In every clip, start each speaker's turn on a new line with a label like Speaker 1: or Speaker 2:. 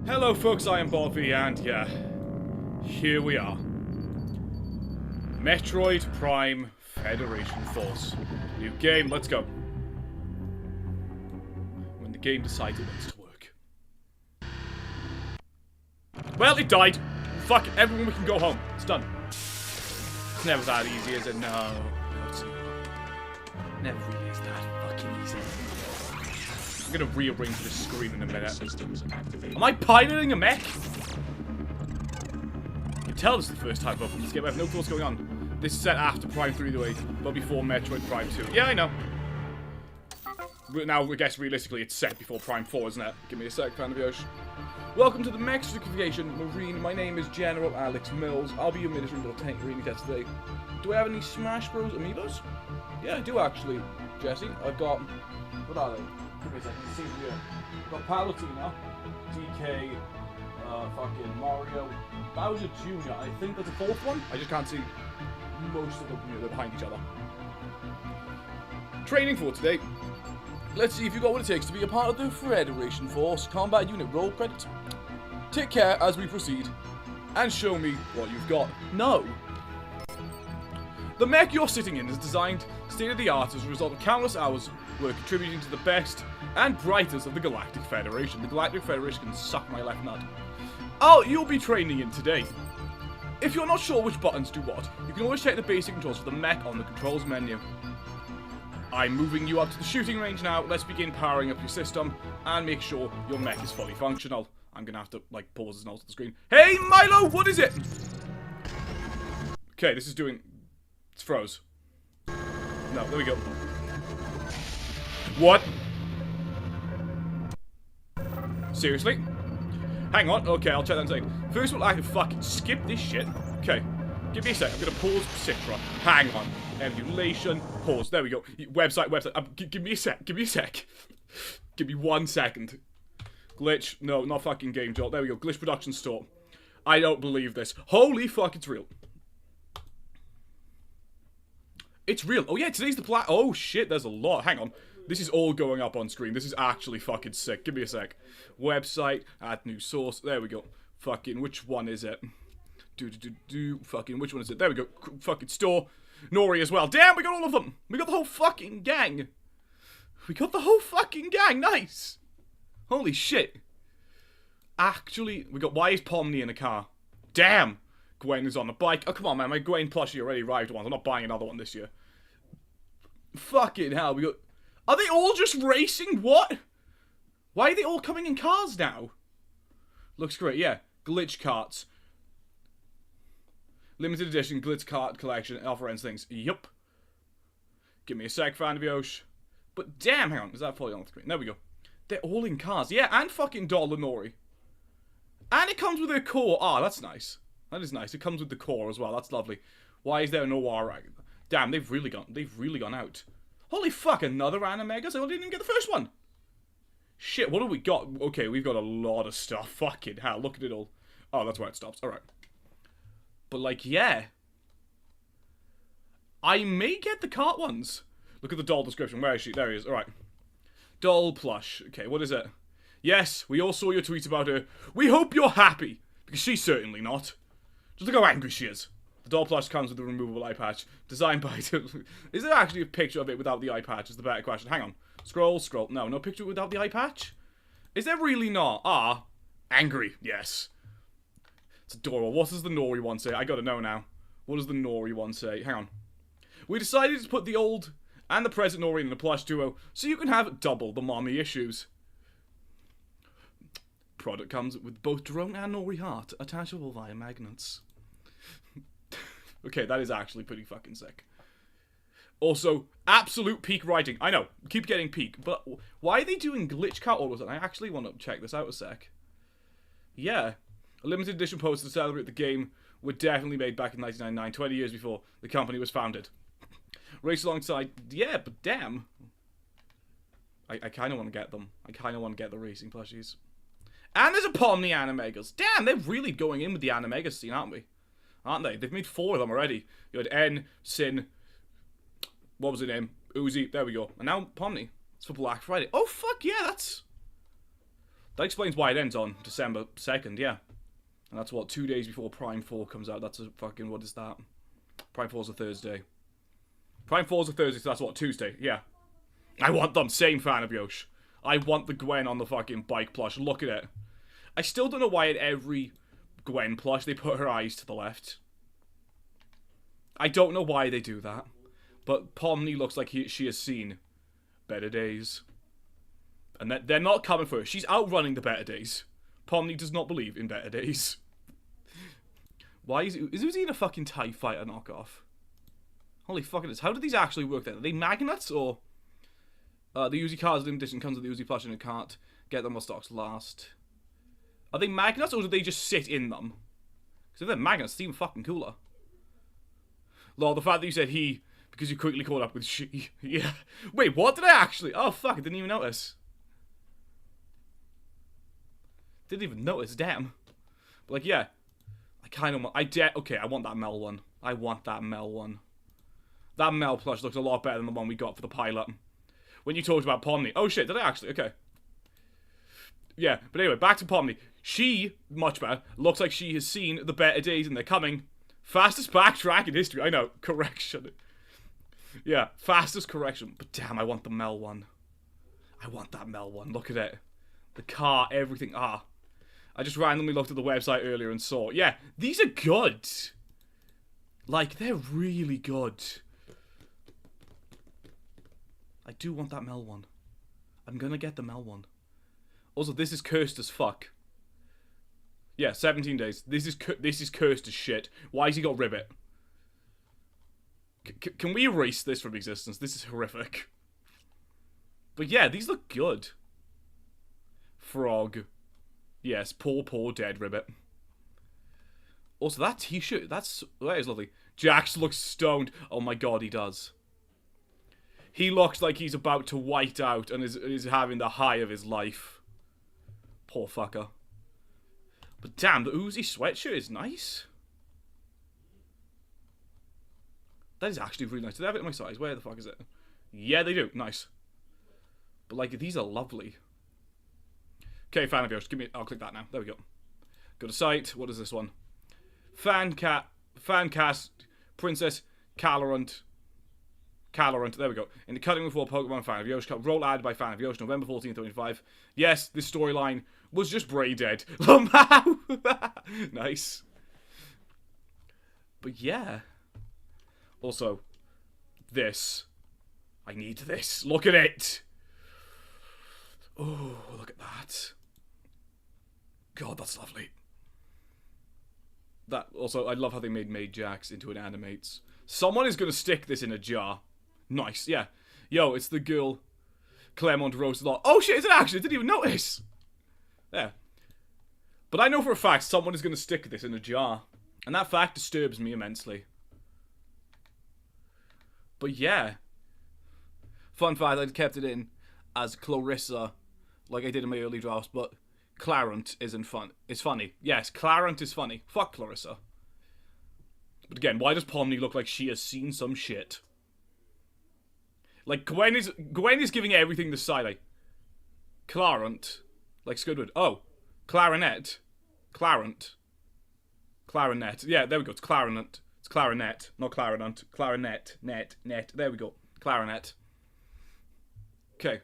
Speaker 1: Hello folks, I am Bobby, and yeah, here we are. Metroid Prime Federation Force. New game, let's go. When the game decides it wants to work. Well, it died. Fuck it, everyone, we can go home. It's done. It's never that easy, is it? No, it's never really is that fucking easy. I'm gonna rearrange this screen in a minute. Am I piloting a mech? You can tell this is the first time I've opened this game. I have no clue what's going on. This is set after Prime 3 the way, but before Metroid Prime 2. Yeah, I know. Now, I guess realistically, it's set before Prime 4, isn't it? Give me a sec, fan of the ocean. Welcome to the Mechs Marine. My name is General Alex Mills. I'll be your military little tank reading test today. Do I have any Smash Bros. Amiibos? Yeah, I do actually, Jesse. I've got... What are they? Give me a second. See here. I've got Palutena, DK, fucking Mario, Bowser Jr. I think that's a fourth one. I just can't see most of them. They're behind each other. Training for today. Let's see if you got what it takes to be a part of the Federation Force. Combat unit roll credit. Take care as we proceed. And show me what you've got. No. The mech you're sitting in is designed state-of-the-art as a result of countless hours work contributing to the best and brightest of the Galactic Federation. The Galactic Federation can suck my left nut. You'll be training in today. If you're not sure which buttons do what, you can always check the basic controls for the mech on the controls menu. I'm moving you up to the shooting range now. Let's begin powering up your system and make sure your mech is fully functional. I'm gonna have to, like, pause this and alter the screen. Hey, Milo, what is it? Okay, this is doing... It's froze. No, there we go. What? Seriously? Hang on. Okay, I'll check that in a second. First of all, I can fucking skip this shit. Okay. Give me a sec. I'm gonna pause Citra. Hang on. Emulation. Pause. There we go. Website. Give me a sec. Give me a sec. Give me 1 second. Glitch. No, not fucking game jolt. There we go. Glitch production store. I don't believe this. Holy fuck, it's real. It's real. Oh yeah, today's the oh shit, there's a lot. Hang on. This is all going up on screen. This is actually fucking sick. Give me a sec. Website. Add new source. There we go. Fucking, which one is it? Fucking, which one is it? There we go. Fucking store. Nori as well. Damn, we got all of them. We got the whole fucking gang. We got the whole fucking gang. Nice. Holy shit. Actually, we got... Why is Pomni in a car? Damn. Gwen is on a bike. Oh, come on, man. My Gwen plushie already arrived once. I'm not buying another one this year. Fucking hell. We got... Are they all just racing? What? Why are they all coming in cars now? Looks great. Yeah. Glitch carts. Limited edition glitch cart collection. Alpha ends things. Yup. Give me a sec, fan of Yosh. But damn, hang on. Is that fully on the screen? There we go. They're all in cars. Yeah, and fucking Dollar Nori. And it comes with a core. Ah, that's nice. That is nice. It comes with the core as well. That's lovely. Why is there no Warrag? Damn, they've really gone out. Holy fuck, another Animegas? I didn't even get the first one. Shit, what have we got? Okay, we've got a lot of stuff. Fucking hell, look at it all. Oh, that's where it stops. Alright. But, like, yeah. I may get the cart ones. Look at the doll description. Where is she? There he is. Alright. Doll plush. Okay, what is it? Yes, we all saw your tweet about her. We hope you're happy. Because she's certainly not. Just look how angry she is. The doll plush comes with a removable eye patch. Designed by... Is there actually a picture of it without the eye patch? Is the better question. Hang on. Scroll. No, no picture without the eye patch? Is there really not? Ah. Angry. Yes. It's adorable. What does the Nori one say? I gotta know now. What does the Nori one say? Hang on. We decided to put the old and the present Nori in a plush duo so you can have double the mommy issues. Product comes with both drone and Nori heart, attachable via magnets. Okay, that is actually pretty fucking sick. Also, absolute peak writing. I know, keep getting peak, but why are they doing glitch cut all of a sudden? I actually want to check this out a sec. Yeah, a limited edition poster to celebrate the game were definitely made back in 1999, 20 years before the company was founded. Race alongside, yeah, but damn. I kind of want to get them. I kind of want to get the racing plushies. And there's a Pomni Animegas. Damn, they're really going in with the Animegas scene, aren't we? Aren't they? They've made 4 of them already. You had N, Sin, what was her name? Uzi, there we go. And now Pomni. It's for Black Friday. Oh, fuck yeah, That explains why it ends on December 2nd, yeah. And that's what, 2 days before Prime 4 comes out. That's a fucking, what is that? Prime 4's a Thursday. Prime 4's a Thursday, so that's what, Tuesday, yeah. I want them, same fan of Yosh. I want the Gwen on the fucking bike plush, look at it. I still don't know why at every Gwen plush they put her eyes to the left. I don't know why they do that. But Pomni looks like she has seen better days. And they're not coming for her. She's outrunning the better days. Pomni does not believe in better days. Why is Uzi in a fucking TIE fighter knockoff? Holy fucking is. How do these actually work then? Are they magnets or... the Uzi cards limited edition comes with the Uzi plush and it can't get them while stocks last. Are they magnets or do they just sit in them? Because if they're magnets, it's even fucking cooler. Lol, the fact that you said he, because you quickly caught up with she. Yeah. Wait, what did I actually... Oh, fuck, I didn't even notice. Didn't even notice, damn. But, like, yeah. I kind of want... Okay, I want that Mel one. I want that Mel one. That Mel plush looks a lot better than the one we got for the pilot. When you talked about Pomni. Oh, shit, did I actually? Okay. Yeah, but anyway, back to Pomni. She, much better, looks like she has seen the better days and they're coming. Fastest backtrack in history. I know, correction. Yeah, fastest correction. But damn, I want the Mel one. I want that Mel one. Look at it. The car, everything. Ah. I just randomly looked at the website earlier and saw. Yeah, these are good. Like, they're really good. I do want that Mel one. I'm gonna get the Mel one. Also, this is cursed as fuck. Yeah, 17 days. This is cursed as shit. Why has he got ribbit? Can we erase this from existence? This is horrific. But yeah, these look good. Frog. Yes, poor dead ribbit. Also, that t-shirt, that is lovely. Jax looks stoned. Oh my god, he does. He looks like he's about to white out and is having the high of his life. Poor fucker. But damn, the Uzi sweatshirt is nice. That is actually really nice. Do they have it in my size? Where the fuck is it? Yeah, they do. Nice. But, like, these are lovely. Okay, fan of yours. I'll click that now. There we go. Go to site. What is this one? Fancast Princess Calorant. There we go. In the cutting room for Pokemon fan of Yosh. Roll ad by fan of Yosh. November 14th, 2025. Yes, this storyline was just Bray dead. Nice. But yeah. Also, this. I need this. Look at it. Oh, look at that. God, that's lovely. That also, I love how they made Jax into an animates. Someone is going to stick this in a jar. Nice, yeah. Yo, it's the girl Claremont roasted lot. Oh shit, is it actually? I didn't even notice. Yeah. But I know for a fact someone is going to stick this in a jar. And that fact disturbs me immensely. But yeah. Fun fact, I kept it in as Clarissa, like I did in my early drafts, but Clarent isn't fun. It's funny. Yes, Clarent is funny. Fuck Clarissa. But again, why does Pomni look like she has seen some shit? Like, Gwen is giving everything the side eye. Clarent. Like Squidward. Oh. Clarinet. Clarent. Clarinet. Yeah, there we go. It's clarinet. It's clarinet. Not clarinet. Clarinet. Net. There we go. Clarinet. Okay.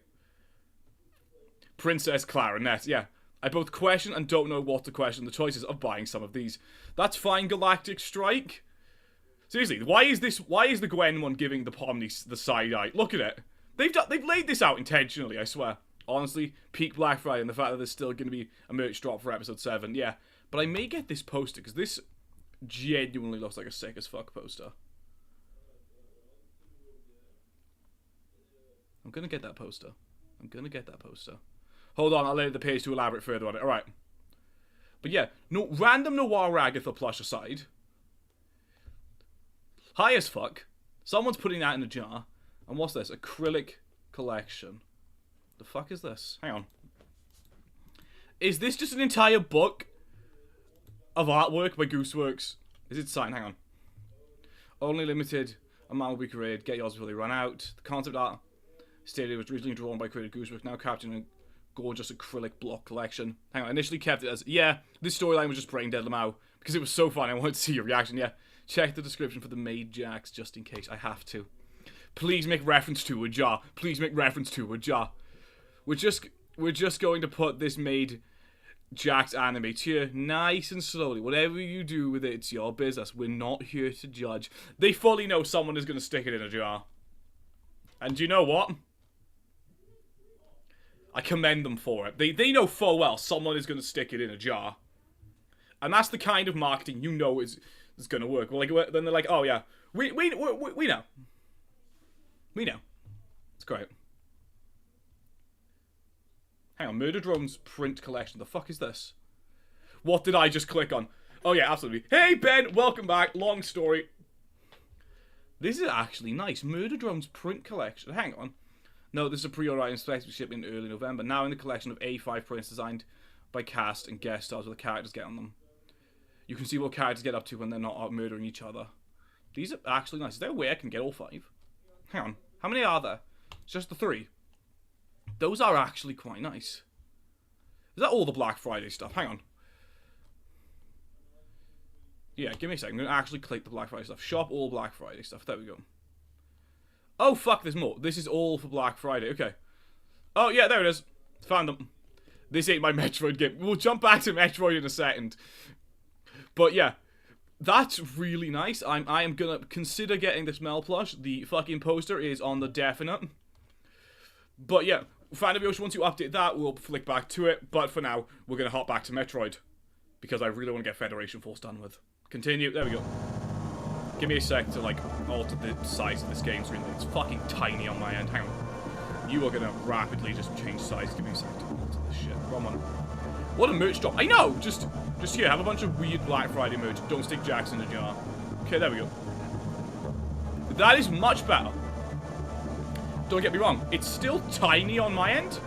Speaker 1: Princess Clarinet. Yeah. I both question and don't know what to question the choices of buying some of these. That's fine, Galactic Strike. Seriously, why is the Gwen one giving the Pomni the side eye? Look at it. They've laid this out intentionally, I swear. Honestly, peak Black Friday and the fact that there's still going to be a merch drop for episode 7, yeah. But I may get this poster because this genuinely looks like a sick as fuck poster. I'm gonna get that poster. Hold on, I'll lay the page to elaborate further on it. Alright. But yeah, no random Noir Agatha plush aside. High as fuck. Someone's putting that in a jar. And what's this? Acrylic collection. The fuck is this? Hang on. Is this just an entire book of artwork by Gooseworks? Is it signed? Hang on. Only limited amount will be created. Get yours before they run out. The concept art stated was originally drawn by creator Gooseworks, now captured in gorgeous acrylic block collection. Hang on, I initially kept it as, yeah, this storyline was just brain dead Lamau, because it was so fun, I wanted to see your reaction, yeah. Check the description for the made jacks, just in case, I have to. Please make reference to a jar. Please make reference to a jar. We're just going to put this made jacks anime to you nice and slowly. Whatever you do with it, it's your business. We're not here to judge. They fully know someone is going to stick it in a jar. And you know what? I commend them for it. They know full well someone is going to stick it in a jar. And that's the kind of marketing you know is going to work. Well, like, then they're like, oh yeah, we know. We know. It's great. Hang on, Murder Drone's print collection. The fuck is this? What did I just click on? Oh yeah, absolutely. Hey Ben, welcome back. Long story. This is actually nice. Murder Drone's print collection. Hang on. No, this is a pre-order item expected to be shipped in early November. Now in the collection of A5 prints designed by cast and guest stars with the characters get on them. You can see what characters get up to when they're not out murdering each other. These are actually nice. Is there a way I can get all 5? Hang on. How many are there? It's just the 3. Those are actually quite nice. Is that all the Black Friday stuff? Hang on. Yeah, give me a second. I'm going to actually click the Black Friday stuff. Shop all Black Friday stuff. There we go. Oh, fuck, there's more. This is all for Black Friday. Okay. Oh, yeah, there it is. Found them. This ain't my Metroid game. We'll jump back to Metroid in a second. But, yeah. That's really nice. I am going to consider getting this Mel plush. The fucking poster is on the definite. But, yeah. Fan of Yoshi, once you update that, we'll flick back to it. But for now, we're going to hop back to Metroid. Because I really want to get Federation Force done with. Continue. There we go. Give me a sec to, like, alter the size of this game screen. It's fucking tiny on my end. Hang on. You are going to rapidly just change size. Give me a sec to alter this shit. Come on. What a merch drop. I know! Just here. Have a bunch of weird Black Friday merch. Don't stick jacks in a jar. Okay, there we go. That is much better. Don't get me wrong. It's still tiny on my end.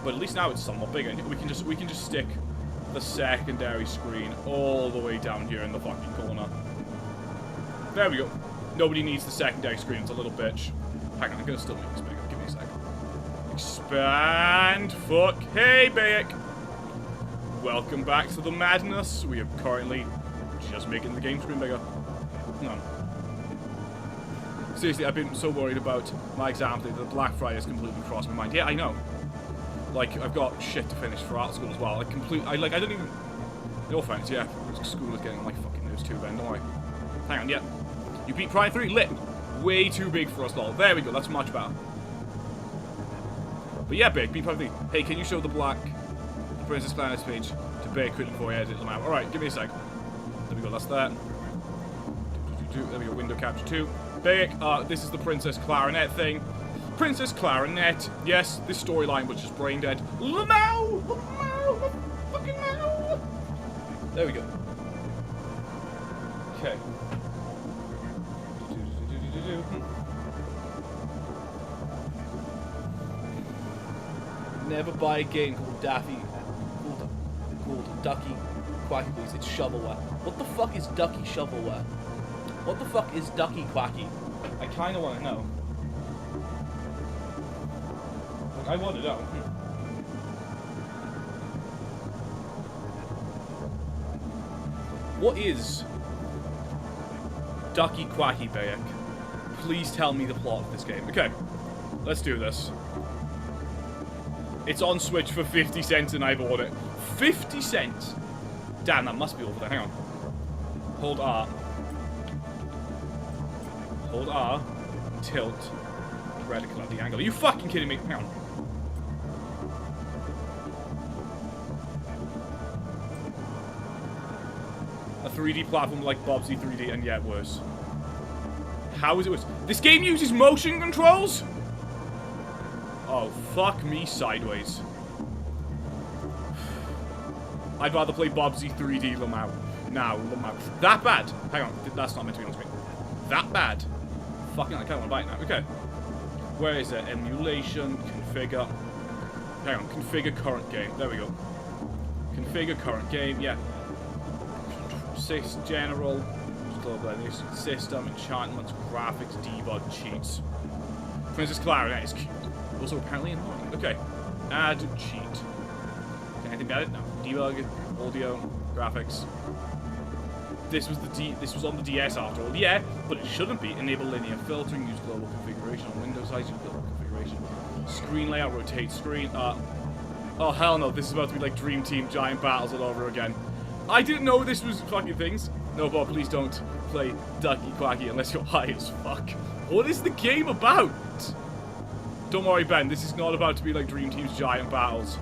Speaker 1: But at least now it's somewhat bigger. We can just stick the secondary screen all the way down here in the fucking corner. There we go. Nobody needs the secondary screen. It's a little bitch. Hang on, I'm gonna still make this bigger. Give me a sec. Expand. Fuck. Hey, Bayek. Welcome back to the madness. We are currently just making the game screen bigger. No. Seriously, I've been so worried about my exam today that the Black Friday has completely crossed my mind. Yeah, I know. Like, I've got shit to finish for art school as well. I don't even... No offense, yeah. School is getting on my fucking nerves too, Ben. Don't worry. Hang on, yeah. You beat Prime 3? Lit. Way too big for us, lol. There we go, that's much better. But yeah, Big, beat Prime 3. Hey, can you show the Princess Planet's page to Big quickly before I edit them out? Alright, give me a sec. There we go, that's that. There we go, window capture 2. Big, this is the Princess Clarinet thing. Princess Clarinet. Yes, this storyline was just brain dead. Lamau! Lamau! Fucking Lamau! There we go. Okay. Never buy a game called called Ducky Quacky Please. It's shovelware. What the fuck is Ducky shovelware? What the fuck is Ducky Quacky? I kinda wanna know. Like, I wanna know. What is Ducky Quacky Bayek? Please tell me the plot of this game. Okay, let's do this. It's on Switch for 50 cents and I bought it. 50 cents? Damn, that must be over there. Hang on. Hold R. Hold R. Tilt. Radical at the angle. Are you fucking kidding me? Hang on. A 3D platform like Bobsy 3D and yet worse. How is it worse? This game uses motion controls? Oh, fuck me sideways. I'd rather play Bobsy 3D Lamau. Now, Lamau. That bad? Hang on, that's not meant to be on screen. That bad? Fucking, I can't want to buy it now. Okay. Where is it? Emulation, configure. Hang on, configure current game. There we go. Configure current game, yeah. Sys general, system, enchantments, graphics, debug, cheats. Princess Clarinet is cute. Also apparently annoying. Okay. Add cheat. Can anything get it? No. Debug, audio, graphics. This was on the DS after all. Yeah, but it shouldn't be. Enable linear filtering, use global configuration on Windows size, use global configuration. Screen layout, rotate screen. Oh hell no, this is about to be like Dream Team Giant Battles all over again. I didn't know this was fucking things. No, Bob, please don't play Ducky Quacky unless you're high as fuck. What is the game about? Don't worry, Ben, this is not about to be like Dream Team's Giant Battles.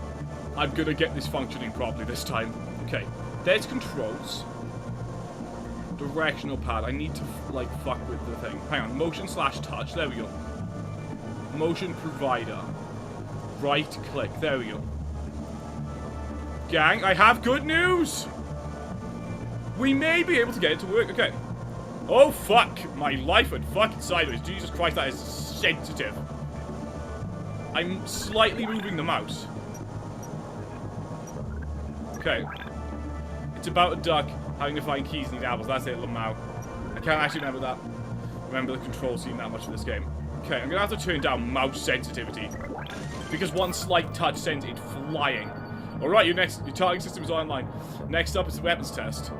Speaker 1: I'm gonna get this functioning properly this time. Okay, there's controls. Directional pad. I need to, like, fuck with the thing. Hang on. Motion / touch. There we go. Motion provider. Right click. There we go. Gang, I have good news! We may be able to get it to work. Okay. Oh, fuck. My life went fucking sideways. Jesus Christ, that is sensitive. I'm slightly moving the mouse. Okay. It's about a duck having to find keys and eat apples. That's it, Lamau. I can't actually remember the control scene that much for this game. Okay, I'm gonna have to turn down mouse sensitivity. Because one slight touch sends it flying. Alright, your targeting system is online. Next up is the weapons test.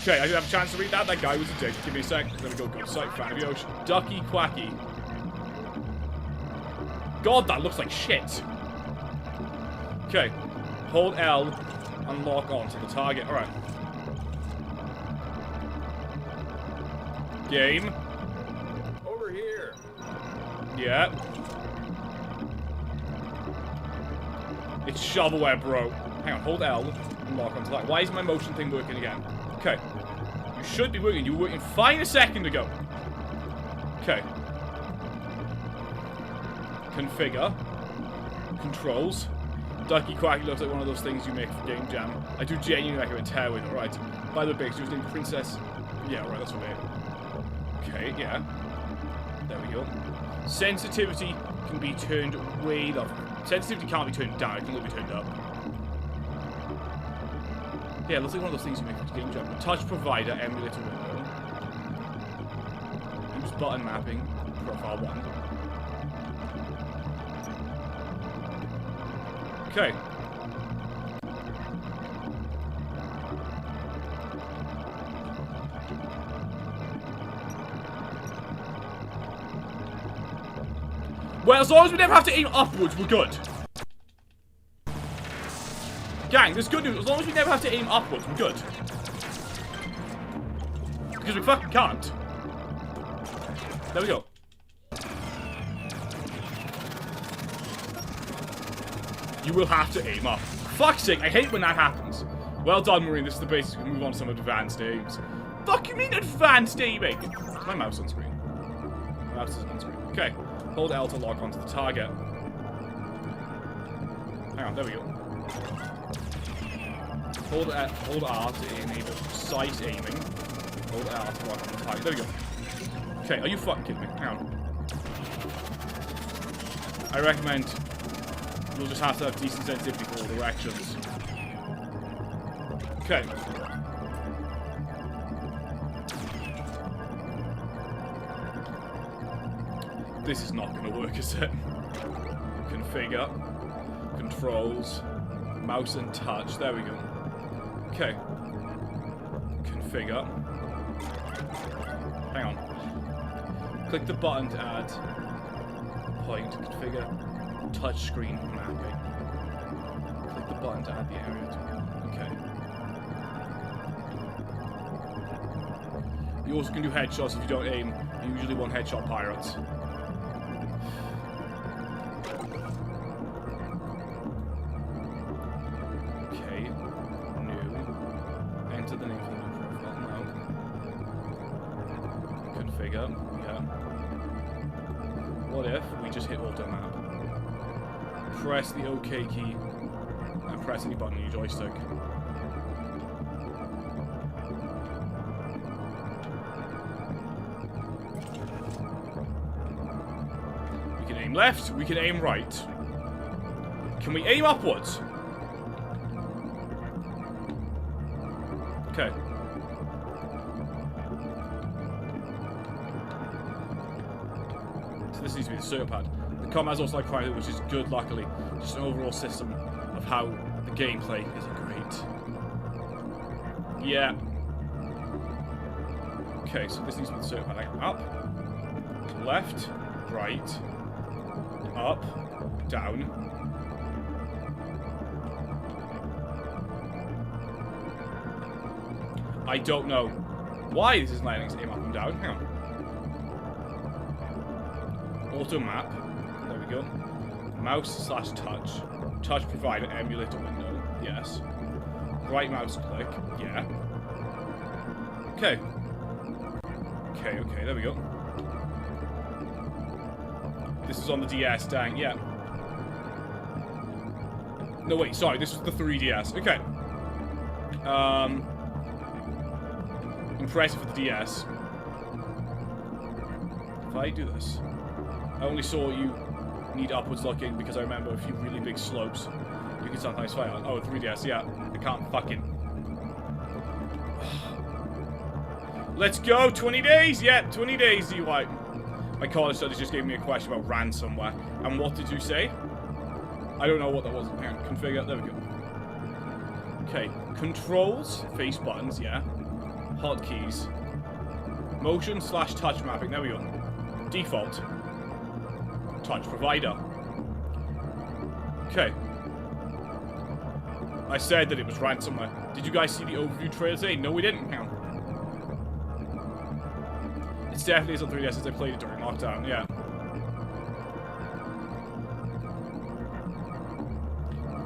Speaker 1: Okay, I didn't have a chance to read that. That guy was a dick. Give me a sec. There we go. Good sight. Fan of the ocean. Ducky Quacky. God, that looks like shit. Okay. Hold L and lock onto the target. Alright. Game.
Speaker 2: Over here.
Speaker 1: Yeah. It's shovelware, bro. Hang on, hold L and lock onto that. Why is my motion thing working again? Okay. You should be working. You were working fine a second ago. Okay. Configure. Controls. Ducky Quacky looks like one of those things you make for Game Jam. I do genuinely recommend tear with it, alright. By the way, she was named Princess. Yeah, right, that's what it is. Okay, yeah. There we go. Sensitivity can be turned way up. Sensitivity can't be turned down, it can only be turned up. Yeah, it looks like one of those things you make for Game Jam. Touch provider, emulator window. Use button mapping, profile 1. Okay. Well, as long as we never have to aim upwards, we're good. Gang, there's good news. As long as we never have to aim upwards, we're good. Because we fucking can't. There we go. You will have to aim up. Fuck's sake, I hate when that happens. Well done, Marine. This is the basis. We can move on to some advanced aims. Fuck you mean advanced aiming? Is my mouse on screen? My mouse isn't on screen. Okay. Hold L to lock onto the target. Hang on, there we go. Hold R to enable precise aiming. Hold R to lock on the target. There we go. Okay, are you fucking kidding me? Hang on. I recommend you'll just have to have decent sensitivity for all directions. Okay. This is not going to work, is it? Configure. Controls. Mouse and touch. There we go. Okay. Configure. Hang on. Click the button to add point. Configure. Touchscreen mapping. Click the button to add the area to. Okay. You also can do headshots if you don't aim. You usually want headshot pirates. Okay. New. Enter the name for the new profile. No. Configure. Yeah. What if we just hit auto map? Press the OK key and press any button on your joystick. We can aim left, we can aim right. Can we aim upwards? Okay. So this needs to be the circle pad. The Combat's also like Prime, which is good, luckily. Just an overall system of how the gameplay is great. Yeah. Okay, so this needs to be the circle. Like up, left, right, up, down. I don't know why this isn't letting us aim up and down. Hang on. Auto map. There we go. Mouse/touch. Touch provider emulator window. Yes. Right mouse click. Yeah. Okay. Okay, there we go. This is on the DS, dang, yeah. No, wait, sorry, this was the 3DS. Okay. Impressive for the DS. If I do this, I only saw you need upwards looking because I remember a few really big slopes you can sometimes fight on. Oh, 3DS, yeah. I can't fucking... Let's go! 20 days! Yeah, 20 days, you like. My college studies just gave me a question about ransomware. And what did you say? I don't know what that was. Hang on, configure. There we go. Okay, controls, face buttons, yeah. Hotkeys. Motion/touch mapping, there we go. Default. Touch provider. Okay. I said that it was ransomware. Did you guys see the overview trailer today? No, we didn't. Hang on. It definitely is on 3DS as I played it during lockdown, yeah.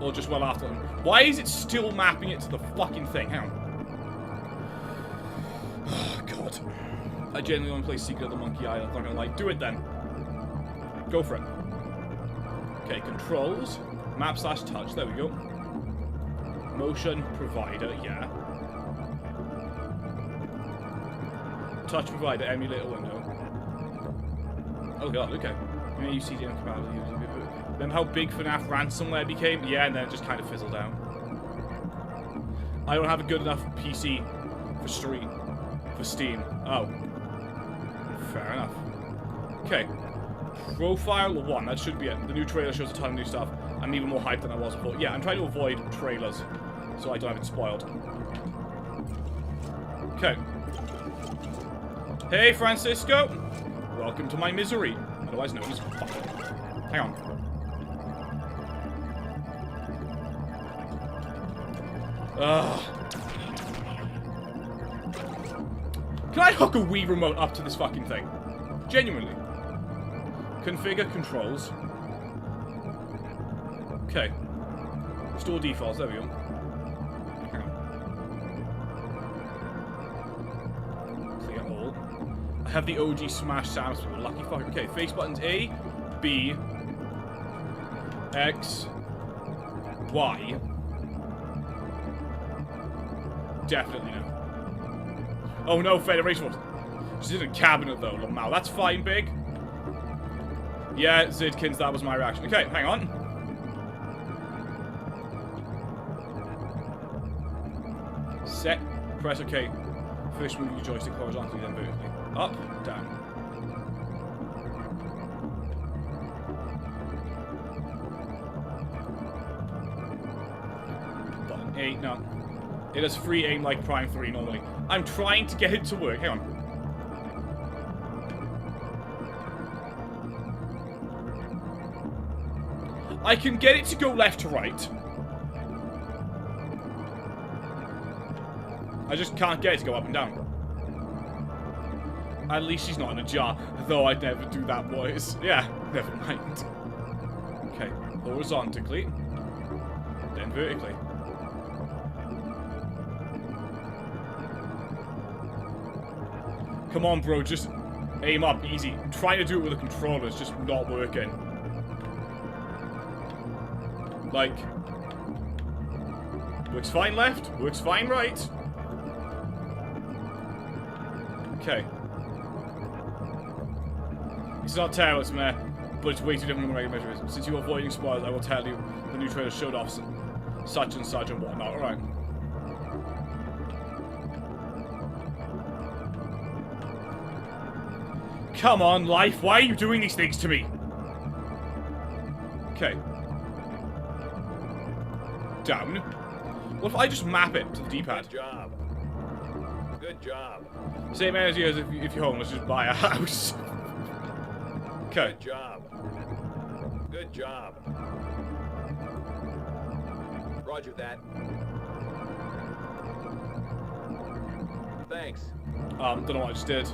Speaker 1: Or just well after. Why is it still mapping it to the fucking thing? Hang on. Oh, God. I genuinely want to play Secret of the Monkey Island. I'm not gonna lie. Do it then. Go for it. Okay, controls. Map/touch. There we go. Motion provider, yeah. Touch provider, emulator window. Oh god, okay. You know, you see the incompatibility. Remember how big FNAF ransomware became? Yeah, and then it just kind of fizzled out. I don't have a good enough PC for Steam. Oh. Fair enough. Okay. Profile 1, that should be it. The new trailer shows a ton of new stuff. I'm even more hyped than I was before. Yeah, I'm trying to avoid trailers so I don't have it spoiled. Okay. Hey, Francisco! Welcome to my misery. Otherwise known as... Hang on. Ugh. Can I hook a Wii remote up to this fucking thing? Genuinely. Configure controls. Okay. Restore defaults. There we go. Hang on. Clear all. I have the OG Smash Samus. Lucky fucker. Okay, face buttons A, B, X, Y. Definitely no. Oh no, Federation. She's in a cabinet though, Lamau. That's fine, big. Yeah, Zidkins, that was my reaction. Okay, hang on. Set. Press OK. First move your joystick horizontally, then vertically. Up, down. Button 8, no. It has free aim like Prime 3 normally. I'm trying to get it to work. Hang on. I can get it to go left to right. I just can't get it to go up and down. At least she's not in a jar. Though I'd never do that, boys. Yeah, never mind. Okay, horizontally. Then vertically. Come on, bro, just aim up, easy. Trying to do it with a controller is just not working. Like, works fine left, works fine right. Okay. It's not terrible, it's meh, but it's way too different from regular measures. Since you are avoiding spoilers, I will tell you the new trailer showed off such and such and whatnot. Alright. Come on, life, why are you doing these things to me? Okay. Down. What if I just map it to the D-pad?
Speaker 2: Good job. Good job.
Speaker 1: Same energy as if you're homeless, just buy a house. Okay.
Speaker 2: Good job. Good job. Roger that. Thanks.
Speaker 1: Don't know what I just did.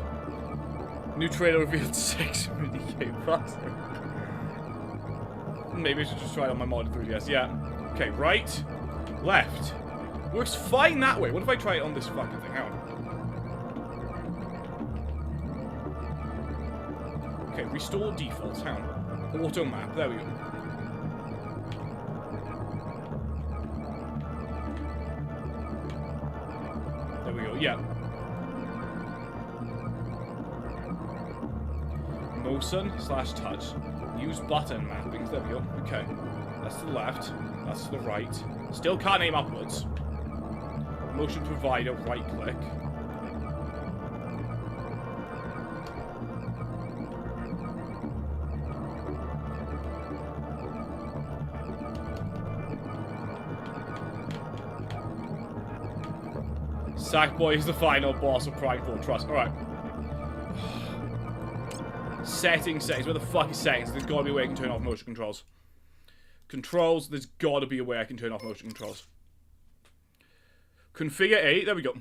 Speaker 1: New trailer revealed 6 mini game bucks. Maybe I should just try it on my modded 3DS. Yeah. Okay, right, left. Works fine that way. What if I try it on this fucking thing? Hang on. Okay, restore defaults. Hang on. Auto map. There we go. There we go. Yeah. Motion/touch. Use button mappings. There we go. Okay. That's to the left. That's to the right. Still can't aim upwards. Motion provider, right click. Sackboy is the final boss of Prime 4 Trust. Alright. Settings. Where the fuck is settings? There's gotta be a way I can turn off motion controls. Controls, there's gotta be a way I can turn off motion controls. Configure A, there we go.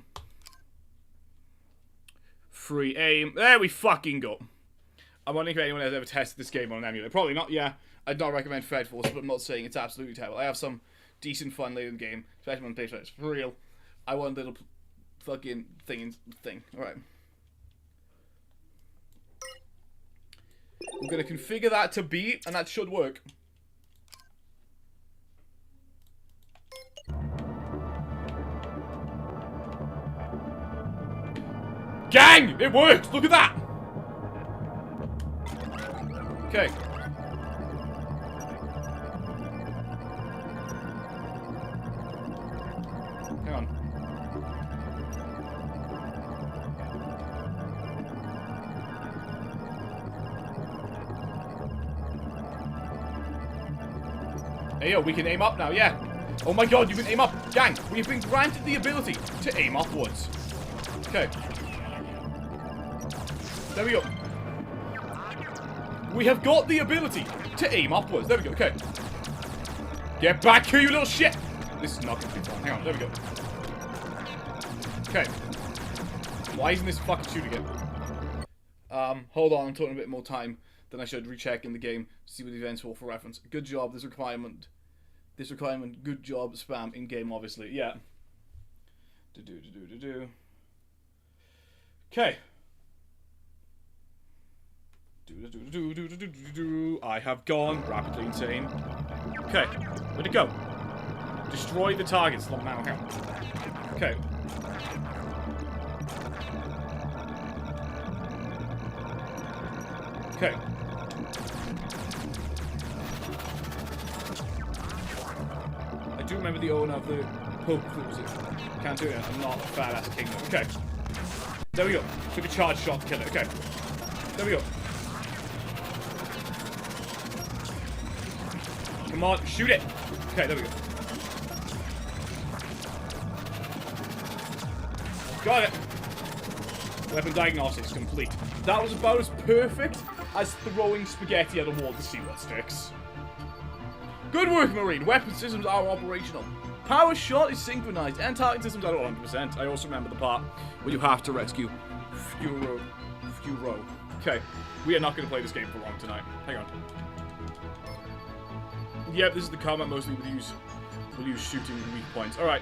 Speaker 1: Free aim, there we fucking go. I'm wondering if anyone has ever tested this game on an emulator. Probably not, yeah. I'd not recommend Fred Force, but I'm not saying it's absolutely terrible. I have some decent fun later in the game, especially on PlayStation. It's for real. I want a little fucking thing. Alright. We're gonna configure that to B, and that should work. Gang! It worked! Look at that! Okay. Hang on. Hey yo, we can aim up now, yeah. Oh my god, you can aim up. Gang, we've been granted the ability to aim upwards. Okay. There we go. We have got the ability to aim upwards. There we go, okay. Get back here, you little shit! This is not gonna be fun. Hang on, there we go. Okay. Why isn't this fucking shooting it? Hold on, I'm taking a bit more time than I should recheck in the game to see what the events were for reference. Good job, this requirement, good job, spam in game, obviously. Yeah. Okay. I have gone rapidly insane. Okay, where'd it go? Destroy the targets. Now, hang on. Okay. Okay. I do remember the owner of the Poke Cruiser. Can't do it. I'm not a fat ass kingdom. Okay. There we go. Took a charge shot to kill it. Okay. There we go. Come on, shoot it! Okay, there we go. Got it! Weapon diagnostics complete. That was about as perfect as throwing spaghetti at a wall to see what sticks. Good work, Marine! Weapon systems are operational. Power shot is synchronized, and target systems are 100%. I also remember the part where you have to rescue Furo. Okay, we are not going to play this game for long tonight. Hang on. Yep, this is the combat mostly we'll use shooting weak points. Alright.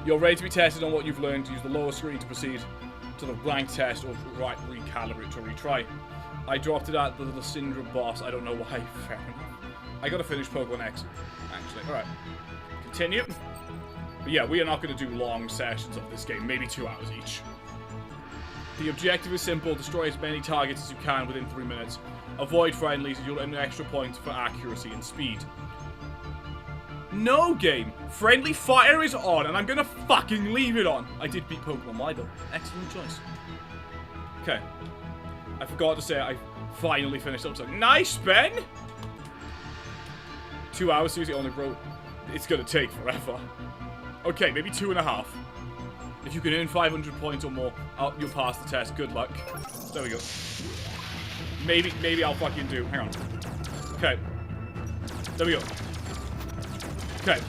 Speaker 1: You're ready to be tested on what you've learned. Use the lower screen to proceed to the rank test or recalibrate to retry. I dropped it at the Syndra boss. I don't know why. Fair enough. I gotta finish Pokemon X, actually. Alright. Continue. But yeah, we are not going to do long sessions of this game. Maybe 2 hours each. The objective is simple. Destroy as many targets as you can within 3 minutes. Avoid friendlies, you'll earn extra points for accuracy and speed. No game! Friendly fire is on, and I'm gonna fucking leave it on! I did beat Pokemon Y though. Excellent choice. Okay. I forgot to say I finally finished up, so nice, Ben! 2 hours, seriously, only, bro. It's gonna take forever. Okay, maybe 2.5. If you can earn 500 points or more, you'll pass the test. Good luck. There we go. Maybe I'll fucking do. Hang on. Okay. There we go. Okay.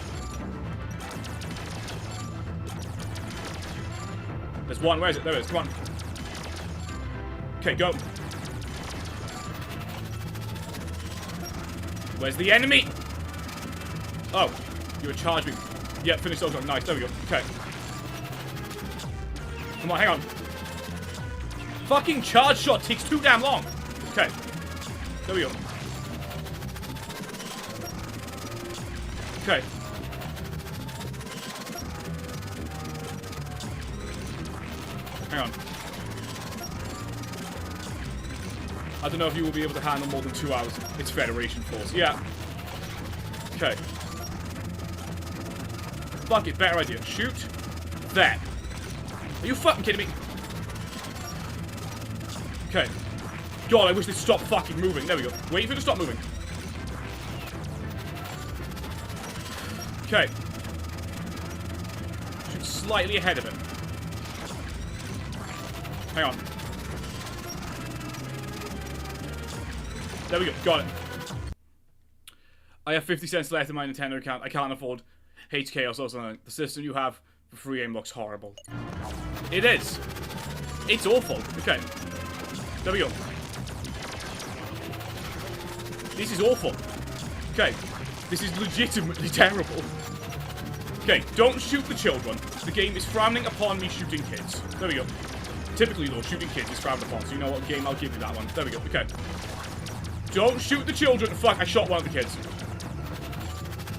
Speaker 1: There's one. Where is it? There it is. Come on. Okay, go. Where's the enemy? Oh, you were charged me. Yeah, finish those ones. Nice. There we go. Okay. Come on, hang on. Fucking charge shot takes too damn long. Okay. There we go. Okay. Hang on. I don't know if you will be able to handle more than 2 hours. It's Federation Force. Yeah. Okay. Fuck it. Better idea. Shoot. That. Are you fucking kidding me? Okay. God, I wish they'd stop fucking moving. There we go. Wait for it to stop moving. Okay. Shoot slightly ahead of him. Hang on. There we go. Got it. I have 50 cents left in my Nintendo account. I can't afford HK or something. The system you have for free game looks horrible. It is. It's awful. Okay. There we go. This is awful. Okay. This is legitimately terrible. Okay, don't shoot the children. The game is frowning upon me shooting kids. There we go. Typically, though, shooting kids is frowned upon, so you know what game, I'll give you that one. There we go. Okay. Don't shoot the children. Fuck, I shot one of the kids.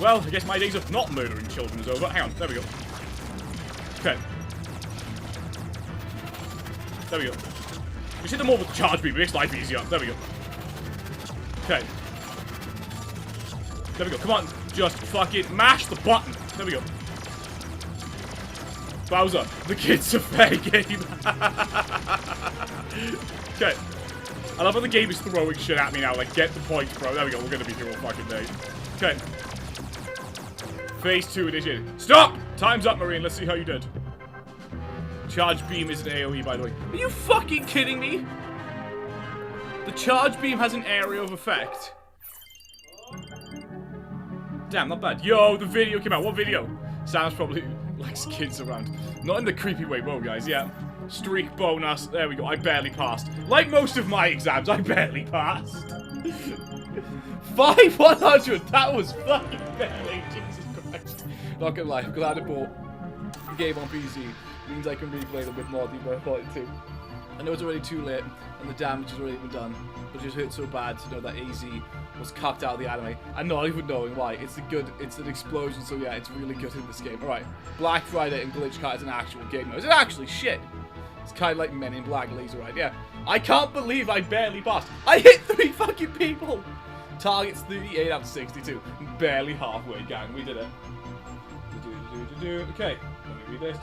Speaker 1: Well, I guess my days of not murdering children is over. Hang on. There we go. Okay. There we go. Just hit them all with the charge beam. It makes life easier. There we go. Okay. There we go. Come on. Just fucking mash the button. There we go. Bowser, the kids are fair game. Okay. I love how the game is throwing shit at me now. Like, get the points, bro. There we go. We're gonna be here all fucking day. Okay. Phase 2 initiated. Stop! Time's up, Marine. Let's see how you did. Charge beam is an AoE, by the way. Are you fucking kidding me? The charge beam has an area of effect. Damn, not bad. Yo, the video came out. What video? Sam's probably likes kids around. Not in the creepy way. Whoa, guys. Yeah. Streak bonus. There we go. I barely passed. Like most of my exams, I barely passed. 5/100. That was fucking barely. Jesus Christ. Not gonna lie. I'm glad I bought the game on PC. Means I can replay them with more deep I thought it too. I know it's already too late, and the damage has already been done, but it just hurt so bad to know that AZ was cucked out of the anime. I'm not even knowing why. It's an explosion, so yeah, it's really good in this game. Alright, Black Friday and Glitch Cat is an actual game now. Is it actually shit? It's kind of like Men in Black Laser Ride, yeah. I can't believe I barely passed. I hit 3 fucking people! Targets 38 out of 62. Barely halfway, gang. We did it. Okay. Let me read this.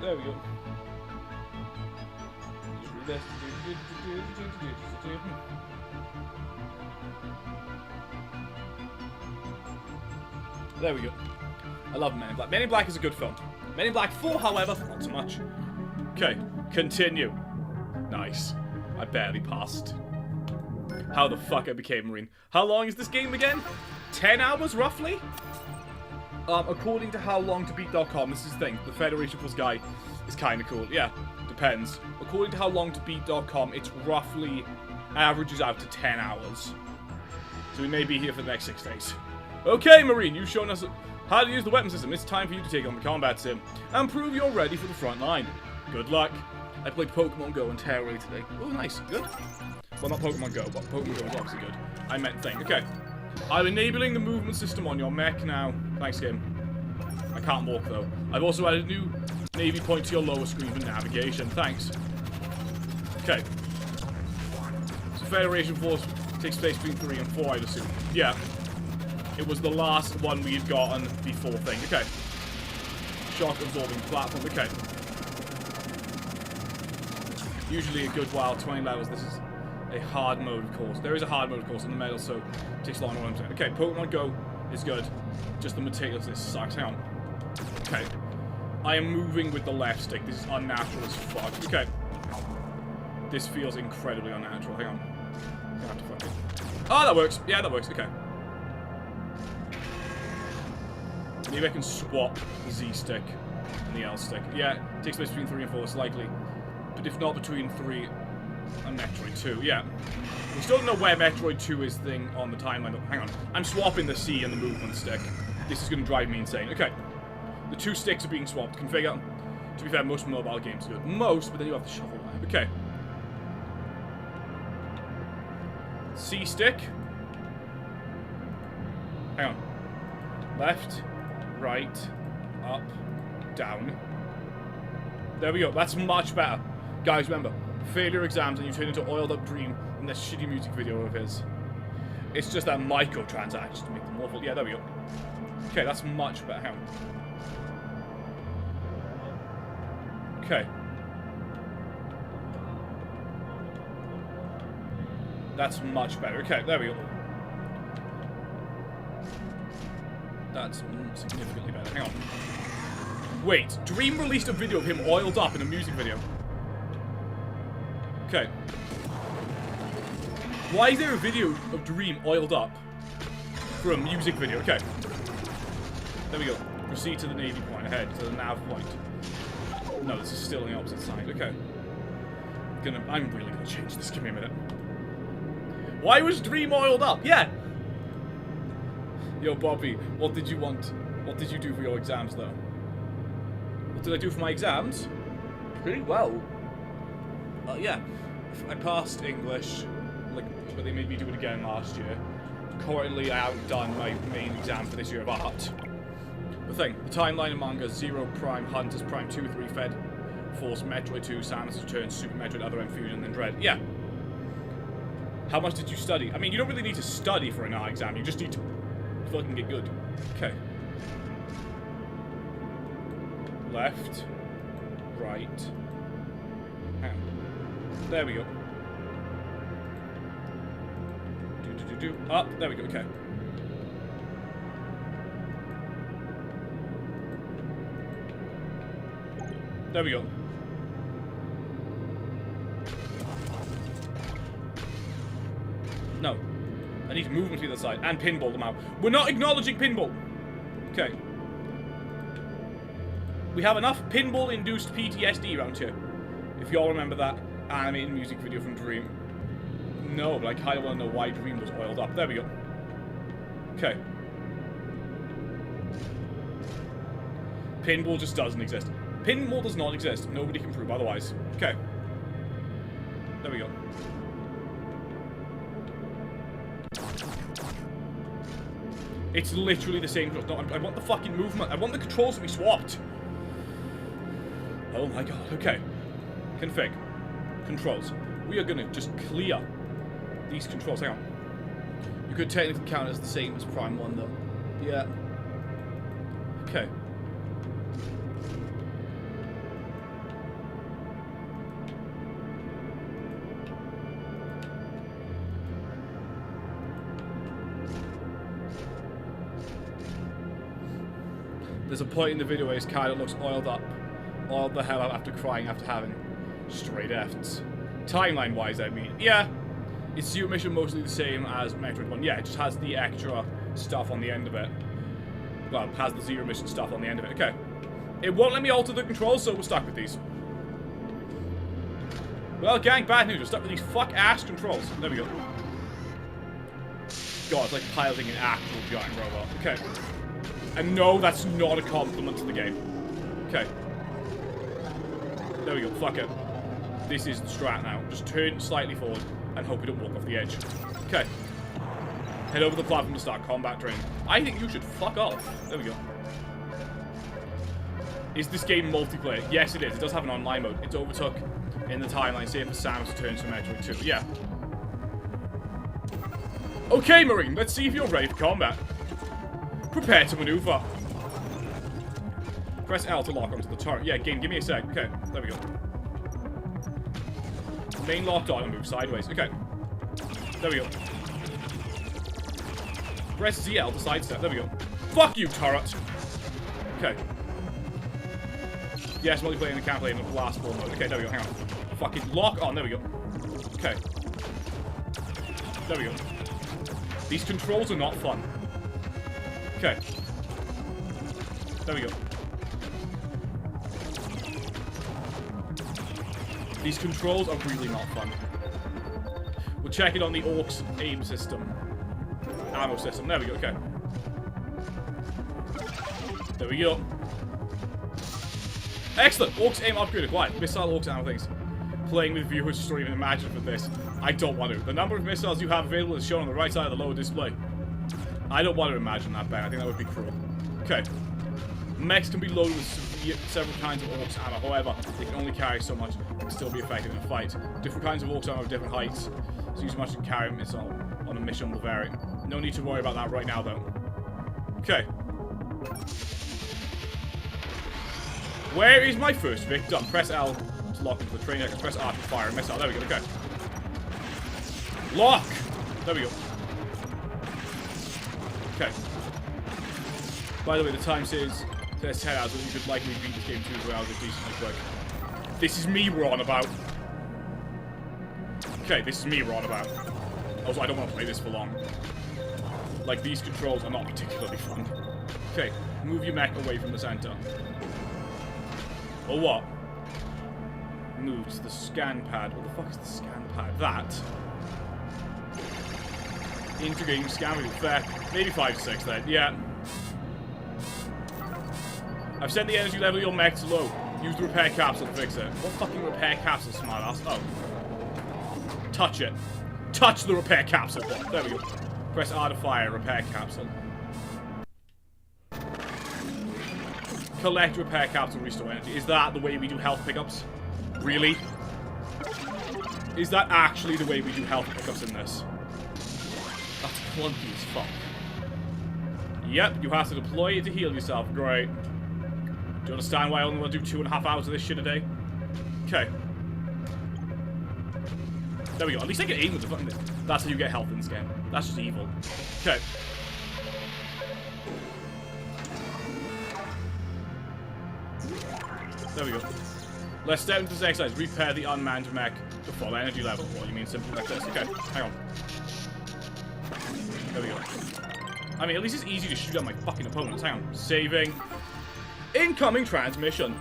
Speaker 1: There we go. There we go. I love Men in Black. Men in Black is a good film. Men in Black 4, however, not so much. Okay, continue. Nice. I barely passed. How the fuck I became Marine. How long is this game again? 10 hours, roughly? According to howlongtobeat.com, this is the thing. The Federation Force guy is kind of cool. Yeah, depends. According to howlongtobeat.com, it's roughly averages out to 10 hours. So we may be here for the next 6 days. Okay, Marine, you've shown us how to use the weapon system. It's time for you to take on the combat sim and prove you're ready for the front line. Good luck. I played Pokemon Go and Terror today. Oh, nice. Good. Well, not Pokemon Go, but Pokemon Go is obviously good. I meant thing. Okay. I'm enabling the movement system on your mech now. Thanks, game. I can't walk, though. I've also added a new navy point to your lower screen for navigation. Thanks. Okay. So Federation Force takes place between 3 and 4, I'd assume. Yeah. It was the last one we had gotten before thing. Okay. Shock absorbing platform. Okay. Usually a good while, 20 levels. This is a hard mode, of course. There is a hard mode, of course, in the middle, so it takes a long time. Okay, Pokemon Go is good. Just the meticulousness sucks. Hang on. Okay. I am moving with the left stick. This is unnatural as fuck. Okay. This feels incredibly unnatural. Hang on. I'm gonna have to fucking... Oh, that works. Yeah, that works. Okay. Maybe I can swap the Z stick and the L stick. Yeah, it takes place between 3 and 4, it's likely. But if not between 3 and Metroid 2, yeah. We still don't know where Metroid 2 is thing on the timeline. Hang on. I'm swapping the C and the movement stick. This is going to drive me insane. Okay. The 2 sticks are being swapped. Configure. To be fair, most mobile games do it. Most, but then you have the shuffle line. Okay. C stick. Hang on. Left. Right. Up. Down. There we go. That's much better. Guys, remember. Failure exams and you turn into oiled up dream in this shitty music video of his. It's just that microtransactions to make them awful. Yeah, there we go. Okay, that's much better. Hang on. Okay. That's much better. Okay, there we go. That's significantly better. Hang on. Wait, Dream released a video of him oiled up in a music video. Okay. Why is there a video of Dream oiled up for a music video? Okay. There we go. Proceed to the navy point ahead, to the nav point. No, this is still on the opposite side. Okay. I'm really gonna change this. Give me a minute. Why was Dream oiled up? Yeah! Yo, Bobby, what did you want? What did you do for your exams, though? What did I do for my exams? Pretty well. Yeah. I passed English, like, but they made me do it again last year. Currently, I haven't done my main exam for this year of art. The timeline of manga: Zero, Prime, Hunters, Prime 2, 3, Fed, Force, Metroid 2, Samus Return, Super Metroid, Other M Fusion, and then Dread. Yeah. How much did you study? I mean, you don't really need to study for an art exam. You just need to fucking get good. Okay. Left. Right. There we go. Up. There we go. Okay. There we go. No. I need movement to the other side and pinball them out. We're not acknowledging pinball. Okay. We have enough pinball-induced PTSD around here. If y'all remember that animated music video from Dream. No, but I kind of want to know why Dream was oiled up. There we go. Okay. Pinball just doesn't exist. Pinball does not exist. Nobody can prove otherwise. Okay. There we go. It's literally the same. No, I want the fucking movement. I want the controls to be swapped. Oh my god. Okay. Config. Controls. We are gonna just clear these controls. Hang on. You could technically count it as the same as Prime 1 though. Yeah. Okay. There's a point in the video where his character looks oiled up. Oiled the hell out after crying after having straight F's. Timeline-wise, I mean. Yeah. It's Zero Mission mostly the same as Metroid 1. Yeah, it just has the extra stuff on the end of it. Well, it has the Zero Mission stuff on the end of it. Okay. It won't let me alter the controls, so we're stuck with these. Well, gang, bad news. We're stuck with these fuck-ass controls. There we go. God, it's like piloting an actual giant robot. Okay. And no, that's not a compliment to the game. Okay. There we go. Fuck it. This is the strat now. Just turn slightly forward and hope you don't walk off the edge. Okay. Head over the platform to start combat training. I think you should fuck off. There we go. Is this game multiplayer? Yes, it is. It does have an online mode. It's overtook in the timeline. Same for Samus Returns to Metroid 2. Yeah. Okay, Marine. Let's see if you're ready for combat. Prepare to maneuver. Press L to lock onto the turret. Yeah, game, give me a sec. Okay, there we go. Main locked on and move sideways. Okay. There we go. Press ZL to sidestep. There we go. Fuck you, turret! Okay. Yes, multiplayer in the campaign in the blast ball mode. Okay, there we go. Hang on. Fucking lock on. There we go. Okay. There we go. These controls are not fun. Okay. There we go. These controls are really not fun. We'll check it on the Orcs aim system. Ammo system. There we go. Okay. There we go. Excellent! Orcs aim upgraded. Why? Missile Orcs ammo things. Playing with viewers just don't even imagine for this. I don't want to. The number of missiles you have available is shown on the right side of the lower display. I don't want to imagine that, Ben. I think that would be cruel. Okay. Mechs can be loaded with several kinds of Orcs ammo. However, they can only carry so much and can still be effective in a fight. Different kinds of Orcs ammo have different heights, so use as much as you can carry a missile on a mission will vary. No need to worry about that right now, though. Okay. Where is my first victim? Press L to lock into the train. I can press R to fire a missile. There we go. Okay. Lock! There we go. Okay. By the way, the time says 10 hours, but you could likely beat this game 2 hours decently quick. This is me we're on about. Okay, this is me we're on about. Also, I don't want to play this for long. Like, these controls are not particularly fun. Okay, move your mech away from the center. Or what? Move to the scan pad. What the fuck is the scan pad? That. Integrating scan with fair. Maybe 5 to 6 then. Yeah. I've set the energy level of your mech to low. Use the repair capsule to fix it. What fucking repair capsule, smartass? Oh. Touch it. Touch the repair capsule. There we go. Press R to fire repair capsule. Collect repair capsule, restore energy. Is that the way we do health pickups? Really? Is that actually the way we do health pickups in this? That's clunky as fuck. Yep, you have to deploy it to heal yourself. Great. Do you understand why I only want to do 2.5 hours of this shit a day? Okay. There we go. At least I can aim with the fucking thing. That's how you get health in this game. That's just evil. Okay. There we go. Let's step into this exercise. Repair the unmanned mech to full energy level. What do you mean simply like this? Okay, hang on. There we go. I mean, at least it's easy to shoot at my fucking opponents. Hang on. Saving. Incoming transmission.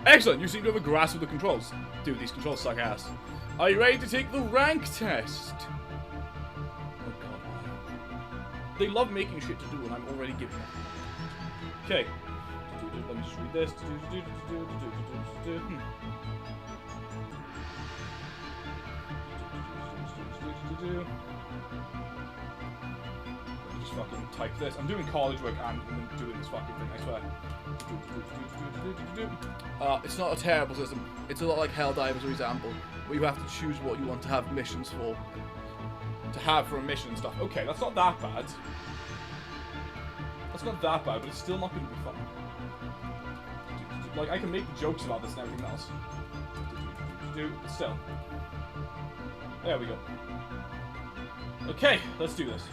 Speaker 1: Excellent. You seem to have a grasp of the controls. Dude, these controls suck ass. Are you ready to take the rank test? Oh god. They love making shit to do and I'm already giving it. Okay. Let me just read this. Just fucking type this. I'm doing college work and I'm doing this fucking thing, I swear. It's not a terrible system. It's a lot like Helldivers, for example, where you have to choose what you want to have missions for. To have for a mission and stuff. Okay, that's not that bad. That's not that bad, but it's still not going to be fun. Like, I can make jokes about this and everything else. Still. There we go. Okay, let's do this.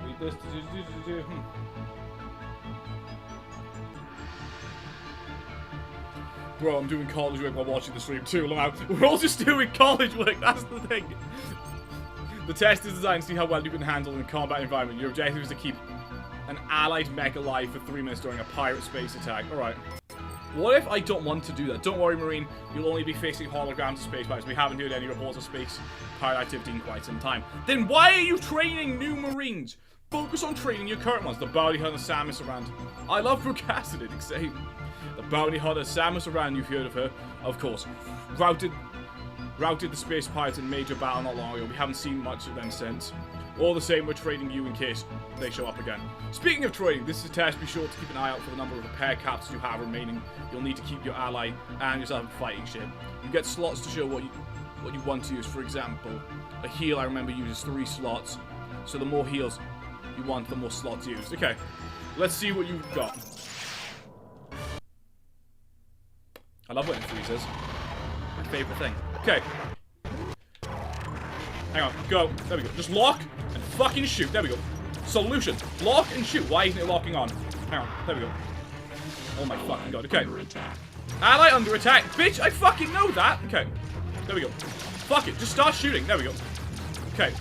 Speaker 1: Read this. Bro, I'm doing college work while watching the stream too. Look out. We're all just doing college work, that's the thing. The test is designed to see how well you can handle in a combat environment. Your objective is to keep an allied mech alive for 3 minutes during a pirate space attack. Alright. What if I don't want to do that? Don't worry, Marine. You'll only be facing holograms of space pirates. We haven't heard any reports of space pirate activity in quite some time. Then why are you training new Marines? Focus on training your current ones. The bounty hunter Samus Aran. I love procrastinating, same. The bounty hunter Samus Aran, you've heard of her. Of course. Routed the space pirates in major battle not long ago. We haven't seen much of them since. All the same, we're trading you in case they show up again. Speaking of trading, this is a test. Be sure to keep an eye out for the number of repair capsules you have remaining. You'll need to keep your ally and yourself in fighting shape. You get slots to show what you want to use. For example, a heal I remember uses 3 slots. So the more heals you want, the more slots used. Okay, let's see what you've got. love when it freezes. My favorite thing. Okay. Hang on. Go. There we go. Just lock and fucking shoot. There we go. Solution. Lock and shoot. Why isn't it locking on? Hang on. There we go. Oh my fucking god. Okay. Ally under attack. Bitch, I fucking know that. Okay. There we go. Fuck it. Just start shooting. There we go. Okay.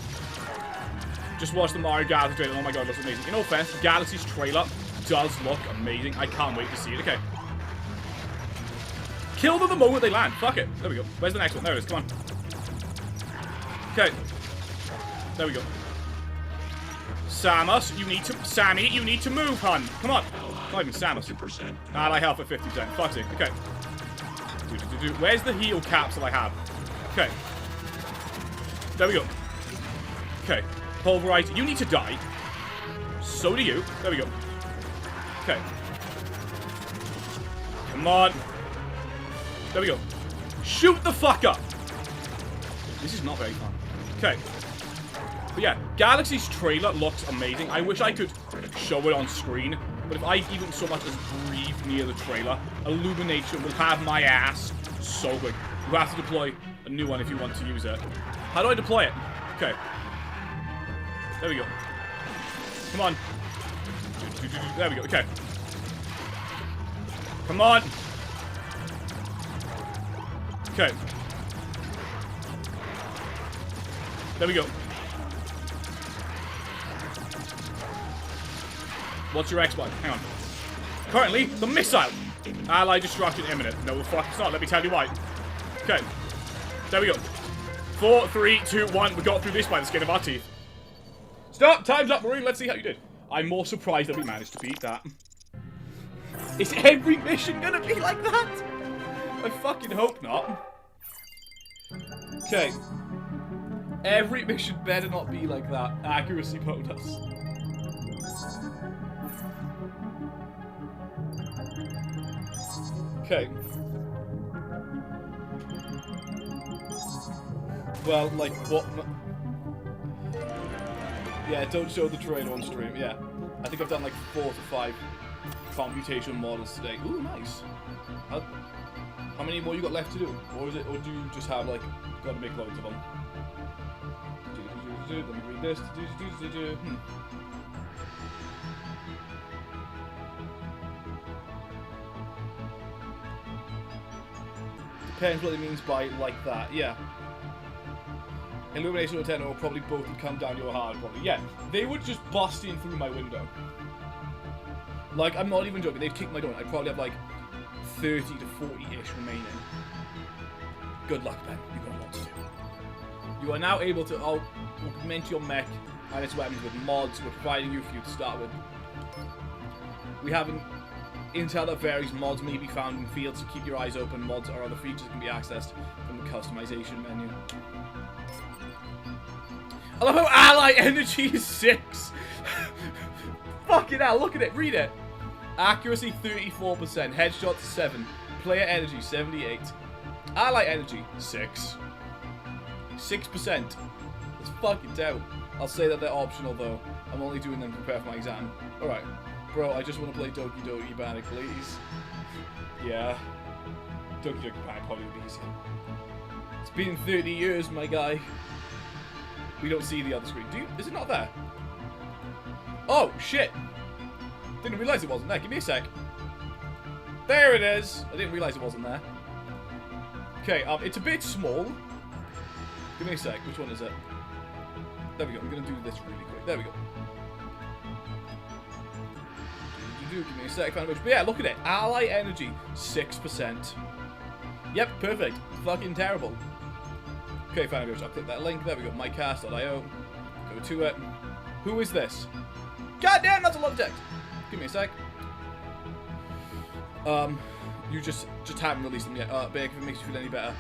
Speaker 1: Just watch the Mario Galaxy trailer. Oh my god, it looks amazing. In all fairness, Galaxy's trailer does look amazing. I can't wait to see it. Okay. Kill them the moment they land. Fuck it. There we go. Where's the next one? There it is. Come on. Okay. There we go. Samus, you need to... Sammy, you need to move, hun. Come on. Not even Samus. Ally health at 50%. Fuck's sake. Okay. Where's the heal caps that I have? Okay. There we go. Okay. Pulverize. You need to die. So do you. There we go. Okay. Come on. There we go. Shoot the fuck up. This is not very fun. Okay. But yeah, Galaxy's trailer looks amazing. I wish I could show it on screen. But if I even so much as breathe near the trailer, Illumination will have my ass so quick. You have to deploy a new one if you want to use it. How do I deploy it? Okay. There we go. Come on. There we go. Okay. Come on. Okay. There we go. What's your X button? Hang on. Currently, the missile. Ally destruction imminent. No, the fuck it's not. Let me tell you why. Okay. There we go. 4, 3, 2, 1. We got through this by the skin of our teeth. Stop! Time's up, Marine. Let's see how you did. I'm more surprised that we managed to beat that. Is every mission gonna be like that? I fucking hope not. Okay. Every mission better not be like that. Accuracy bonus. Okay. Well, like, what? Yeah, don't show the trailer on stream, yeah. I think I've done like 4 to 5 computation models today. Ooh, nice. How many more you got left to do? Or is it, or do you just have like, gotta make loads of them? Let me read this. Depends what it means by like that, yeah. Illumination or Tenor will probably both would come down your hard, probably. Yeah, they would just bust in through my window. Like, I'm not even joking, they'd kick my door in. I'd probably have like 30 to 40-ish remaining. Good luck, Ben. You've got a lot to do. You are now able to augment your mech and its weapons with mods we're providing you for you to start with. We have an intel that varies. Mods may be found in fields, so keep your eyes open. Mods or other features can be accessed from the customization menu. I love how ally energy is 6. Fucking hell, look at it, read it. Accuracy 34%, headshots 7, player energy 78, ally energy 6. 6%. That's fucking terrible. I'll say that they're optional though. I'm only doing them to prepare for my exam. Alright. Bro, I just want to play Doki Doki Panic, please. Yeah. Doki Doki Panic probably would be easier. It's been 30 years, my guy. We don't see the other screen. Do you? Is it not there? Oh, shit. Didn't realize it wasn't there. Give me a sec. There it is. I didn't realize it wasn't there. Okay, it's a bit small. Give me a sec. Which one is it? There we go. I'm going to do this really quick. There we go. Give me a sec. But yeah, look at it. Ally energy, 6%. Yep, perfect. Fucking terrible. Okay, fine, I'll click that link. There we go, mycast.io. Go to it. Who is this? God damn, that's a lot of text. Give me a sec. You just haven't released them yet. But if it makes you feel any better,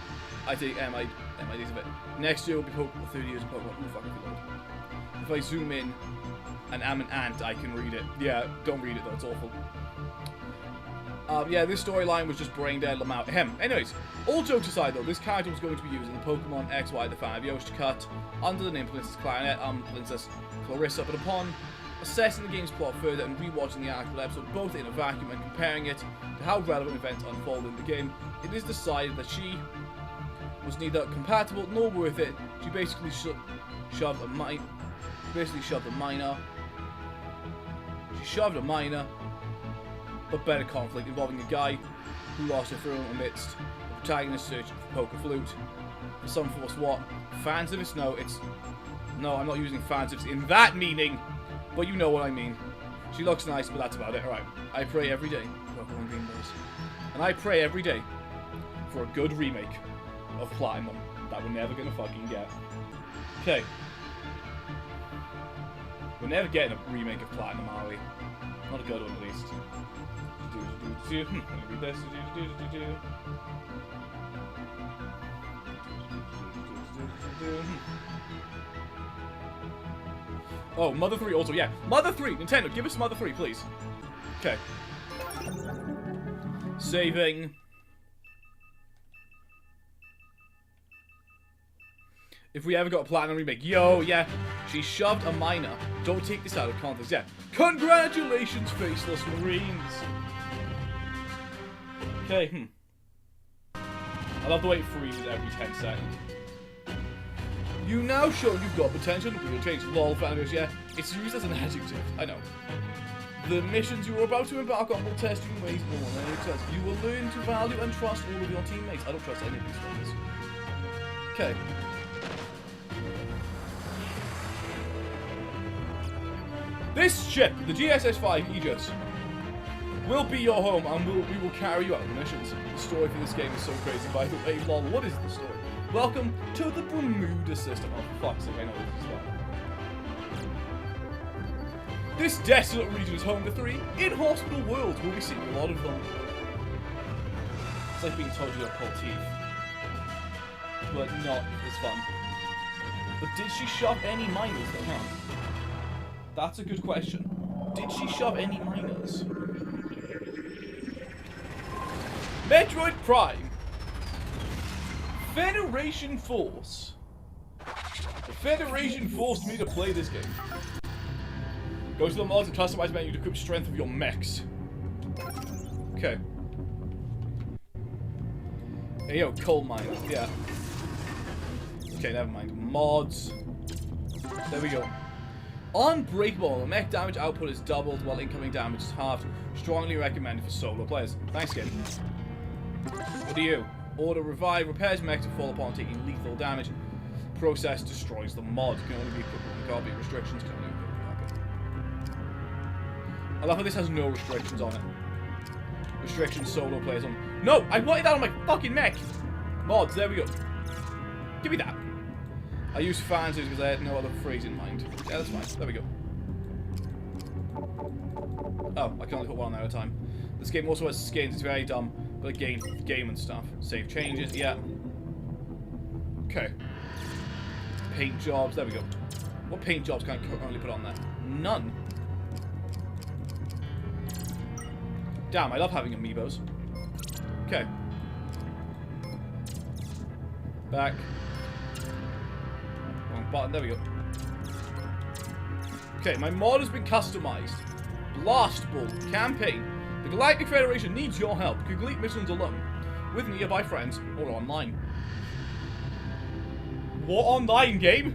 Speaker 1: I take MIDs of it. Next year will be Pokemon 30 years of Pokemon. Ooh, fuck, if I zoom in and am an ant, I can read it. Yeah, don't read it though, it's awful. Yeah, this storyline was just brain dead Lamau. Anyways, all jokes aside though, this character was going to be using the Pokemon XY the fan of Yoshi to cut under the name Princess Clarinet, Princess Clarissa, but upon assessing the game's plot further and rewatching the actual episode both in a vacuum and comparing it to how relevant events unfold in the game, it is decided that she was neither compatible nor worth it. She basically shoved a minor. She shoved a minor, but better conflict involving a guy who lost her throne amidst the protagonist's search for poker flute. For some force, what? Fanservice? No, it's... No, I'm not using fanservice in that meaning, but you know what I mean. She looks nice, but that's about it. Alright, I pray every day. Welcome, Green Boys. And I pray every day for a good remake of Platinum that we're never gonna fucking get. Okay. We're never getting a remake of Platinum, are we? Not a good one, at least. Let me read this. Oh, Mother 3 also, yeah. Mother 3! Nintendo, give us Mother 3, please. Okay. Saving. If we ever got a Platinum remake. Yo, yeah. She shoved a minor. Don't take this out of context. Yeah. Congratulations, Faceless Marines. Okay, I love the way it freezes every 10 seconds. You now show you've got potential. We'll change lol for animals, yeah. It's used as an adjective. I know. The missions you are about to embark on will test you in ways more than any test. You will learn to value and trust all of your teammates. I don't trust any of these things. Okay. This ship, the GSS-5 Aegis, will be your home and we will carry you out on missions. The story for this game is so crazy, by the way, lol, what is the story? Welcome to the Bermuda System. Oh, for fuck's sake, I know this is that. This desolate region is home to 3 inhospitable worlds. We'll be seeing a lot of them. It's like being told you don't pull teeth. But not as fun. But did she shove any miners then, huh? That's a good question. Did she shove any miners? Metroid Prime. Federation Force. The Federation forced me to play this game. Go to the mods and customize menu to equip strength of your mechs. Okay. Hey, yo, coal mine. Yeah. Okay, never mind. Mods. There we go. Unbreakable. The mech damage output is doubled while incoming damage is halved. Strongly recommended for solo players. Thanks, kid. What do you? Order revive. Repairs mech to fall upon taking lethal damage. Process destroys the mod. Can only be equipped with a copy. Restrictions can only be equipped with a copy. I love how this has no restrictions on it. Restrictions solo players on. No! I wanted that on my fucking mech! Mods, there we go. Give me that. I used fans because I had no other phrase in mind. Yeah, that's fine. There we go. Oh, I can only put one on at a time. This game also has skins. It's very dumb. But a game and stuff. Save changes. Yeah. Okay. Paint jobs. There we go. What paint jobs can I currently put on there? None. Damn, I love having amiibos. Okay. Back. Wrong button. There we go. Okay, my mod has been customized. Blast Ball. Campaign. The Galactic Federation needs your help. Complete missions alone, with nearby friends, or online. What online game?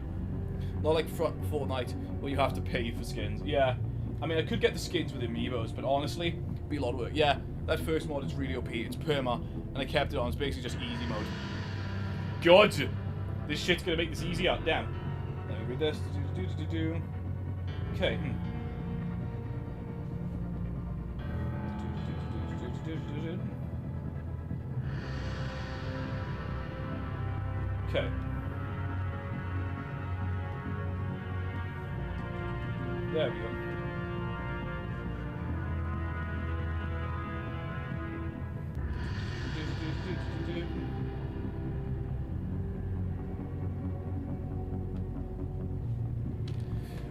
Speaker 1: Not like Fortnite, where you have to pay for skins. Yeah. I mean, I could get the skins with amiibos, but honestly, it'd be a lot of work. Yeah, that first mod is really OP. It's perma, and I kept it on. It's basically just easy mode. God! This shit's gonna make this easier. Damn. Let me read this. Okay. Okay. There we go.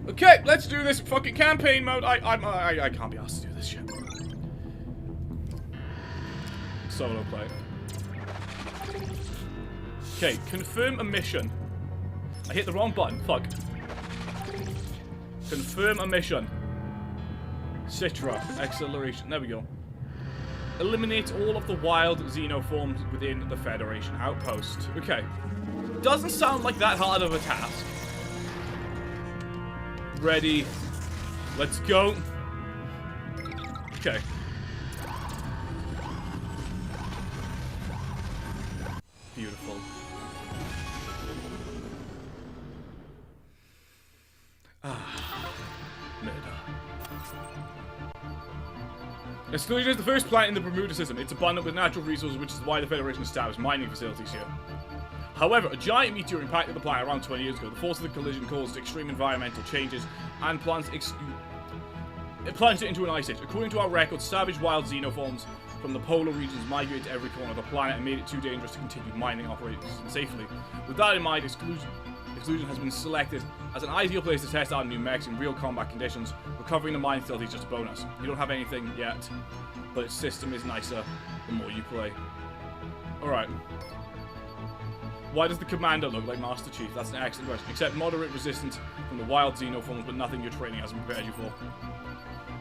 Speaker 1: Okay, let's do this fucking campaign mode. I can't be asked to do this shit. Solo play. Okay, confirm a mission. I hit the wrong button. Fuck. Confirm a mission. Citra. Acceleration. There we go. Eliminate all of the wild xenoforms within the Federation outpost. Okay. Doesn't sound like that hard of a task. Ready. Let's go. Okay. Beautiful. Murder. Exclusion is the first planet in the Bermuda System. It's abundant with natural resources, which is why the Federation established mining facilities here. However, a giant meteor impacted the planet around 20 years ago. The force of the collision caused extreme environmental changes and plunged it into an ice age. According to our records, savage wild xenoforms from the polar regions migrated to every corner of the planet and made it too dangerous to continue mining operations safely. With that in mind, Exclusion has been selected as an ideal place to test out new mechs in real combat conditions. Recovering the mine facility is just a bonus. You don't have anything yet, but its system is nicer the more you play. Alright. Why does the commander look like Master Chief? That's an excellent question. Except moderate resistance from the wild xenoforms, but nothing your training hasn't prepared you for.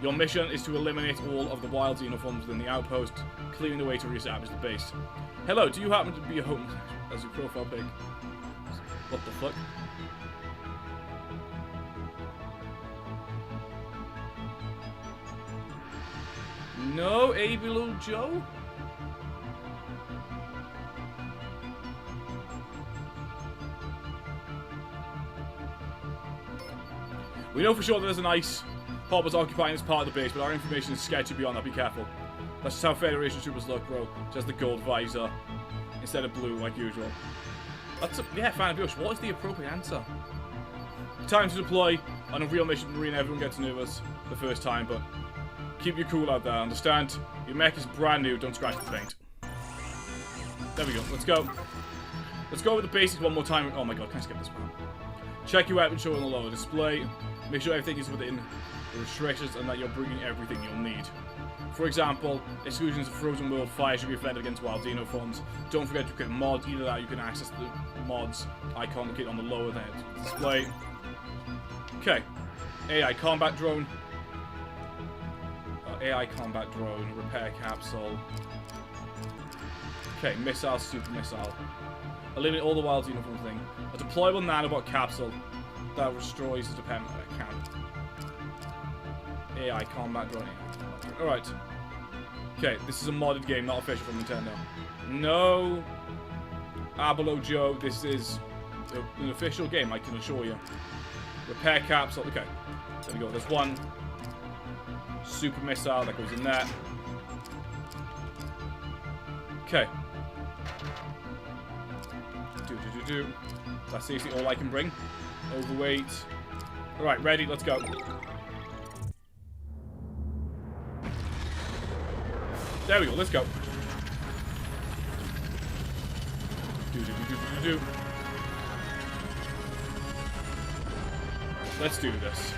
Speaker 1: Your mission is to eliminate all of the wild xenoforms within the outpost, clearing the way to reestablish the base. Hello, do you happen to be a home as your profile pic? What the fuck? No, A below Joe? We know for sure that there's an ice hoppers occupying this part of the base, but our information is sketchy beyond that. Be careful. That's just how Federation troopers look, bro. Just the gold visor instead of blue, like usual. That's yeah, fan of yours. What is the appropriate answer? Time to deploy on a real mission. Marine, everyone gets nervous the first time, but keep your cool out there. Understand? Your mech is brand new. Don't scratch the paint. There we go. Let's go. Let's go over the basics one more time. Oh my god, can I skip this one? Check your weapon show on the lower display. Make sure everything is within the restrictions and that you're bringing everything you'll need. For example, exclusions of frozen world fire should be offended against wild xenoforms. Don't forget to equip mods. Either that, you can access the mods icon located on the lower display. Okay, AI combat drone. AI combat drone, repair capsule. Okay, missile, super missile. Eliminate all the wild xenoform thing. A deployable nanobot capsule that destroys the dependent camp. AI combat drone. Alright. Okay, this is a modded game, not official from Nintendo. No. Abelo Joe, this is an official game, I can assure you. Repair capsule. Okay. There we go. There's one super missile that goes in there. Okay. That's seriously all I can bring. Overweight. Alright, ready, let's go. There we go, let's go. Let's do this.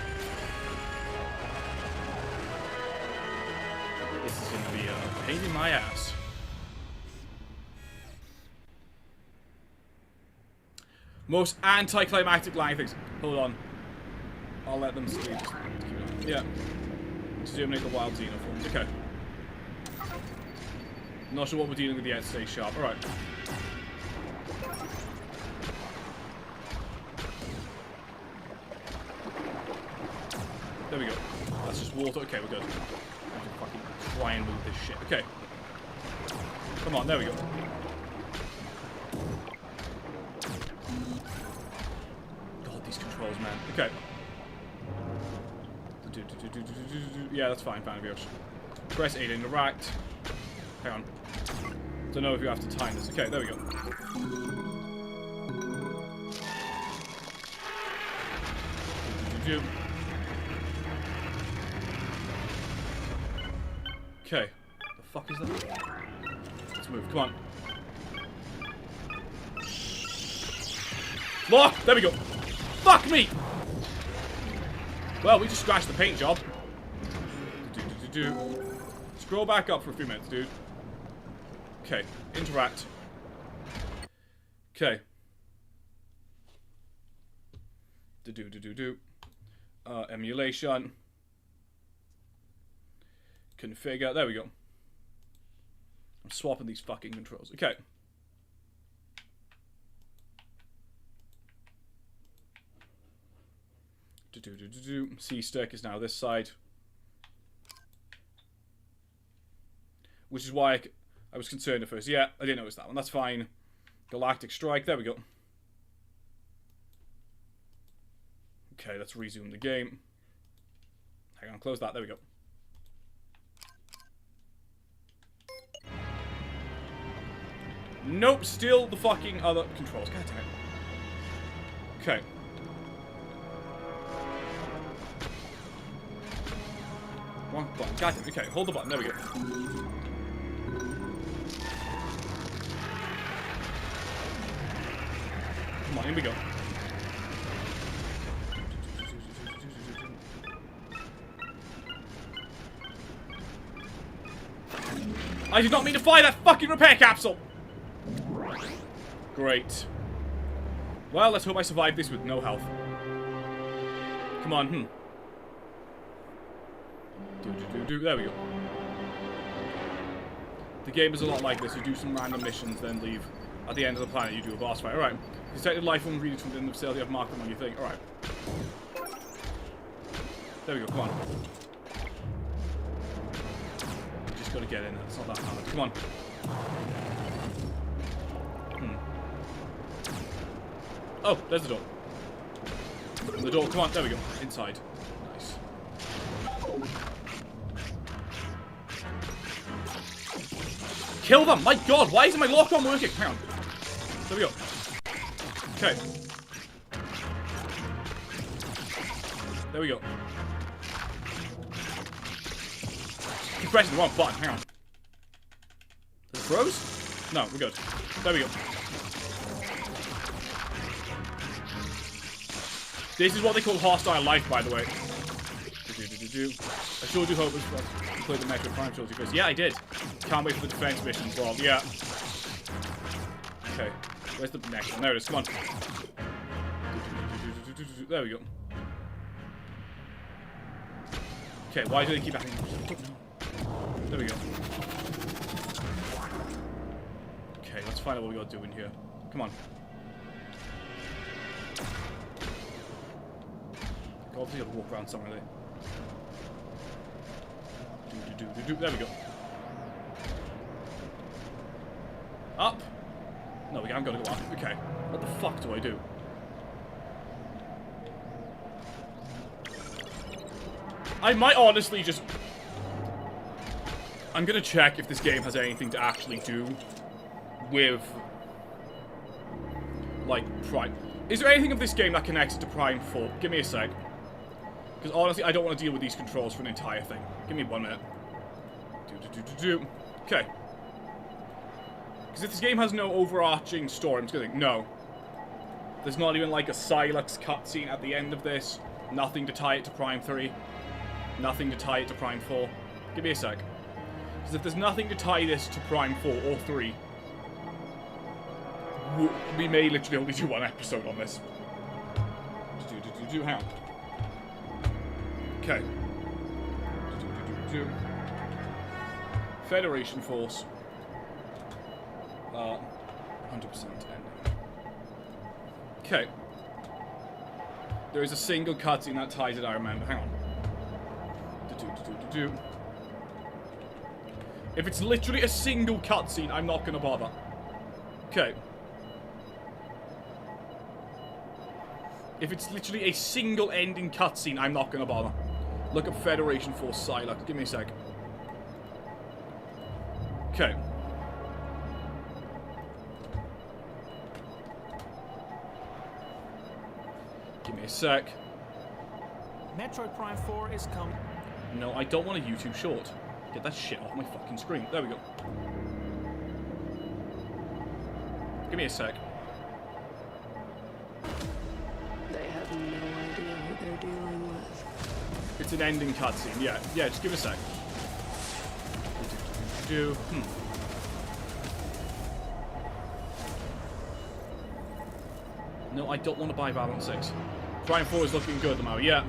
Speaker 1: This is gonna be a pain in my ass. Most anticlimactic line things. Hold on. I'll let them sleep. Yeah. Exterminate the wild xenoforms. Okay. Not sure what we're dealing with yet. Stay sharp. Alright. There we go. That's just water. Okay, we're good. I have to fucking try and move this shit. Okay. Come on, there we go. God, these controls, man. Okay. Yeah, that's fine, fan of yours. Press A to interact. Hang on. Don't know if you have to time this. Okay, there we go. Okay. The fuck is that? Let's move. Come on. Lock! There we go. Fuck me! Well, we just scratched the paint job. Scroll back up for a few minutes, dude. Okay. Interact. Okay. Emulation. configure. There we go. I'm swapping these fucking controls. Okay. C-stick is now this side. Which is why I was concerned at first. Yeah, I didn't notice that one. That's fine. Galactic strike. There we go. Okay, let's resume the game. Hang on, close that. There we go. Nope, still the fucking other controls. God damn it. Okay. Wrong button. God damn it. Okay, hold the button. There we go. Come on, here we go. I did not mean to fire that fucking repair capsule! Great. Well, let's hope I survive this with no health. Come on, There we go. The game is a lot like this. You do some random missions, then leave. At the end of the planet, you do a boss fight. Alright. Detected life form readings from the facility. I've marked them on your thing. Alright. There we go. Come on. Just gotta get in there. It's not that hard. Come on. Oh, there's the door. And the door. Come on. There we go. Inside. Nice. Kill them! My god, why isn't my lock-on working? Hang on. There we go. Okay. There we go. Keep pressing the wrong button. Hang on. Is it froze? No, we're good. There we go. This is what they call hostile life, by the way. I sure do hope you played the Metroid Prime trilogy first. Yeah, I did. Can't wait for the defense mission as well. Yeah. Okay. Where's the next one? There it is. Come on. There we go. Okay, why do they keep happening? There we go. Okay, let's find out what we gotta do in here. Come on. Obviously gotta walk around somewhere there. There we go. Up. No, we haven't got to go up. Okay. What the fuck do I do? I might honestly just... I'm gonna check if this game has anything to actually do with... like, Prime. Is there anything of this game that connects to Prime 4? Give me a sec. Because honestly, I don't want to deal with these controls for an entire thing. Give me 1 minute. Okay. Because if this game has no overarching story, I'm just gonna think, no. There's not even like a Silex cutscene at the end of this. Nothing to tie it to Prime 3. Nothing to tie it to Prime 4. Give me a sec. Because if there's nothing to tie this to Prime 4 or 3, we may literally only do 1 episode on this. Hang on. Okay. Federation force. 100% ending. Okay. There is a single cutscene that ties it, I remember. Hang on. If it's literally a single cutscene, I'm not gonna bother. Okay. If it's literally a single ending cutscene, I'm not gonna bother. Look up Federation Force Silex. Give me a sec. Okay. Give me a sec.
Speaker 3: Metroid Prime 4 is coming.
Speaker 1: No, I don't want a YouTube short. Get that shit off my fucking screen. There we go. Give me a sec.
Speaker 4: They have no idea who they're dealing with.
Speaker 1: It's an ending cutscene. Yeah, just give it a sec. No, I don't want to buy Valorant 6. Prime 4 is looking good at the moment. Yeah.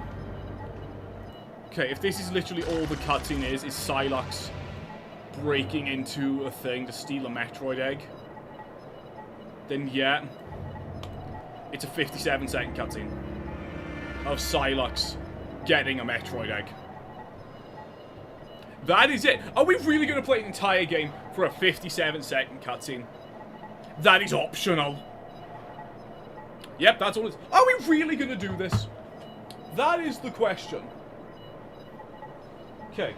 Speaker 1: Okay, if this is literally all the cutscene is Psylocke breaking into a thing to steal a Metroid egg, then yeah, it's a 57-second cutscene of Psylocke getting a Metroid egg. That is it. Are we really going to play an entire game for a 57-second cutscene? That is optional. Yep, that's all it is. Are we really going to do this? That is the question. Okay.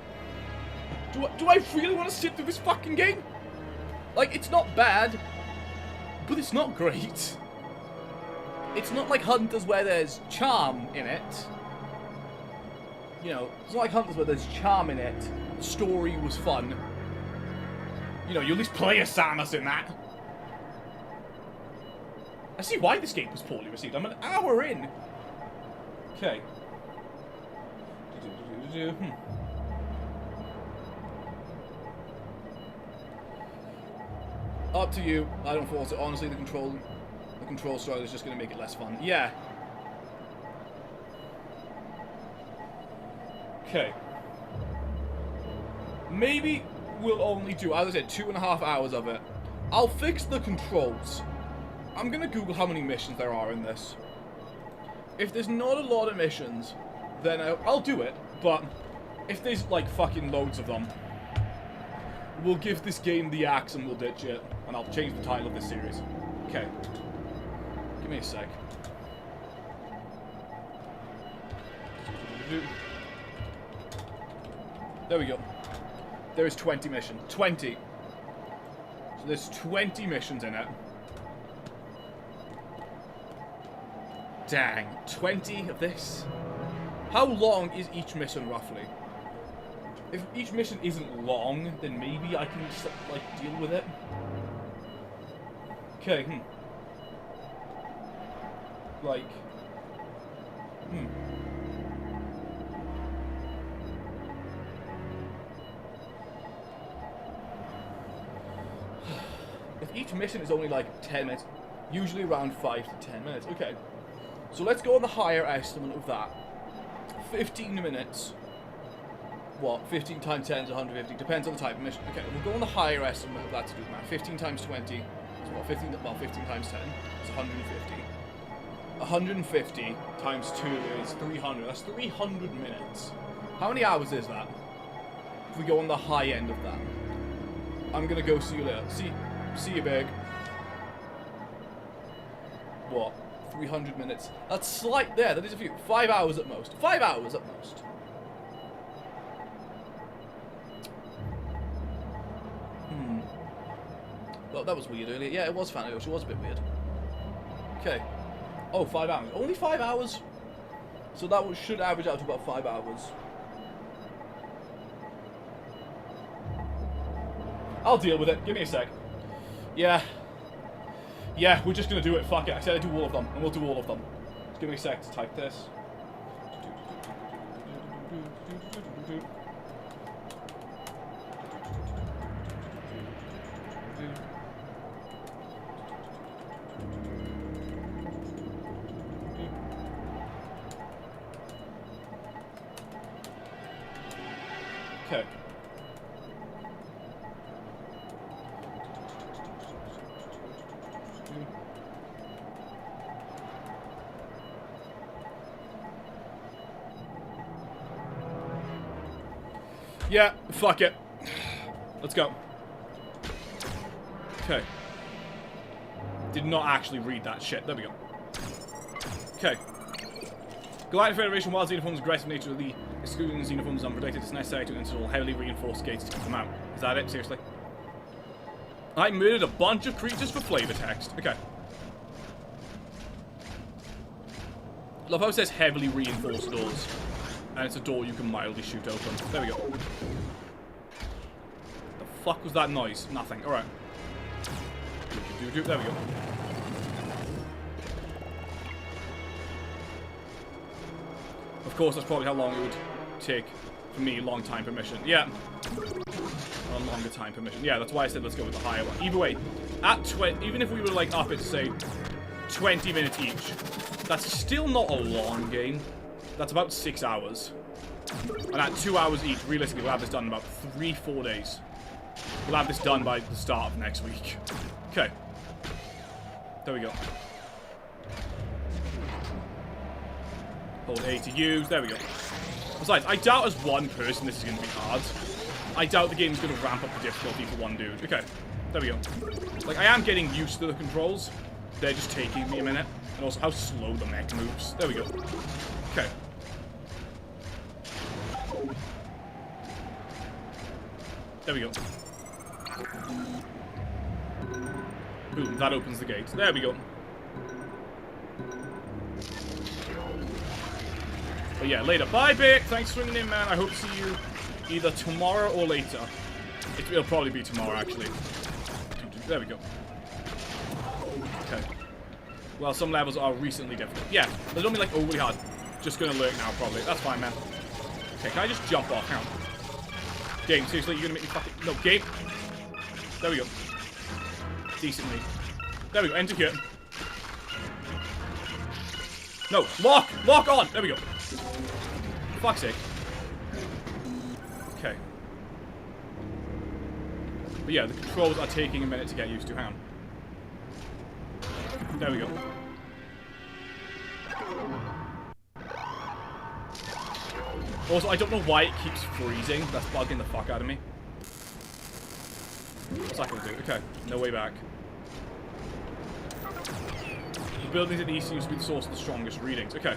Speaker 1: Do I really want to sit through this fucking game? Like, it's not bad, but it's not great. It's not like Hunters where there's charm in it. You know, it's not like Hunters where there's charm in it. The story was fun. You know, you at least play as Samus in that. I see why this game was poorly received. I'm an hour in. Okay. Up to you. I don't force it. Honestly, the control style is just going to make it less fun. Yeah. Okay. Maybe we'll only do, as I said, 2.5 hours of it. I'll fix the controls. I'm going to Google how many missions there are in this. If there's not a lot of missions, then I'll do it. But if there's, like, fucking loads of them, we'll give this game the axe and we'll ditch it. And I'll change the title of this series. Okay. Give me a sec. There we go. There is 20 missions. 20. So there's 20 missions in it. Dang. 20 of this? How long is each mission, roughly? If each mission isn't long, then maybe I can just, like, deal with it. Okay, Like, If each mission is only, like, 10 minutes, usually around 5 to 10 minutes. Okay. So let's go on the higher estimate of that. 15 minutes. What? 15 times 10 is 150. Depends on the type of mission. Okay, we'll go on the higher estimate of that to do the math. 15 times 20 is what? 15 times 10 is 150. 150 times 2 is 300. That's 300 minutes. How many hours is that? If we go on the high end of that. I'm gonna go see you later. See you, big. What? 300 minutes. That's slight there. That is a few. 5 hours at most. 5 hours at most. Well, that was weird earlier. Yeah, it was Fan Ocean. It was a bit weird. Okay. Oh, 5 hours. Only 5 hours? So that should average out to about 5 hours. I'll deal with it. Give me a sec. Yeah. Yeah, we're just gonna do it. Fuck it. I said I'd do all of them, and we'll do all of them. Just give me a sec to type this. Okay. Yeah, fuck it. Let's go. Okay. Did not actually read that shit. There we go. Okay. Galactic Federation, while Xenophon's aggressive nature of the excluding Xenophon's unprotected, it's necessary to install heavily reinforced gates to keep them out. Is that it? Seriously? I murdered a bunch of creatures for flavor text. Okay. Love how it says heavily reinforced doors. And it's a door you can mildly shoot open. There we go. The fuck was that noise? Nothing. Alright. There we go. Of course, that's probably how long it would take for me. Long time per mission. Yeah. A longer time per mission. Yeah, that's why I said let's go with the higher one. Either way, at even if we were like up it to say 20 minutes each, that's still not a long game. That's about 6 hours. And at 2 hours each, realistically, we'll have this done in about 3-4 days. We'll have this done by the start of next week. Okay. There we go. Hold A to use. There we go. Besides, I doubt as one person this is going to be hard. I doubt the game's going to ramp up the difficulty for one dude. Okay. There we go. Like, I am getting used to the controls. They're just taking me a minute. And also how slow the mech moves. There we go. Okay. There we go. Boom, that opens the gate. There we go. But yeah, later. Bye, Vic. Thanks for swinging in, man. I hope to see you either tomorrow or later. It'll probably be tomorrow, actually. There we go. Okay. Well, some levels are recently difficult. Yeah, they don't be like overly hard. Just gonna lurk now, probably. That's fine, man. Okay, can I just jump off? Hang on. Game, seriously, you're gonna make me fucking... No, game. There we go. Decently. There we go, enter here. No, lock! Lock on! There we go. For fuck's sake. Okay. But yeah, the controls are taking a minute to get used to. Hang on. There we go. Also, I don't know why it keeps freezing. That's bugging the fuck out of me. What's that gonna do? Okay, no way back. The buildings at the east seems to be the source of the strongest readings. Okay.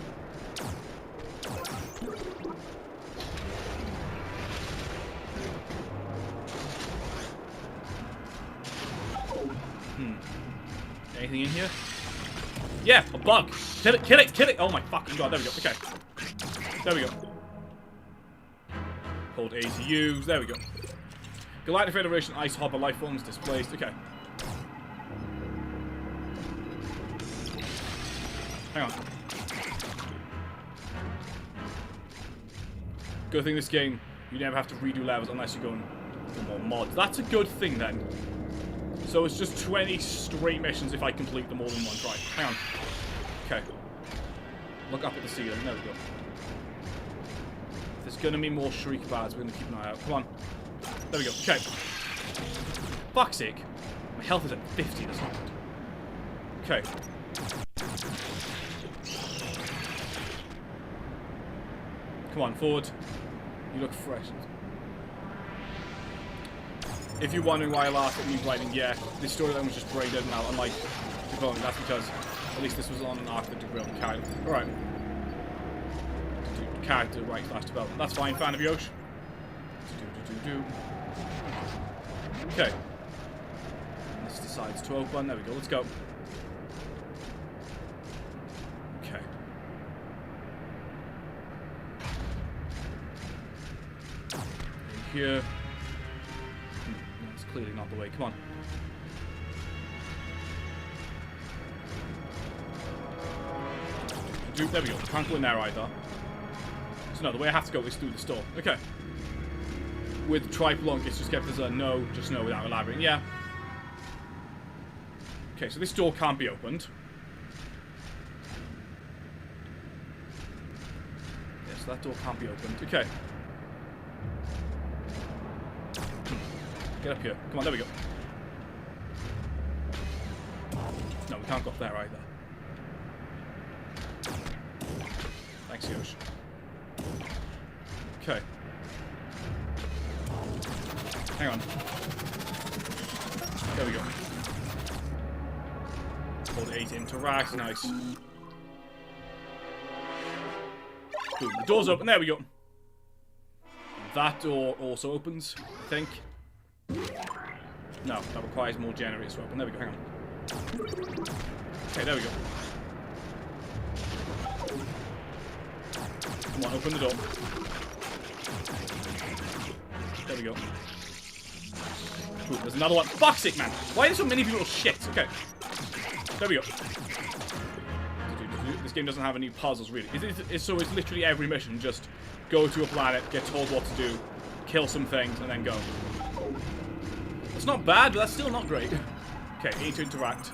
Speaker 1: Anything in here? Yeah, a bug. Kill it, kill it, kill it. Oh my fucking god, there we go. Okay. There we go. Hold A to use. There we go. Galactic Federation ice hopper life forms displaced. Okay. Hang on. Good thing this game, you never have to redo levels unless you're going for more mods. That's a good thing then. So it's just 20 straight missions if I complete them all in one try. Hang on. Okay. Look up at the ceiling. There we go. There's gonna be more shriek bars. We're gonna keep an eye out. Come on. There we go. Okay. Fuck's sake. My health is at 50. That's not good. Okay. Come on, forward. You look fresh. If you're wondering why I laughed at me writing, yeah, this storyline was just brain dead now, unlike development. That's because at least this was on an arc that derailed the character. Alright. Character right / development. That's fine, fan of Yosh. Okay. This decides to open. There we go, let's go. Okay. In here. That's clearly not the way. Come on. There we go. Can't go in there either. So no, the way I have to go is through the store. Okay. With Triplonk, it's just kept as a no, just no without elaborating. Yeah. Okay, so this door can't be opened. Yes, that door can't be opened. Okay. Get up here. Come on, there we go. No, we can't go up there either. Thanks, Yosh. Okay. Hang on. There we go. Hold 8 to interact. Nice. Boom. The door's open. There we go. That door also opens, I think. No, that requires more generators to open. There we go. Hang on. Okay, there we go. Come on, open the door. There we go. Ooh, there's another one. Fuck's sake, man. Why are there so many people? Shit. Okay. There we go. This game doesn't have any puzzles, really. So it's literally every mission. Just go to a planet, get told what to do, kill some things, and then go. It's not bad, but that's still not great. Okay, need to interact.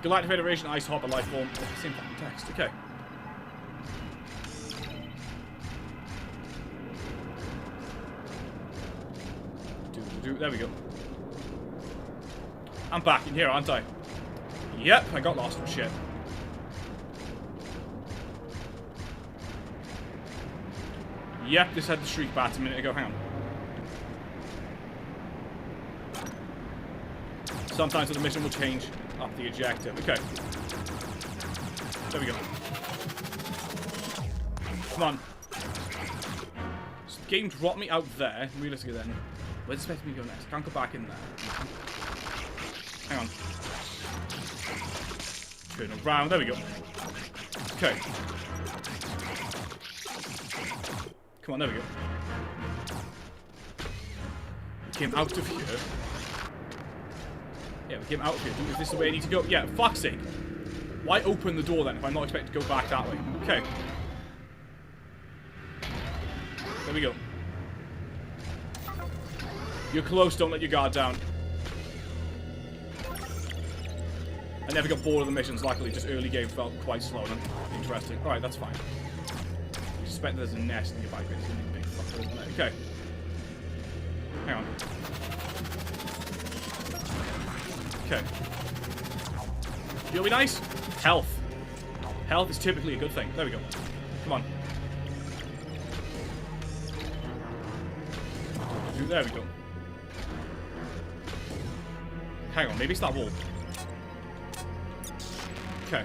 Speaker 1: Galactic Federation, Ice Hopper, Life Form. Same fucking text. Okay. There we go. I'm back in here, aren't I? Yep, I got lost. Shit. Yep, this had the shriek bat a minute ago. Hang on. Sometimes the mission will change up the objective. Okay. There we go. Come on. So the game dropped me out there. Realistically then. Where's it supposed to be go next? Can't go back in there. Hang on. Turn around. There we go. Okay. Come on, there we go. We came out of here. Yeah, we came out of here. Is this the way I need to go? Yeah, fuck's sake. Why open the door then if I'm not expected to go back that way? Okay. There we go. You're close, don't let your guard down. I never got bored of the missions, luckily. Just early game felt quite slow and interesting. Alright, that's fine. I suspect there's a nest nearby, but it's gonna be a big fucker, isn't it? Okay. Hang on. Okay. You'll be nice? Health. Health is typically a good thing. There we go. Come on. There we go. Hang on, maybe it's that wall. Okay.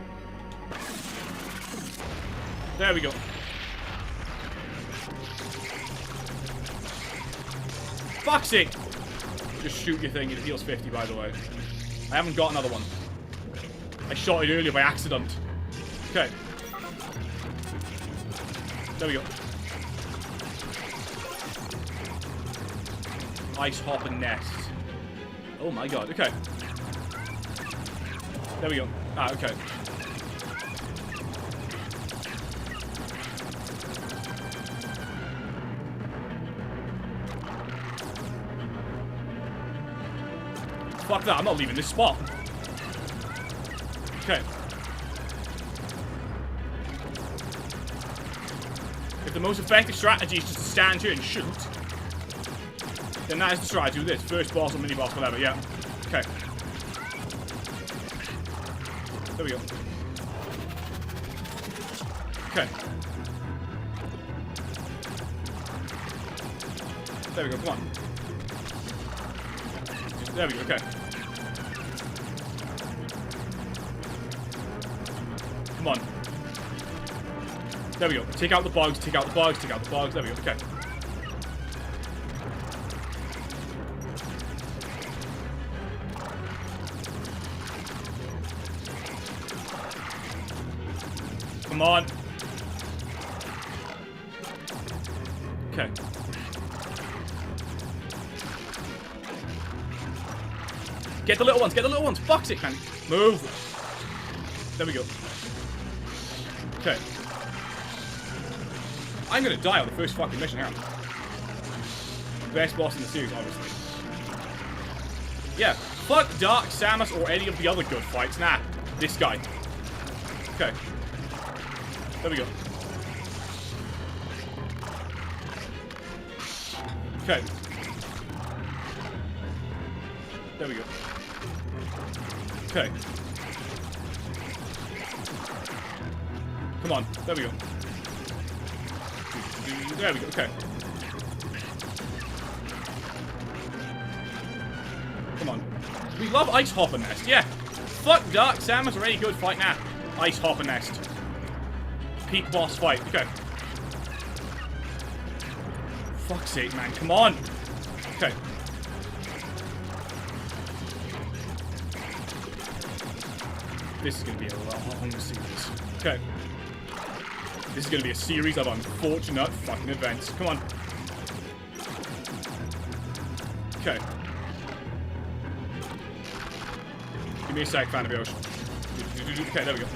Speaker 1: There we go. Fuck's sake! Just shoot your thing, it heals 50 by the way. I haven't got another one. I shot it earlier by accident. Okay. There we go. Ice hop and nest. Oh my god, okay. There we go. Ah, okay. Fuck that, I'm not leaving this spot. Okay. If the most effective strategy is just to stand here and shoot, then that is the strategy with this. First boss or mini boss, whatever, yeah. Okay. There we go. Okay. There we go, come on. There we go, okay. Come on. There we go. Take out the bugs, take out the bugs, take out the bugs. There we go, okay. Come on. Okay. Get the little ones, get the little ones. Fuck's sake, man. Move. There we go. Okay. I'm gonna die on the first fucking mission. Hang on. Best boss in the series, obviously. Yeah. Fuck Dark Samus or any of the other good fights. Nah. This guy. Okay. There we go. Okay. There we go. Okay. Come on. There we go. There we go. Okay. Come on. We love Ice Hopper Nest. Yeah. Fuck Dark Samus or any good fight. Nah. Ice Hopper Nest. Peak boss fight. Okay. Fuck's sake, man. Come on. Okay. This is going to be a long series. Okay. This is going to be a series of unfortunate fucking events. Come on. Okay. Give me a sec, fan of the ocean. Okay, there we go.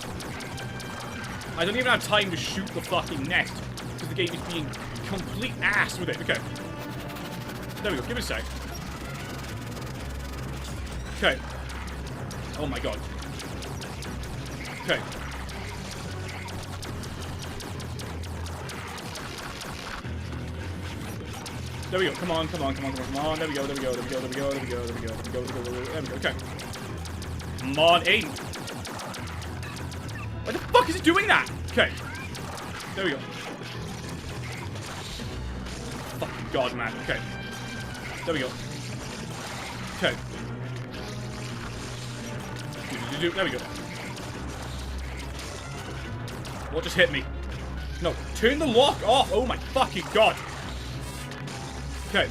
Speaker 1: I don't even have time to shoot the fucking nest because the game is being complete ass with it. Okay. There we go. Give it a sec. Okay. Oh my god. Okay. There we go. Come on, come on, come on, come on, come on. There we go, there we go, there we go, there we go, there we go, there we go, there we go, there we go, there we go. Okay. Come on, Aiden. Why the fuck is it doing that? Okay. There we go. Fucking god, man. Okay. There we go. Okay. There we go. What just hit me? No. Turn the lock off. Oh my fucking god. Okay.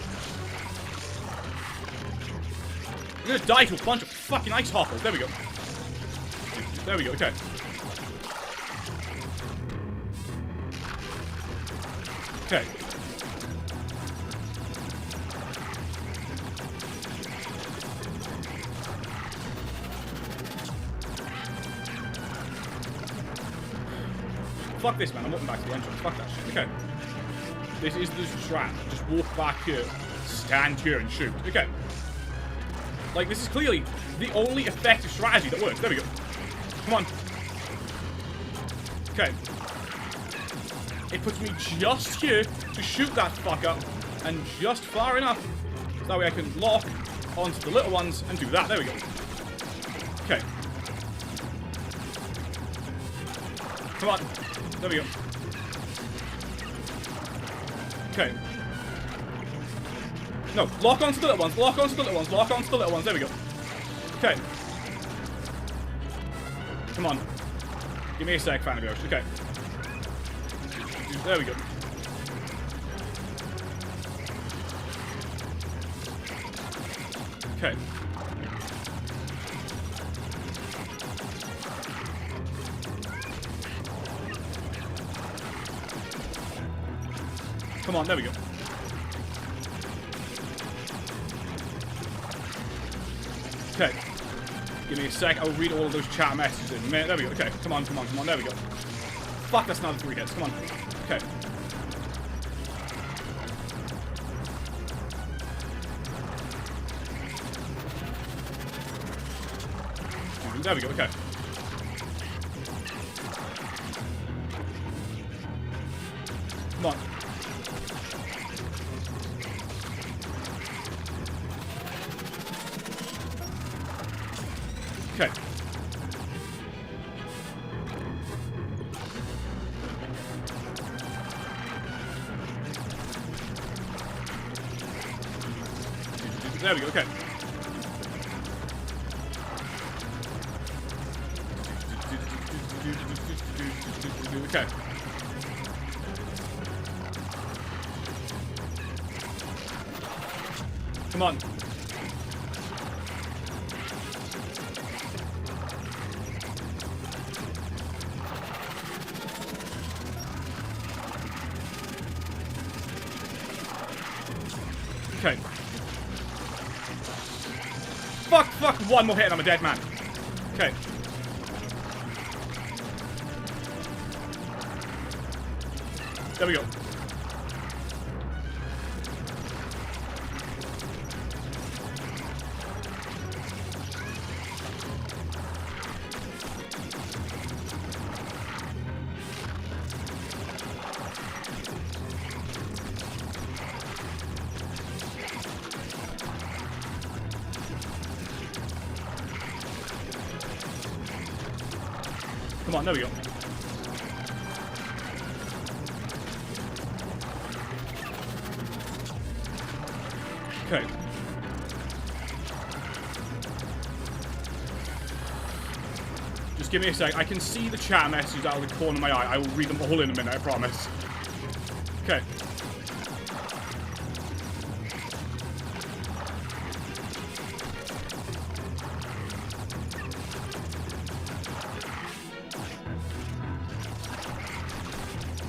Speaker 1: I'm gonna die to a bunch of fucking ice hoppers. There we go. There we go. Okay. Okay. Fuck this, man. I'm walking back to the entrance. Fuck that shit. Okay. This is the strat. Just walk back here, stand here, and shoot. Okay. Like, this is clearly the only effective strategy that works. There we go. Come on. Okay. It puts me just here to shoot that fucker, and just far enough so that way I can lock onto the little ones and do that. There we go. Okay. Come on. There we go. Okay. No, lock onto the little ones, lock onto the little ones, lock onto the little ones. There we go. Okay. Come on. Give me a sec, fan of yours. Okay. There we go. Okay. Come on, there we go. Okay. Give me a sec, I'll read all of those chat messages in a minute. There we go. Okay, come on, come on, come on. There we go. Fuck, that's another 3 hits. Come on. Okay. There we go. Okay. Come on. Okay. There we go. Okay. Okay. Come on. Okay. Fuck, one more hit and I'm a dead man. Okay. There we go. Come on, there we go. Okay. Just give me a sec. I can see the chat messages out of the corner of my eye. I will read them all in a minute, I promise. Okay.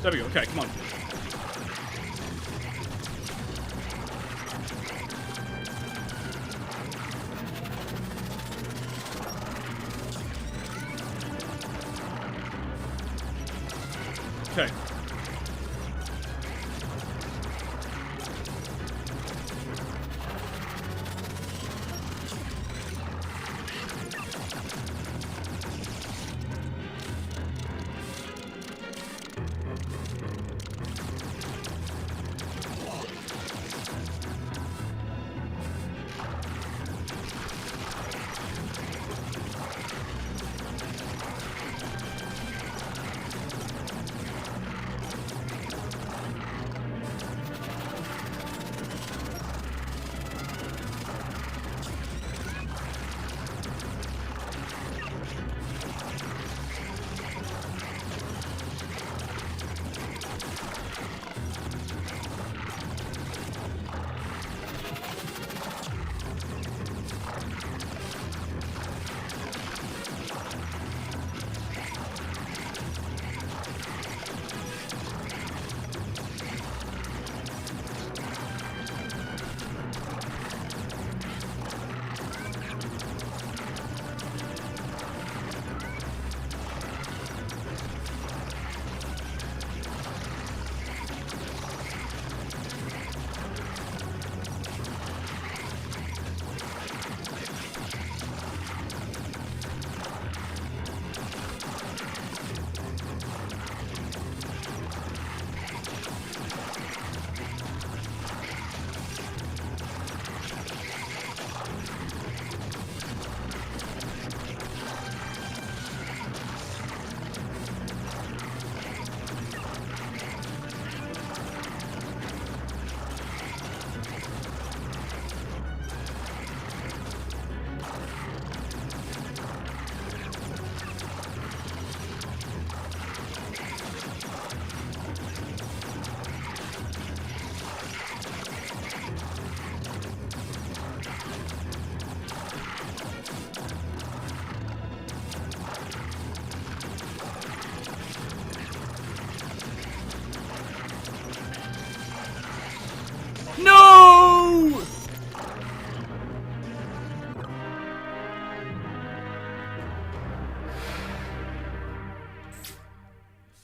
Speaker 1: There we go. Okay, come on. Okay.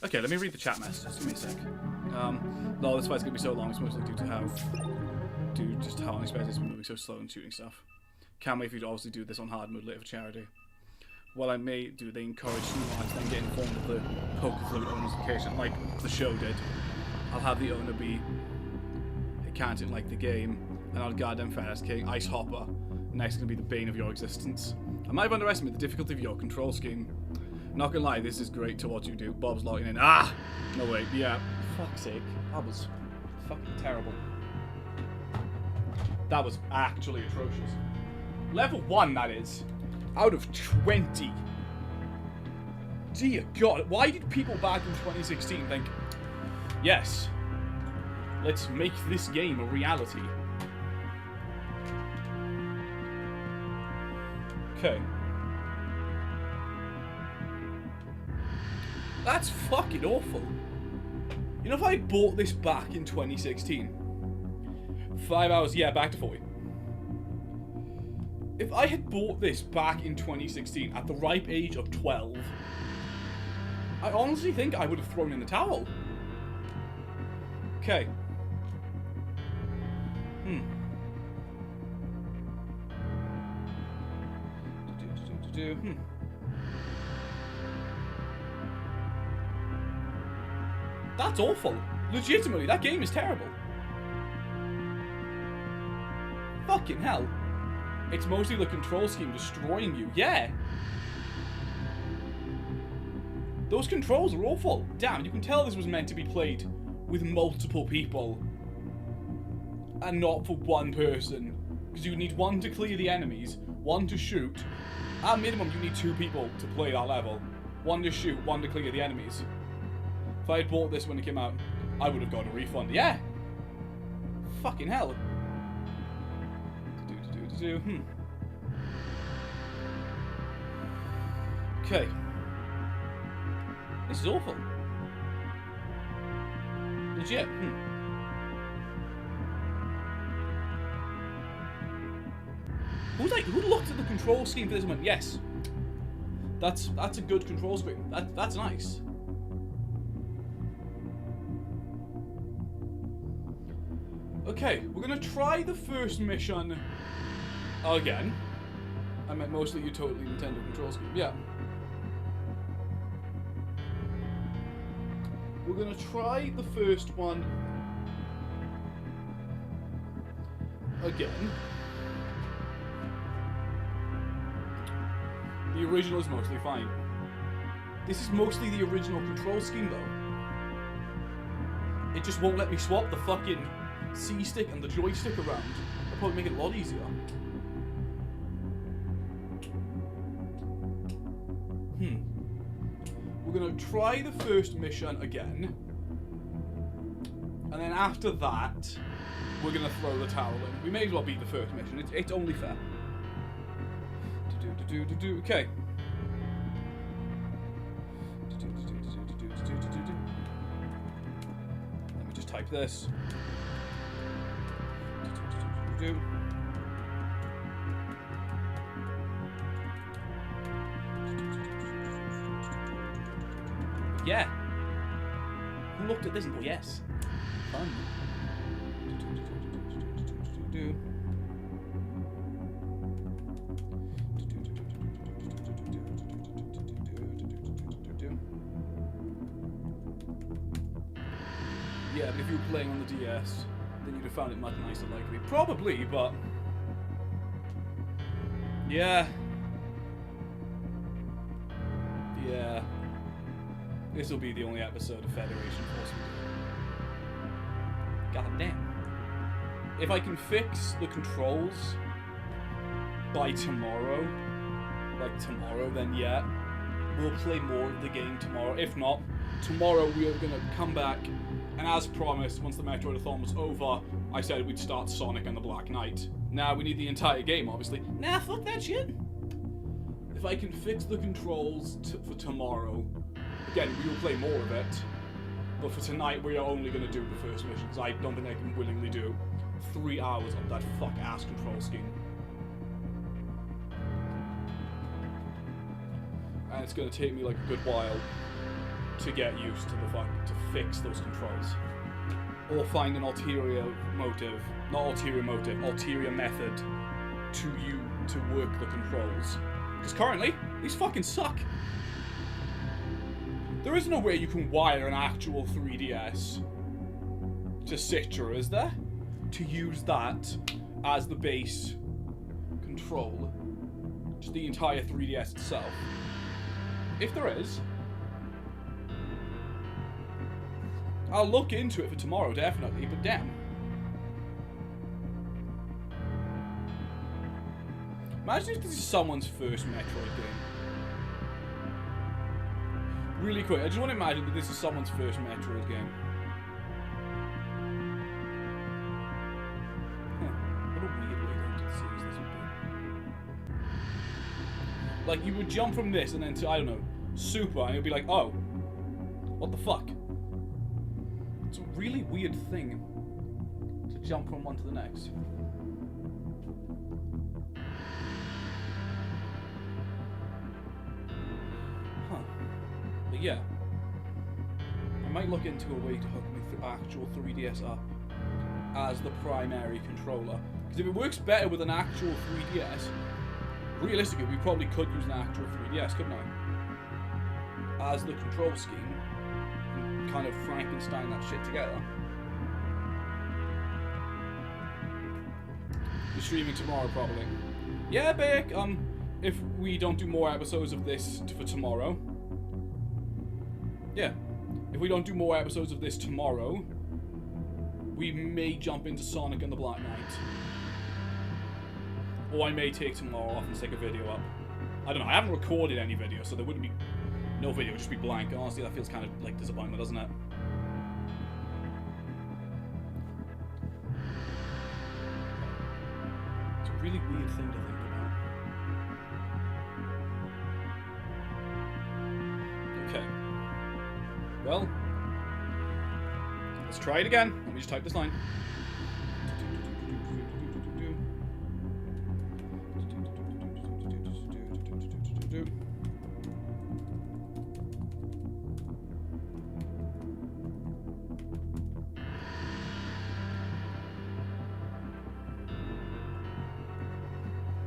Speaker 1: Okay, let me read the chat messages. Give me a sec. No, this fight's gonna be so long. It's mostly due to how unexpected it's been moving so slow and shooting stuff. Can't wait for you to obviously do this on hard mode later for charity. While I may do, they encourage students then get informed of the poker fluid owner's location, like the show did. I'll have the owner be a canton like the game, and I'll goddamn fast king, Ice Hopper. Next gonna be the bane of your existence. I might have underestimated the difficulty of your control scheme. Not gonna lie, this is great to watch you do. Bob's logging in. Ah! No wait, yeah. Fuck's sake. That was fucking terrible. That was actually atrocious. Level 1, that is. Out of 20. Dear God, why did people back in 2016 think, yes, let's make this game a reality? Okay. That's fucking awful. You know, if I bought this back in 2016, 5 hours, yeah, back to 40. If I had bought this back in 2016 at the ripe age of 12, I honestly think I would have thrown in the towel. Okay. That's awful. Legitimately, that game is terrible. Fucking hell. It's mostly the control scheme destroying you. Yeah. Those controls are awful. Damn, you can tell this was meant to be played with multiple people. And not for one person. Because you need one to clear the enemies, one to shoot. At minimum, you need 2 people to play that level. One to shoot, one to clear the enemies. If I had bought this when it came out, I would have got a refund. Yeah! Fucking hell. Okay. This is awful. Legit. Who looked at the control scheme for this and went, yes, that's a good control scheme. That's nice. Okay, we're gonna try the first mission again. I meant mostly you totally Nintendo control scheme. Yeah. We're gonna try the first one again. The original is mostly fine. This is mostly the original control scheme though. It just won't let me swap the fucking C-stick and the joystick around. That'll probably make it a lot easier. We're gonna try the first mission again. And then after that, we're gonna throw the towel in. We may as well beat the first mission. It's only fair. Okay. Let me just type this. Yeah. Who looked at this and go, yes. Fun. Yeah, but if you were playing on the DS, then you'd have found it much nicer, likely. Probably, but... Yeah. Yeah. This will be the only episode of Federation Force we do. God damn. If I can fix the controls by tomorrow, then yeah, we'll play more of the game tomorrow. If not, tomorrow we are going to come back, and as promised, once the Metroid-a-thon was over, I said we'd start Sonic and the Black Knight. Now we need the entire game, obviously. Nah, fuck that shit. If I can fix the controls for tomorrow, again, we will play more of it. But for tonight, we are only going to do the first mission, because I don't think I can willingly do 3 hours of that fuck-ass control scheme. And it's going to take me like a good while to get used to the fact to fix those controls. Or find an ulterior motive, not ulterior motive, ulterior method to work the controls. Because currently, these fucking suck. There is no way you can wire an actual 3DS to Citra, is there? To use that as the base control. Just the entire 3DS itself. If there is, I'll look into it for tomorrow, definitely, but damn. Imagine if this is someone's first Metroid game. Really quick, I just want to imagine that this is someone's first Metroid game. What a weird way to see this would be. Like, you would jump from this and then to, I don't know, Super, and it would be like, oh, what the fuck? It's a really weird thing to jump from one to the next. But yeah, I might look into a way to hook my actual 3DS up as the primary controller. Because if it works better with an actual 3DS, realistically, we probably could use an actual 3DS, couldn't I? As the control scheme, and kind of Frankenstein that shit together. You're streaming tomorrow, probably. Yeah, Beck. If we don't do more episodes of this for tomorrow. Yeah. If we don't do more episodes of this tomorrow, we may jump into Sonic and the Black Knight. Or I may take tomorrow off and stick a video up. I don't know, I haven't recorded any video, so there wouldn't be no video, it would just be blank. Honestly, that feels kind of like disappointment, doesn't it? It's a really weird thing to think about. Okay. Well, let's try it again. Let me just type this line.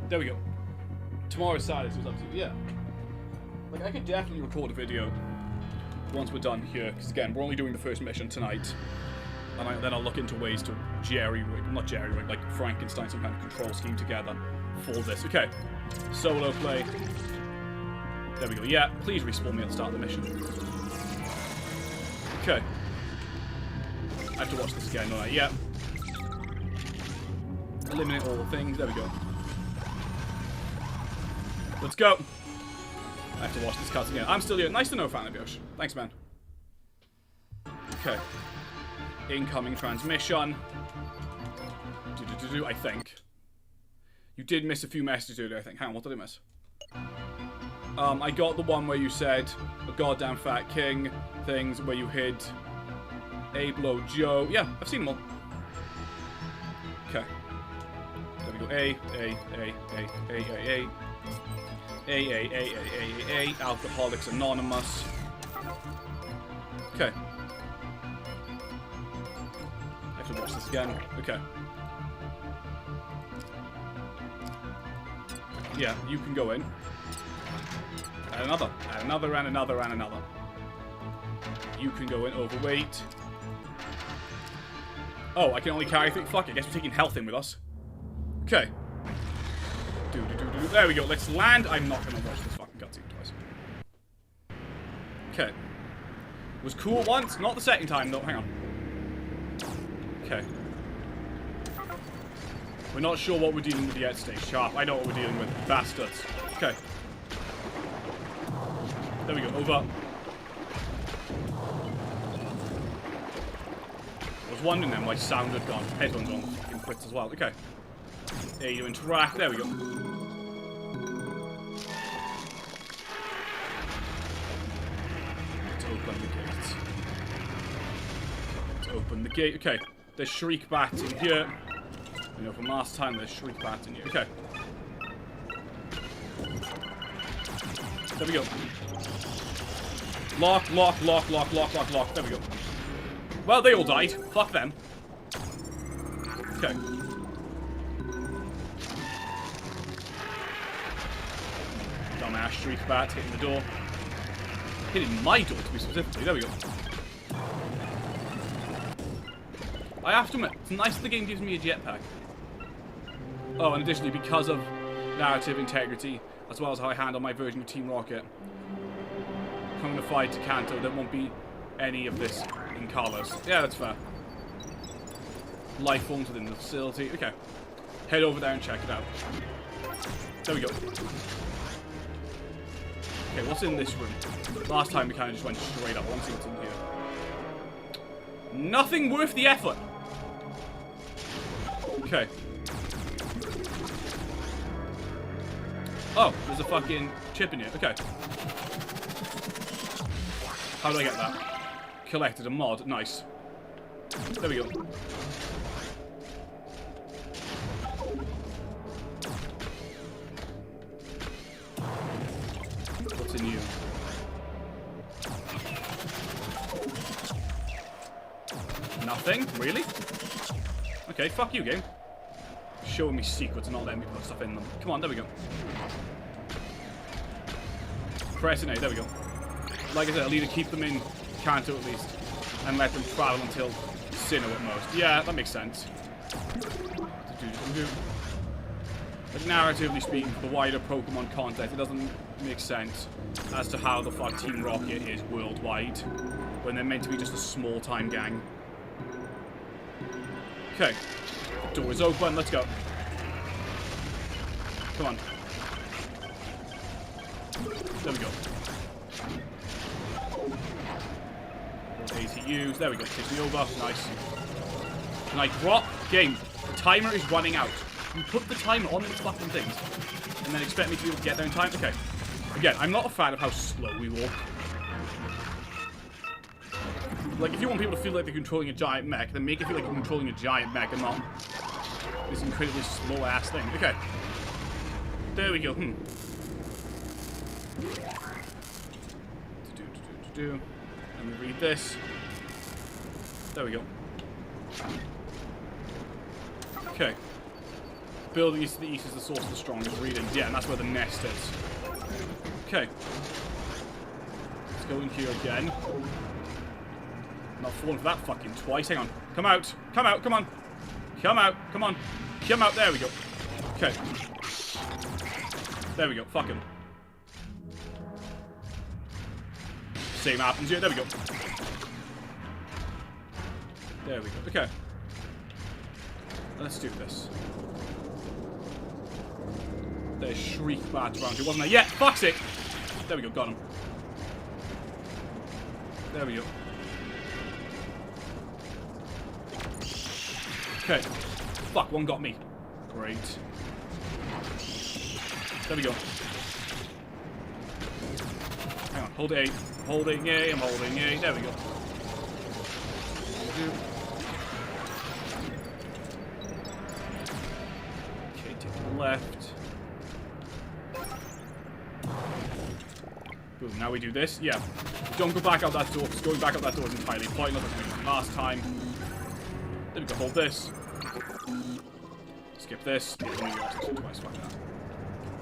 Speaker 1: There we go. Tomorrow's Saturday, so it's up to you. Yeah. Like, I could definitely record a video once we're done here, because again, we're only doing the first mission tonight. And then I'll look into ways to not jerry-rig, like Frankenstein some kind of control scheme together for this. Okay. Solo play. There we go. Yeah, please respawn me at the start of the mission. Okay. I have to watch this again, don't I? Yeah. Eliminate all the things. There we go. Let's go. I have to watch this cut again. I'm still here. Nice to know, Fan of Yosh. Thanks, man. Okay. Incoming transmission. I think. You did miss a few messages earlier, I think. Hang on, what did I miss? I got the one where you said a goddamn fat king things where you hid Ablo Joe. Yeah, I've seen them all. Okay. There we go. A. Alcoholics Anonymous. Okay. I have to watch this again. Okay. Yeah, you can go in. And another. And another, and another, and another. You can go in overweight. Oh, I can only carry 3. Fuck, I guess we're taking health in with us. Okay. There we go. Let's land. I'm not going to watch this fucking cutscene twice. Okay. Was cool once, not the second time, though. Hang on. Okay. We're not sure what we're dealing with yet. Stay sharp. I know what we're dealing with. Bastards. Okay. There we go. Over. I was wondering then why sound had gone. Headphones on. Fucking Brits as well. Okay. There you interact. There we go. Let's open the gates. Let's open the gate. Okay. There's shriek bats in here. You know, from last time, there's shriek bats in here. Okay. There we go. Lock, lock, lock, lock, lock, lock, lock. There we go. Well, they all died. Fuck them. Okay. Dumbass streak bat hitting the door. Hitting my door, to be specifically. There we go. I have to admit, it's nice that the game gives me a jetpack. Oh, and additionally, because of narrative integrity, as well as how I handle my version of Team Rocket, if I'm going to fight Kanto, there won't be any of this in colors. Yeah, that's fair. Life forms within the facility. Okay. Head over there and check it out. There we go. Okay, what's in this room? Last time we kind of just went straight up. I want to see what's in here. Nothing worth the effort. Okay. Oh, there's a fucking chip in here. Okay. How do I get that? Collected a mod. Nice. There we go. What's in you? Nothing? Really? Okay, fuck you, game. Showing me secrets and not letting me put stuff in them. Come on, there we go. Pressing A, there we go. Like I said, I'll either keep them in Kanto at least, and let them travel until Sinnoh at most. Yeah, that makes sense. Like, narratively speaking, for the wider Pokemon context, it doesn't make sense as to how the fuck Team Rocket is worldwide, when they're meant to be just a small-time gang. Okay. The door is open, let's go. Come on. There we go. ATUs, there we go, takes me over, nice. Can I drop? Game, the timer is running out. You put the timer on these fucking things, and then expect me to be able to get there in time? Okay. Again, I'm not a fan of how slow we walk. Like, if you want people to feel like they're controlling a giant mech, then make it feel like you're controlling a giant mech and not this incredibly slow-ass thing. Okay. There we go, Let me read this. There we go. Okay. Building east to the east is the source of the strongest readings. Yeah, and that's where the nest is. Okay. Let's go in here again. Not falling for that fucking twice. Hang on. Come out. Come out. Come on. Come out. Come on. Come out. There we go. Okay. There we go. Fuck him. Same happens here. There we go. There we go. Okay. Let's do this. There's shriek bats around here, wasn't there? Yeah, fuck's sake! There we go, got him. There we go. Okay. Fuck, one got me. Great. There we go. Hang on, hold A. Holding A, I'm holding A. There we go. Okay, take the left. Boom, now we do this. Yeah. Don't go back out that door, because going back out that door is entirely pointless. That's what we did last time. Then we can hold this. Skip this. Twice like that.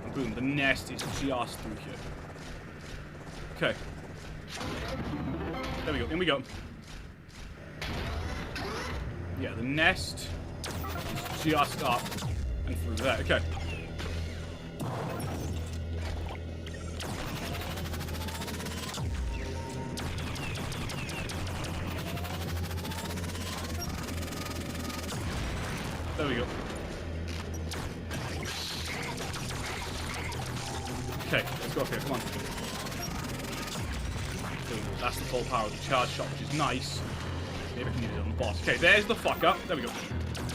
Speaker 1: And boom, the nest is just through here. Okay. There we go, in we go. Yeah, the nest is just up and through there. Okay. There we go. Okay, let's go up here, come on. That's the full power of the charge shot, which is nice. Maybe I can use it on the boss. Okay, there's the fuck up. There we go.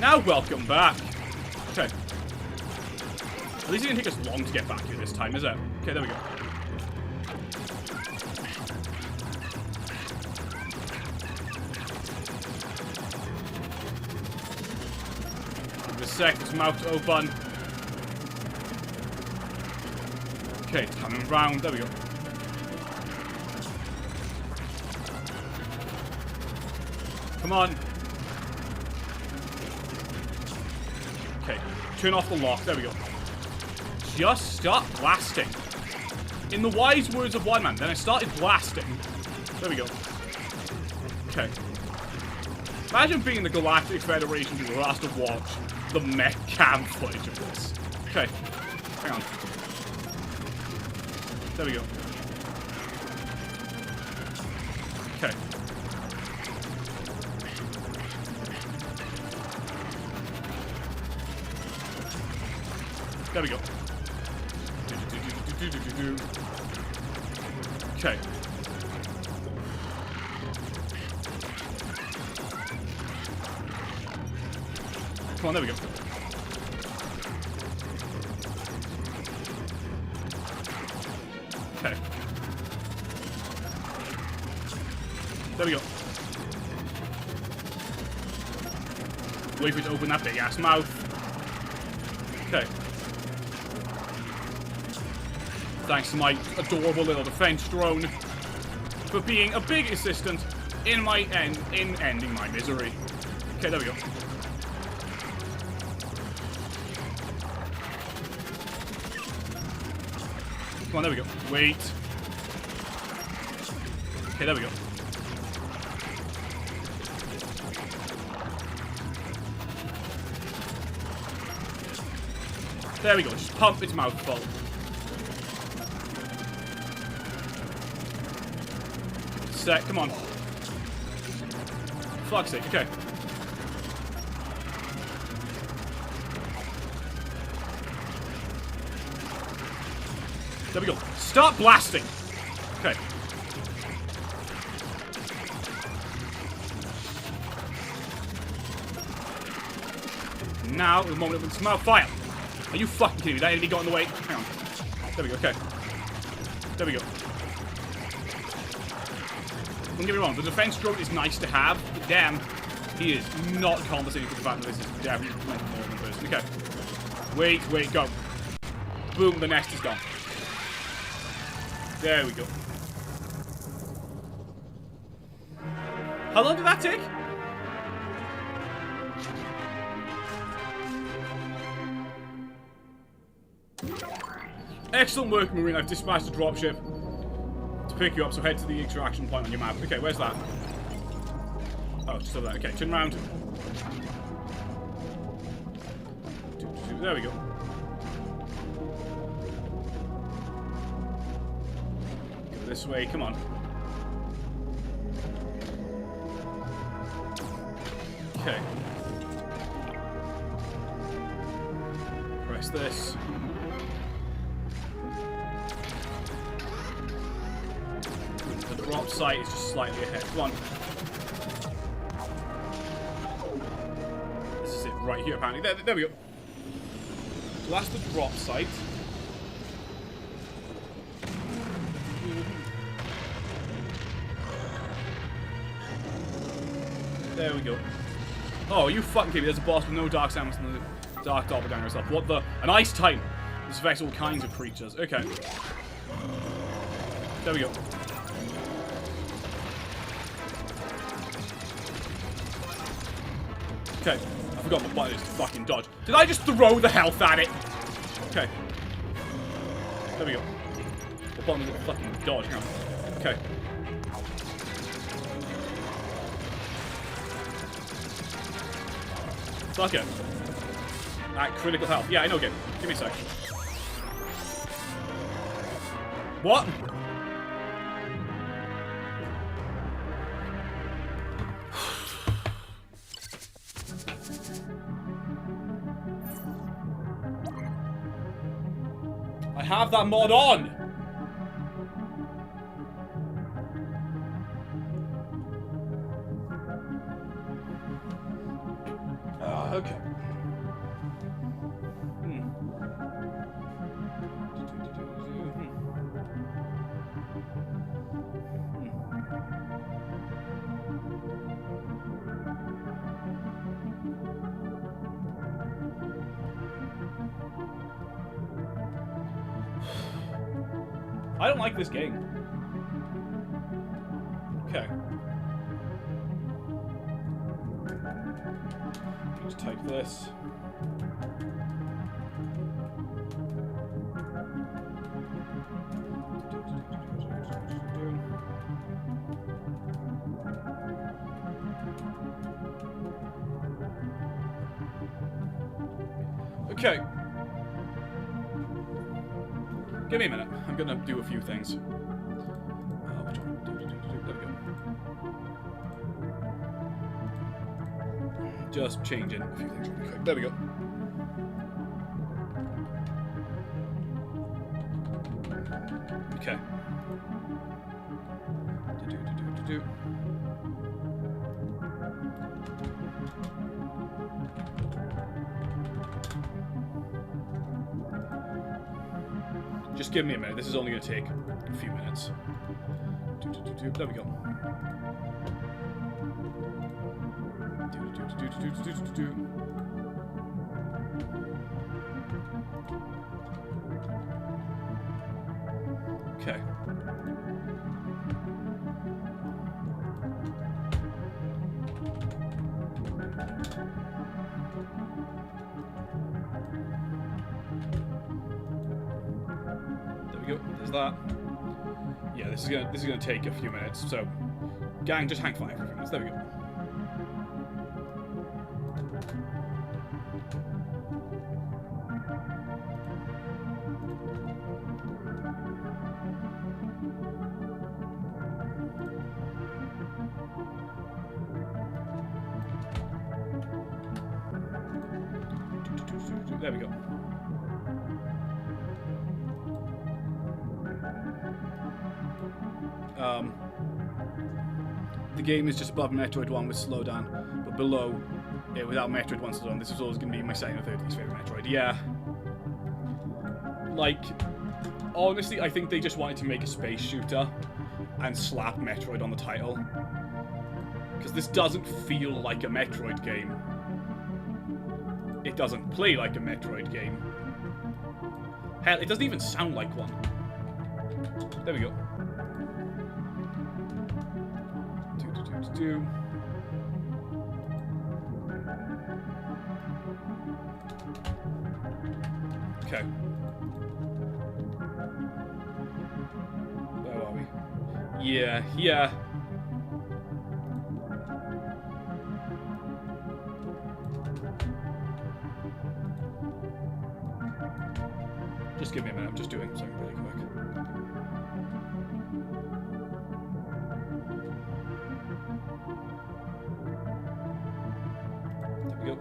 Speaker 1: Now, welcome back. Okay. At least it didn't take us long to get back here this time, is it? Okay, there we go. Give it a sec, his mouth to open. Okay, it's coming round. There we go. Come on. Okay, turn off the lock. There we go. Just start blasting. In the wise words of one man, then I started blasting. There we go. Okay. Imagine being the Galactic Federation who were asked to watch the Mech cam footage of this. Okay. Hang on. There we go. Okay. There we go. Okay. Come on, there we go. Okay. There we go. Wait for it to open that big ass mouth. Okay. Thanks to my adorable little defense drone for being a big assistant in ending my misery. Okay, there we go. Come on, there we go. Wait. Okay, there we go. There we go. Just pump its mouth full. Sec, come on. Fuck's sake, okay. There we go. Start blasting. Okay. Now, the moment it opens its mouth, fire. Are you fucking kidding me? That enemy got in the way. Hang on. There we go, okay. There we go. Don't get me wrong, the defense drone is nice to have, but damn, he is not compensating for the fact that this is definitely meant more than a person. Okay. Wait, go. Boom, the nest is gone. There we go. How long did that take? Excellent work, Marine. I've dispatched a dropship to pick you up, so head to the extraction point on your map. Okay, where's that? Oh, just over there. Okay, turn around. There we go. Go this way, come on. Okay. Press this. The drop site is just slightly ahead. Come on. This is it right here, apparently. There we go. So that's the drop site. There we go. Oh, are you fucking kidding me? There's a boss with no dark samus and the dark doppelganger stuff. What the? An ice time! This affects all kinds of creatures. Okay. There we go. Okay. I forgot what button is to fucking dodge. Did I just throw the health at it? Okay. There we go. What button is it to fucking dodge? Hang on. Okay. Fuck it. At critical health. Yeah, I know, game. Give me a sec. What? I have that mod on! Okay. I don't like this game. Okay. Just type this. Okay. Give me a minute. I'm gonna do a few things. Which one? There we go. Just changing a few things really quick. There we go. Okay. Just give me a minute. This is only going to take a few minutes. There we go. Okay. Go. There's that. Yeah, this is gonna take a few minutes. So, gang, just hang fire for a few minutes. There we go. There we go. The game is just above Metroid 1 with slowdown, but below it without Metroid 1 slowdown. This is always going to be my second or third least favorite Metroid. Yeah. Like, honestly, I think they just wanted to make a space shooter and slap Metroid on the title. Because this doesn't feel like a Metroid game. It doesn't play like a Metroid game. Hell, it doesn't even sound like one. There we go. Okay. Where are we? Yeah, yeah. Just give me a minute, I'm just doing something really quick. There we go.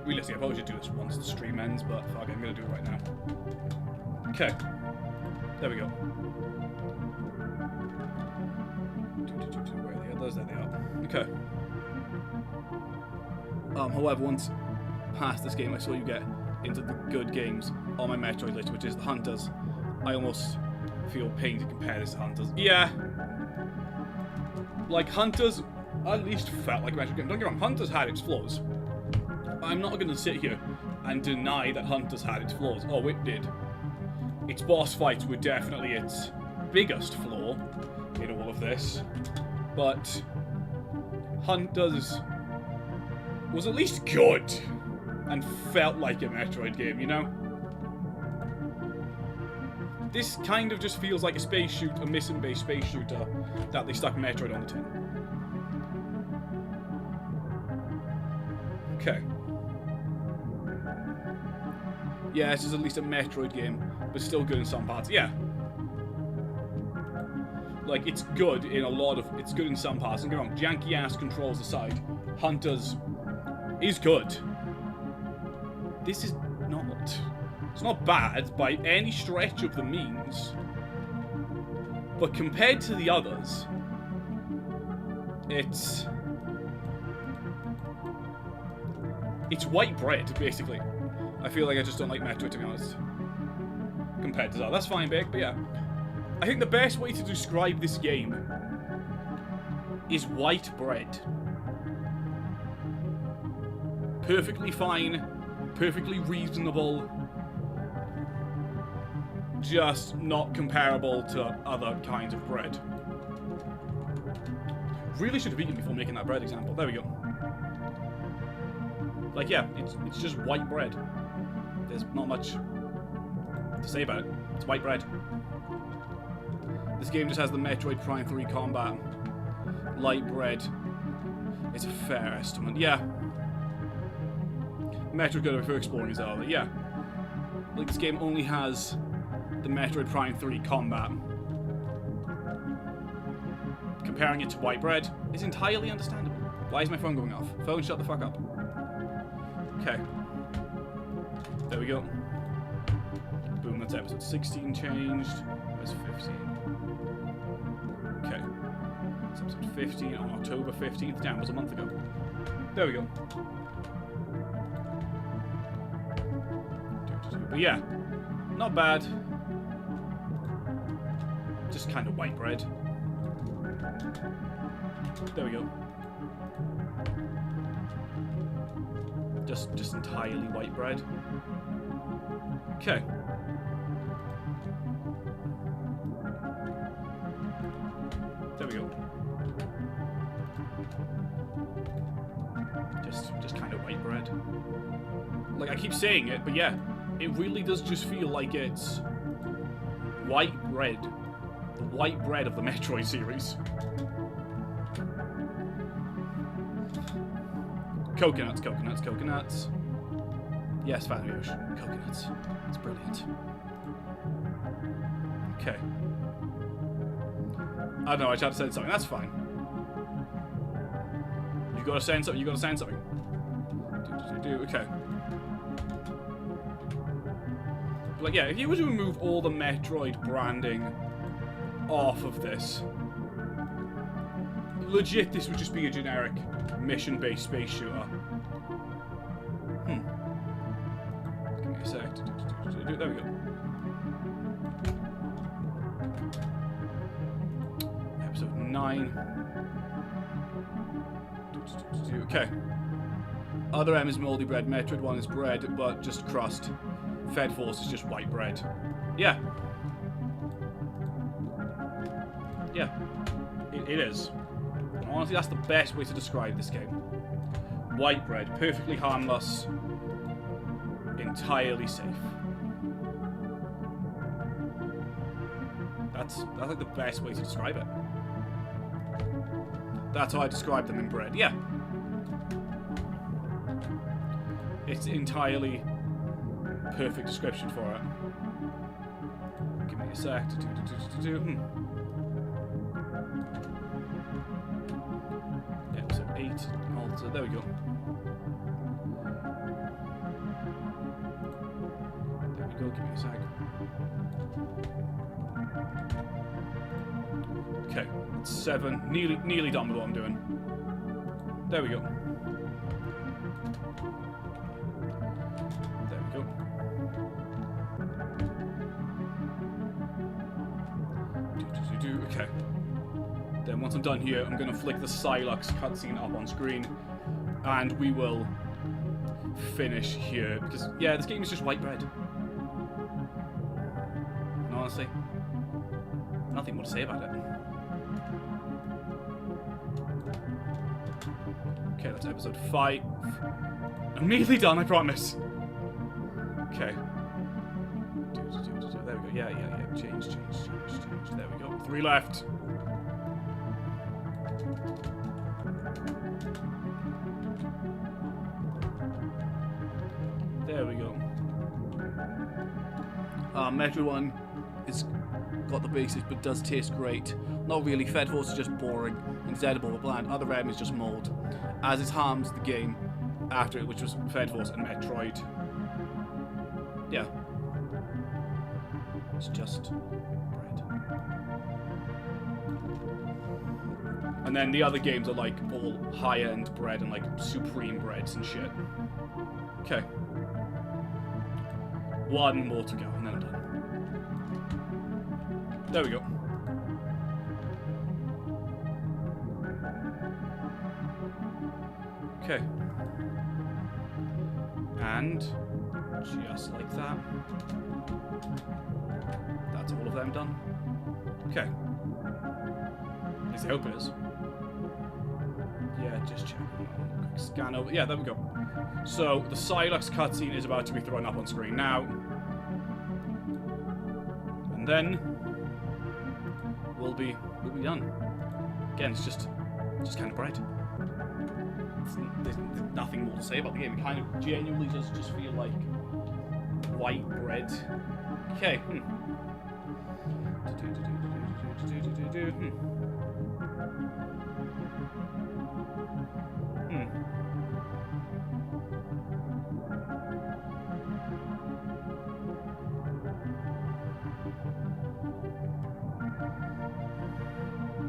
Speaker 1: Realistically, I probably should do this once the stream ends, but fuck it, I'm gonna do it right now. Okay. There we go. Where are the others? There they are. Okay. However, once past this game, I saw you get into the good games on my Metroid list, which is the Hunters. I almost feel pain to compare this to Hunters. Yeah. Like, Hunters at least felt like a Metroid game. Don't get me wrong, Hunters had its flaws. I'm not going to sit here and deny that Hunters had its flaws. Oh, it did. Its boss fights were definitely its biggest flaw in all of this. But Hunters was at least good and felt like a Metroid game, you know? This kind of just feels like a space shooter, a mission-based space shooter that they stuck Metroid on the tin. Okay. Yeah, this is at least a Metroid game, but still good in some parts. Yeah. Like, it's good in a lot of... It's good in some parts. Don't get me wrong, janky-ass controls aside, Hunters is good. This is not... It's not bad by any stretch of the means. But compared to the others, it's It's white bread, basically. I feel like I just don't like Metroid, to be honest. Compared to that. That's fine, Big, but yeah. I think the best way to describe this game is white bread. Perfectly fine, perfectly reasonable, just not comparable to other kinds of bread. Really should have eaten before making that bread example. There we go. Like, yeah, it's just white bread. There's not much to say about it. It's white bread. This game just has the Metroid Prime 3 combat. Light bread. It's a fair estimate. Yeah. Metroid Golem for exploring is all, yeah. Like, this game only has the Metroid Prime 3 combat. Comparing it to white bread is entirely understandable. Why is my phone going off? Phone, shut the fuck up. Okay. There we go. Boom, that's episode 16 changed. Where's 15? Okay. It's episode 15 on October 15th. Damn, it was a month ago. There we go. But yeah, not bad. Just kind of white bread. There we go. Just entirely white bread. Okay. There we go. Just kind of white bread. Like, I keep saying it, but yeah, it really does just feel like it's white bread. The white bread of the Metroid series. Coconuts, coconuts, coconuts. Yes, Fanish. Coconuts. It's brilliant. Okay. I don't know, I tried to send something. That's fine. You gotta send something. You gotta send something. Okay. Like, yeah, if you were to remove all the Metroid branding off of this, legit, this would just be a generic mission-based space shooter. Give me a sec. There we go. Episode 9. Okay. Other M is moldy bread. Metroid 1 is bread, but just crust. Fed Force is just white bread. Yeah. Yeah. It is. Honestly, that's the best way to describe this game. White bread, perfectly harmless, entirely safe. That's like the best way to describe it. That's how I describe them in bread. Yeah. It's entirely perfect description for it. Give me a sec. Episode 8. Also, there we go. There we go. Give me a sec. Okay, 7. Nearly done with what I'm doing. There we go. There we go. Okay. Then once I'm done here, I'm going to flick the Silex cutscene up on screen, and we will finish here. Because, yeah, this game is just white bread. And honestly, nothing more to say about it. Okay, that's episode 5. I'm nearly done, I promise. Okay. There we go. Yeah. Change. There we go. 3 left. There we go. Metroid 1 is got the basics, but does taste great. Not really. Fed Force is just boring. It's edible but bland. Other M is just mold, as it harms the game after it, which was Fed Force and Metroid. Yeah. It's just bread. And then the other games are like all higher end bread and like supreme breads and shit. Okay. One more to go, and then I'm done. There we go. Okay. And just like that. That's all of them done. Okay. At least I hope it is. Yeah, just check. Quick scan over. Yeah, there we go. So the Silex cutscene is about to be thrown up on screen now. And then we'll be done. Again, it's just kind of bread. There's nothing more to say about the game. It kind of genuinely does just feel like white bread. Okay.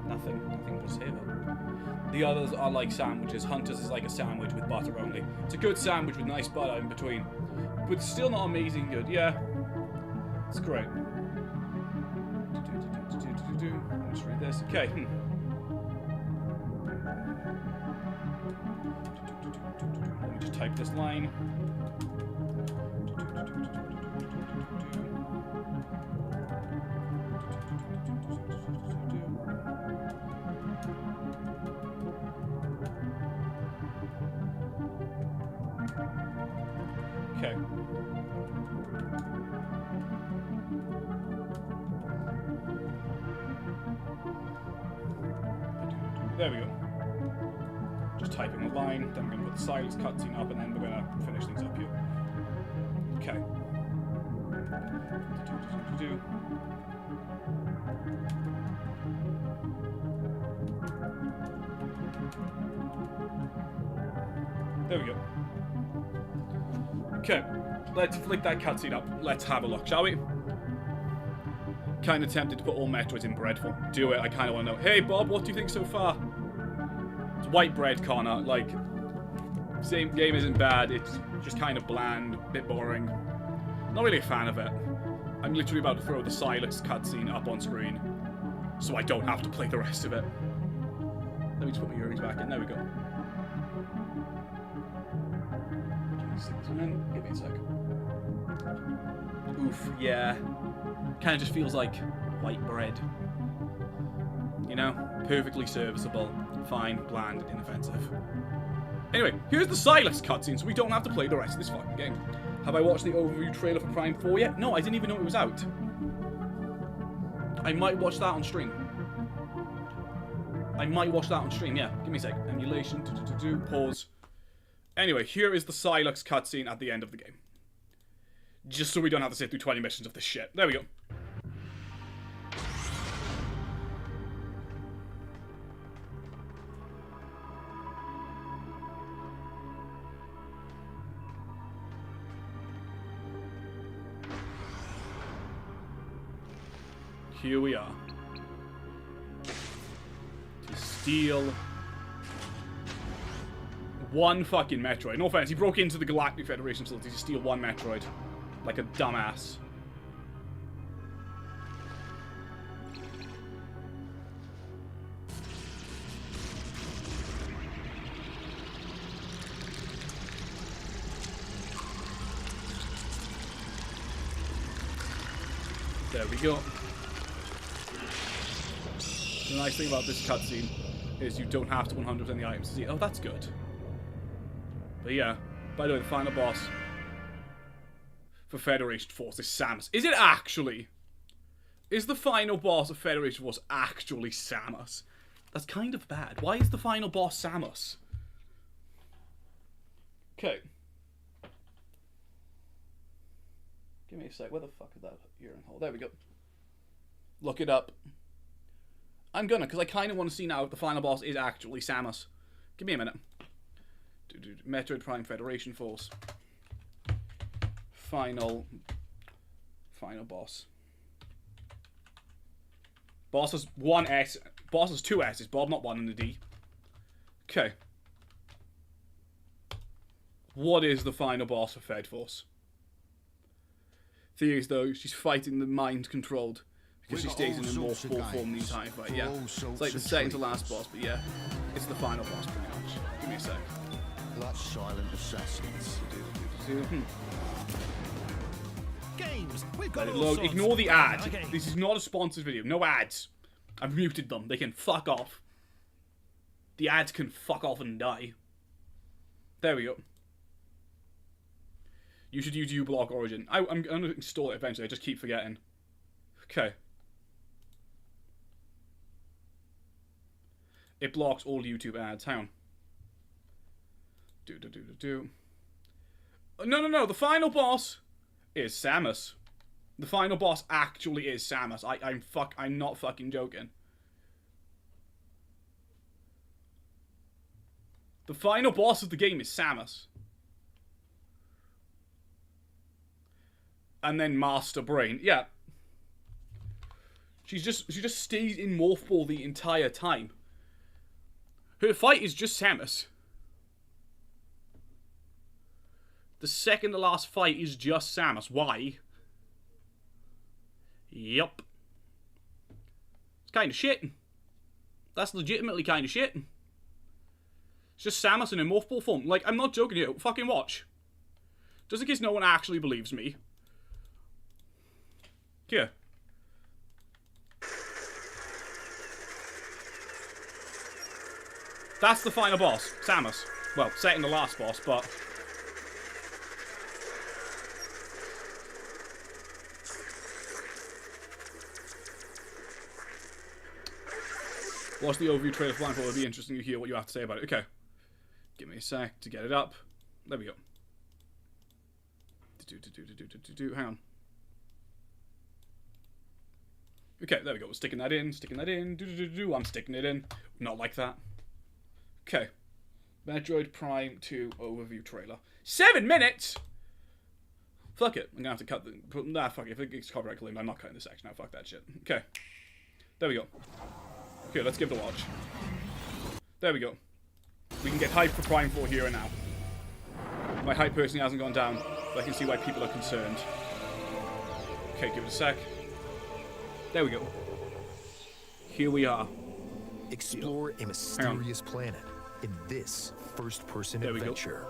Speaker 1: Nothing to say about it. The others are like sandwiches. Hunter's is like a sandwich with butter only. It's a good sandwich with nice butter in between. But still not amazing good. Yeah. It's great. Let me just read this. Okay. Let me just type this line. Okay. There we go. Just typing a line, then I'm going to put the Silex cutscene up, and then we're going to finish things up here. Okay. There we go. Okay, let's flick that cutscene up. Let's have a look, shall we? Kind of tempted to put all Metroids in bread form. Do it, I kind of want to know. Hey Bob, what do you think so far? It's white bread, Connor. Like, same game isn't bad. It's just kind of bland, a bit boring. Not really a fan of it. I'm literally about to throw the Silex cutscene up on screen, so I don't have to play the rest of it. Let me just put my earrings back in. There we go. Stick this one in. Give me a sec. Oof, yeah. Kind of just feels like white bread. You know? Perfectly serviceable. Fine, bland, inoffensive. Anyway, here's the Silex cutscene, so we don't have to play the rest of this fucking game. Have I watched the overview trailer for Prime 4 yet? No, I didn't even know it was out. I might watch that on stream. Yeah. Give me a sec. Emulation, pause. Anyway, here is the Silex cutscene at the end of the game. Just so we don't have to sit through 20 missions of this shit. There we go. Here we are. To steal one fucking Metroid. No offense, he broke into the Galactic Federation facility to steal one Metroid. Like a dumbass. There we go. The nice thing about this cutscene is you don't have to 100% the items to see it. Oh, that's good. But yeah, by the way, the final boss for Federation Force is Samus. Is it actually? Is the final boss of Federation Force actually Samus? That's kind of bad. Why is the final boss Samus? Okay. Give me a sec. Where the fuck is that earring hole? There we go. Look it up. I'm gonna, because I kind of want to see now if the final boss is actually Samus. Give me a minute. Metroid Prime Federation Force. Final boss. Boss has one S. Boss has 2 S's, Bob, not 1 and a D. Okay. What is the final boss of Fed Force? Theories, though, she's fighting the mind-controlled. Because she stays in a morphable form the entire fight, yeah. It's like the second to last boss, but yeah. It's the final boss, pretty much. Give me a sec.
Speaker 5: Like silent assassins.
Speaker 3: Games. We've got
Speaker 1: Let it
Speaker 3: all
Speaker 1: load.
Speaker 3: sorts.
Speaker 1: Ignore the ad.
Speaker 3: Okay.
Speaker 1: This is not a sponsored video. No ads. I've muted them. They can fuck off. The ads can fuck off and die. There we go. You should use uBlock Origin. I'm going to install it eventually. I just keep forgetting. Okay. It blocks all YouTube ads. Hang on. No. The final boss is Samus. The final boss actually is Samus. I'm not fucking joking. The final boss of the game is Samus. And then Master Brain. Yeah. She just stays in Morph Ball the entire time. Her fight is just Samus. The second to last fight is just Samus. Why? Yup. It's kind of shit. That's legitimately kind of shit. It's just Samus in a Morph Ball form. Like, I'm not joking here. Fucking watch. Just in case no one actually believes me. Here. That's the final boss, Samus. Well, second to last boss, but... Watch the overview trailer for Blindfold. It'll be interesting to hear what you have to say about it. Okay. Give me a sec to get it up. There we go. Hang on. Okay, there we go. We're sticking that in. I'm sticking it in. Not like that. Okay. Metroid Prime 2 overview trailer. 7 minutes?! Fuck it. I'm gonna have to cut the... Nah, fuck it. If it gets copyright claimed, I'm not cutting this section out. Fuck that shit. Okay. There we go. Okay, let's give it a watch. There we go. We can get hype for Prime 4 here and now. My hype personally hasn't gone down, but I can see why people are concerned. Okay, give it a sec. There we go. Here we are.
Speaker 6: Explore a mysterious planet in this first-person adventure.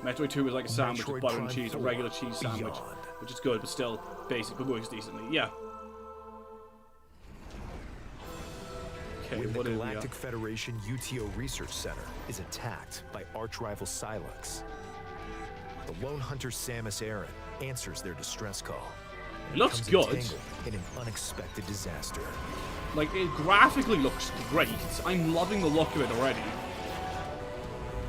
Speaker 1: Metroid 2 is like a sandwich
Speaker 6: Metroid
Speaker 1: with butter and
Speaker 6: Prime
Speaker 1: cheese, a
Speaker 6: 4
Speaker 1: regular cheese sandwich,
Speaker 6: Beyond.
Speaker 1: which is good, but still basic, but works decently. Yeah. Okay,
Speaker 6: When the
Speaker 1: what is
Speaker 6: Galactic Federation UTO Research Center is attacked by arch-rival Silex, the lone hunter Samus Aran answers their distress call.
Speaker 1: It looks
Speaker 6: becomes
Speaker 1: good.
Speaker 6: entangled in an unexpected disaster.
Speaker 1: Like, it graphically looks great. I'm loving the look of it already.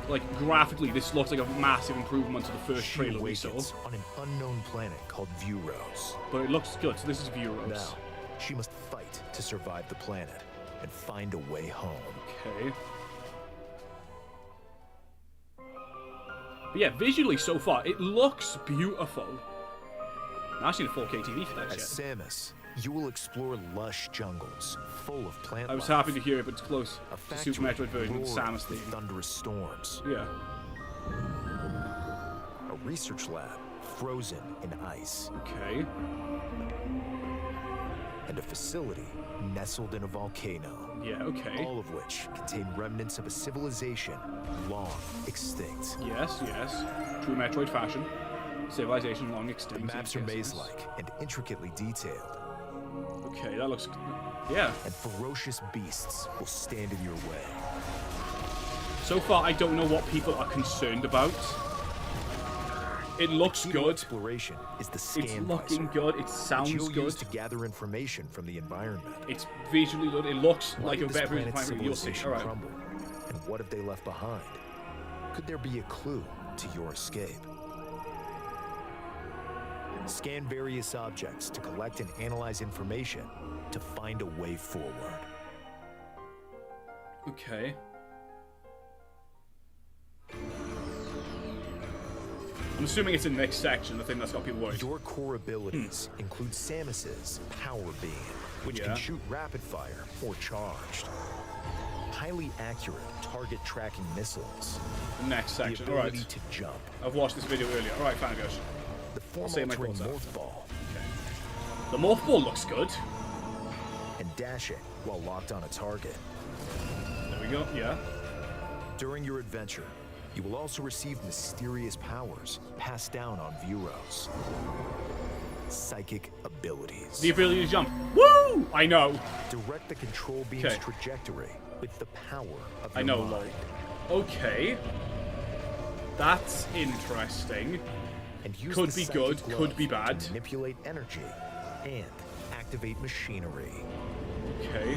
Speaker 1: Like, graphically, this looks like a massive improvement to the first
Speaker 6: She
Speaker 1: trailer we saw.
Speaker 6: awakens on an unknown planet called Vuros.
Speaker 1: But it looks good, so this is Vuros.
Speaker 6: Now, she must fight to survive the planet and find a way home.
Speaker 1: Okay. But yeah, visually so far, it looks beautiful. I actually need a 4K TV for that
Speaker 6: As
Speaker 1: shit.
Speaker 6: Samus, you will explore lush jungles full of plant
Speaker 1: I was
Speaker 6: life.
Speaker 1: happy to hear it, but it's close.
Speaker 6: A
Speaker 1: The Super
Speaker 6: factory
Speaker 1: Metroid version of
Speaker 6: roaring
Speaker 1: Samus
Speaker 6: with
Speaker 1: theme.
Speaker 6: thunderous storms.
Speaker 1: Yeah.
Speaker 6: A research lab frozen in ice.
Speaker 1: Okay.
Speaker 6: And a facility nestled in a volcano.
Speaker 1: Yeah, okay.
Speaker 6: All of which contain remnants of a civilization long extinct.
Speaker 1: Yes. True Metroid fashion. Civilization long
Speaker 6: The
Speaker 1: extinct.
Speaker 6: maps are
Speaker 1: yes.
Speaker 6: maze-like and intricately detailed.
Speaker 1: Okay, that looks... Yeah.
Speaker 6: And ferocious beasts will stand in your way.
Speaker 1: So far, I don't know what people are concerned about. It looks
Speaker 6: Key to
Speaker 1: good.
Speaker 6: Exploration is the scan
Speaker 1: It's looking
Speaker 6: visor,
Speaker 1: good. It
Speaker 6: which
Speaker 1: sounds
Speaker 6: you'll
Speaker 1: good.
Speaker 6: use to gather information from the environment.
Speaker 1: It's visually good. It looks
Speaker 6: What
Speaker 1: like a
Speaker 6: did this
Speaker 1: better version of
Speaker 6: planet's
Speaker 1: Prime. You'll see.
Speaker 6: civilization
Speaker 1: Alright.
Speaker 6: crumble? And what have they left behind? Could there be a clue to your escape? Scan various objects to collect and analyze information to find a way forward.
Speaker 1: Okay. I'm assuming it's in the next section, the thing that's got people worried.
Speaker 6: Your core abilities include Samus's power beam, which
Speaker 1: Yeah.
Speaker 6: can shoot rapid fire or charged. Highly accurate target tracking missiles.
Speaker 1: The next
Speaker 6: The
Speaker 1: section.
Speaker 6: ability
Speaker 1: Alright.
Speaker 6: to jump.
Speaker 1: I've watched this video earlier. Alright, fine, gosh.
Speaker 6: The
Speaker 1: say my
Speaker 6: form-altering
Speaker 1: thoughts
Speaker 6: morph ball.
Speaker 1: The morph ball looks good.
Speaker 6: And dashing while locked on a target.
Speaker 1: There we go, yeah.
Speaker 6: During your adventure, you will also receive mysterious powers passed down on Vuros. Psychic abilities.
Speaker 1: The ability to jump. Woo! I know.
Speaker 6: Direct the control beam's
Speaker 1: Okay.
Speaker 6: trajectory with the power of your
Speaker 1: I know,
Speaker 6: mind.
Speaker 1: lol. Okay. That's interesting.
Speaker 6: And use
Speaker 1: Could
Speaker 6: the
Speaker 1: be
Speaker 6: psychic
Speaker 1: good,
Speaker 6: glove
Speaker 1: could be bad.
Speaker 6: to manipulate energy and activate machinery.
Speaker 1: Okay.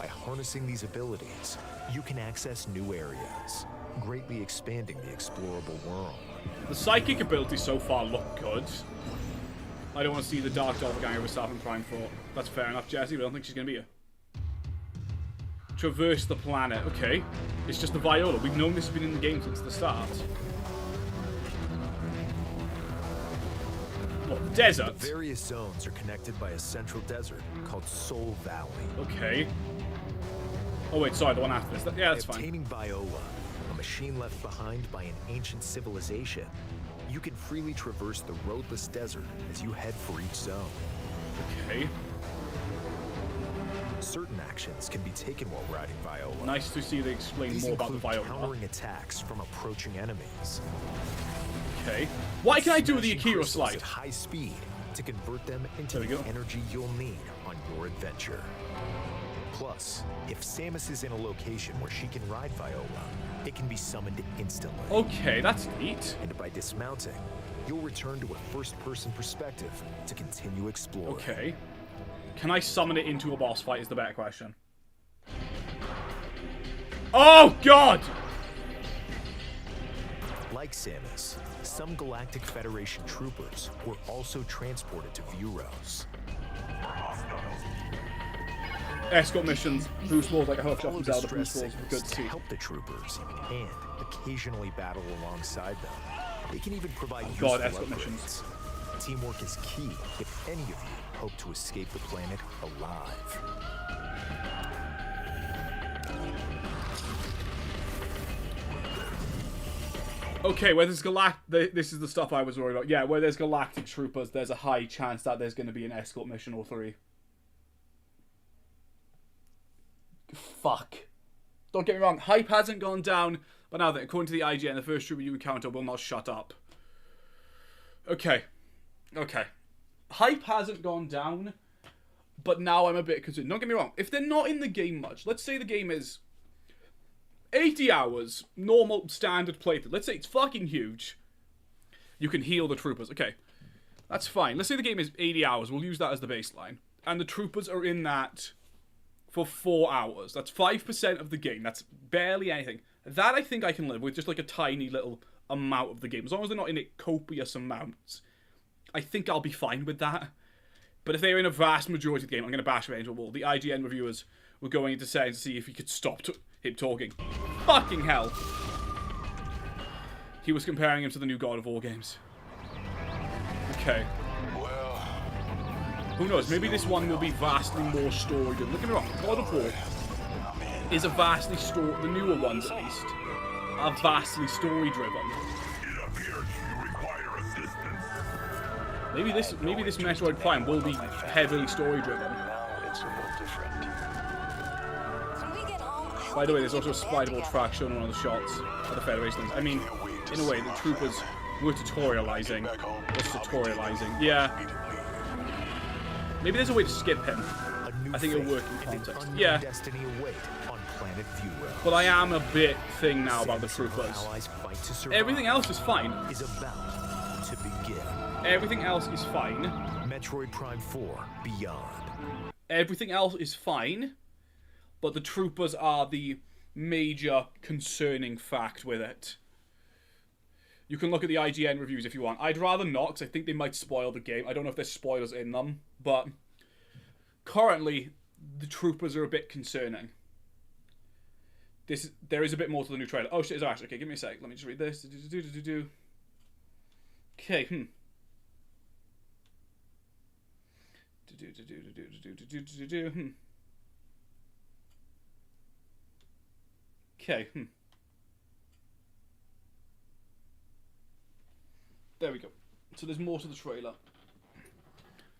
Speaker 6: By harnessing these abilities, you can access new areas, greatly expanding the explorable world.
Speaker 1: The psychic abilities so far look good. I don't want to see the Dark Doppelganger with Staff and Prime 4. That's fair enough, Jesse, but I don't think she's going to be here. Traverse the planet. Okay. It's just the Viola. We've known this has been in the game since the start. What, the desert?
Speaker 6: The various zones are connected by a central desert called Soul Valley.
Speaker 1: Okay. Oh wait, sorry, the one after this. Yeah, that's fine.
Speaker 6: Obtaining Viola, a machine left behind by an ancient civilization, you can freely traverse the roadless desert as you head for each zone.
Speaker 1: Okay.
Speaker 6: Certain actions can be taken while riding Viola.
Speaker 1: Nice to see they explain
Speaker 6: These
Speaker 1: more about the
Speaker 6: include
Speaker 1: Viola.
Speaker 6: countering attacks from approaching enemies.
Speaker 1: Okay. What can I do with the
Speaker 6: Smashing
Speaker 1: Akira
Speaker 6: crystals
Speaker 1: slide?
Speaker 6: at high speed to convert them into
Speaker 1: There we
Speaker 6: the
Speaker 1: go.
Speaker 6: energy you'll need on your adventure. Plus, if Samus is in a location where she can ride Viola, it can be summoned instantly.
Speaker 1: Okay, that's neat.
Speaker 6: And by dismounting, you'll return to a first-person perspective to continue exploring.
Speaker 1: Okay. Can I summon it into a boss fight is the better question. Oh, God!
Speaker 6: Like Samus, some Galactic Federation troopers were also transported to Vuros.
Speaker 1: Escort missions. Bruce Walls like a hoof shot
Speaker 6: Follow
Speaker 1: from
Speaker 6: the
Speaker 1: Zelda. Bruce
Speaker 6: stress
Speaker 1: Walls.
Speaker 6: signals
Speaker 1: Good to
Speaker 6: to
Speaker 1: see.
Speaker 6: help the troopers and occasionally battle alongside them. They can even provide
Speaker 1: God,
Speaker 6: useful
Speaker 1: escort
Speaker 6: upgrades.
Speaker 1: missions.
Speaker 6: Teamwork is key if any of you hope to escape the planet alive.
Speaker 1: Okay, where there's this is the stuff I was worried about. Yeah, where there's galactic troopers, there's a high chance that there's going to be an escort mission or 3. Fuck. Don't get me wrong, hype hasn't gone down, but now that according to the IGN, the first trooper you encounter will not shut up. Okay. Okay. Hype hasn't gone down, but now I'm a bit concerned. Don't get me wrong, if they're not in the game much, let's say the game is 80 hours, normal, standard playthrough. Let's say it's fucking huge. You can heal the troopers. Okay, that's fine. Let's say the game is 80 hours. We'll use that as the baseline. And the troopers are in that for 4 hours. That's 5% of the game. That's barely anything. That I think I can live with, just like a tiny little amount of the game. As long as they're not in it copious amounts, I think I'll be fine with that. But if they're in a vast majority of the game, I'm going to bash Angel Wall. The IGN reviewers were going into settings to see if he could stop him talking. Fucking hell. He was comparing him to the new God of War games. Okay. Who knows? Maybe this one will be vastly more story-driven. Don't get me wrong. God of War is a vastly the newer ones at least, are vastly story-driven.
Speaker 7: It appears you require assistance.
Speaker 1: Maybe this Metroid Prime will be heavily story-driven.
Speaker 8: Now it's a little different.
Speaker 4: When we get home, I
Speaker 1: By the way, there's also a slidable track shown on one of the shots of the Federation things. I mean, in a way, the troopers were tutorializing. Yeah. Maybe there's a way to skip him.
Speaker 6: A new
Speaker 1: I think it'll
Speaker 6: fate
Speaker 1: work in
Speaker 6: and an
Speaker 1: context.
Speaker 6: unknown
Speaker 1: Yeah.
Speaker 6: destiny await on planet Vuros.
Speaker 1: But I am a bit thing now about the
Speaker 6: Samus and her
Speaker 1: troopers.
Speaker 6: allies fight to survive
Speaker 1: Everything else is fine.
Speaker 6: is about to begin.
Speaker 1: Everything else is fine.
Speaker 6: Metroid Prime 4 Beyond.
Speaker 1: Everything else is fine. But the troopers are the major concerning fact with it. You can look at the IGN reviews if you want. I'd rather not, because I think they might spoil the game. I don't know if there's spoilers in them, but currently, the troopers are a bit concerning. There is a bit more to the new trailer. Oh shit, is there actually? Okay, give me a sec. Let me just read this. Okay, Okay. There we go. So there's more to the trailer.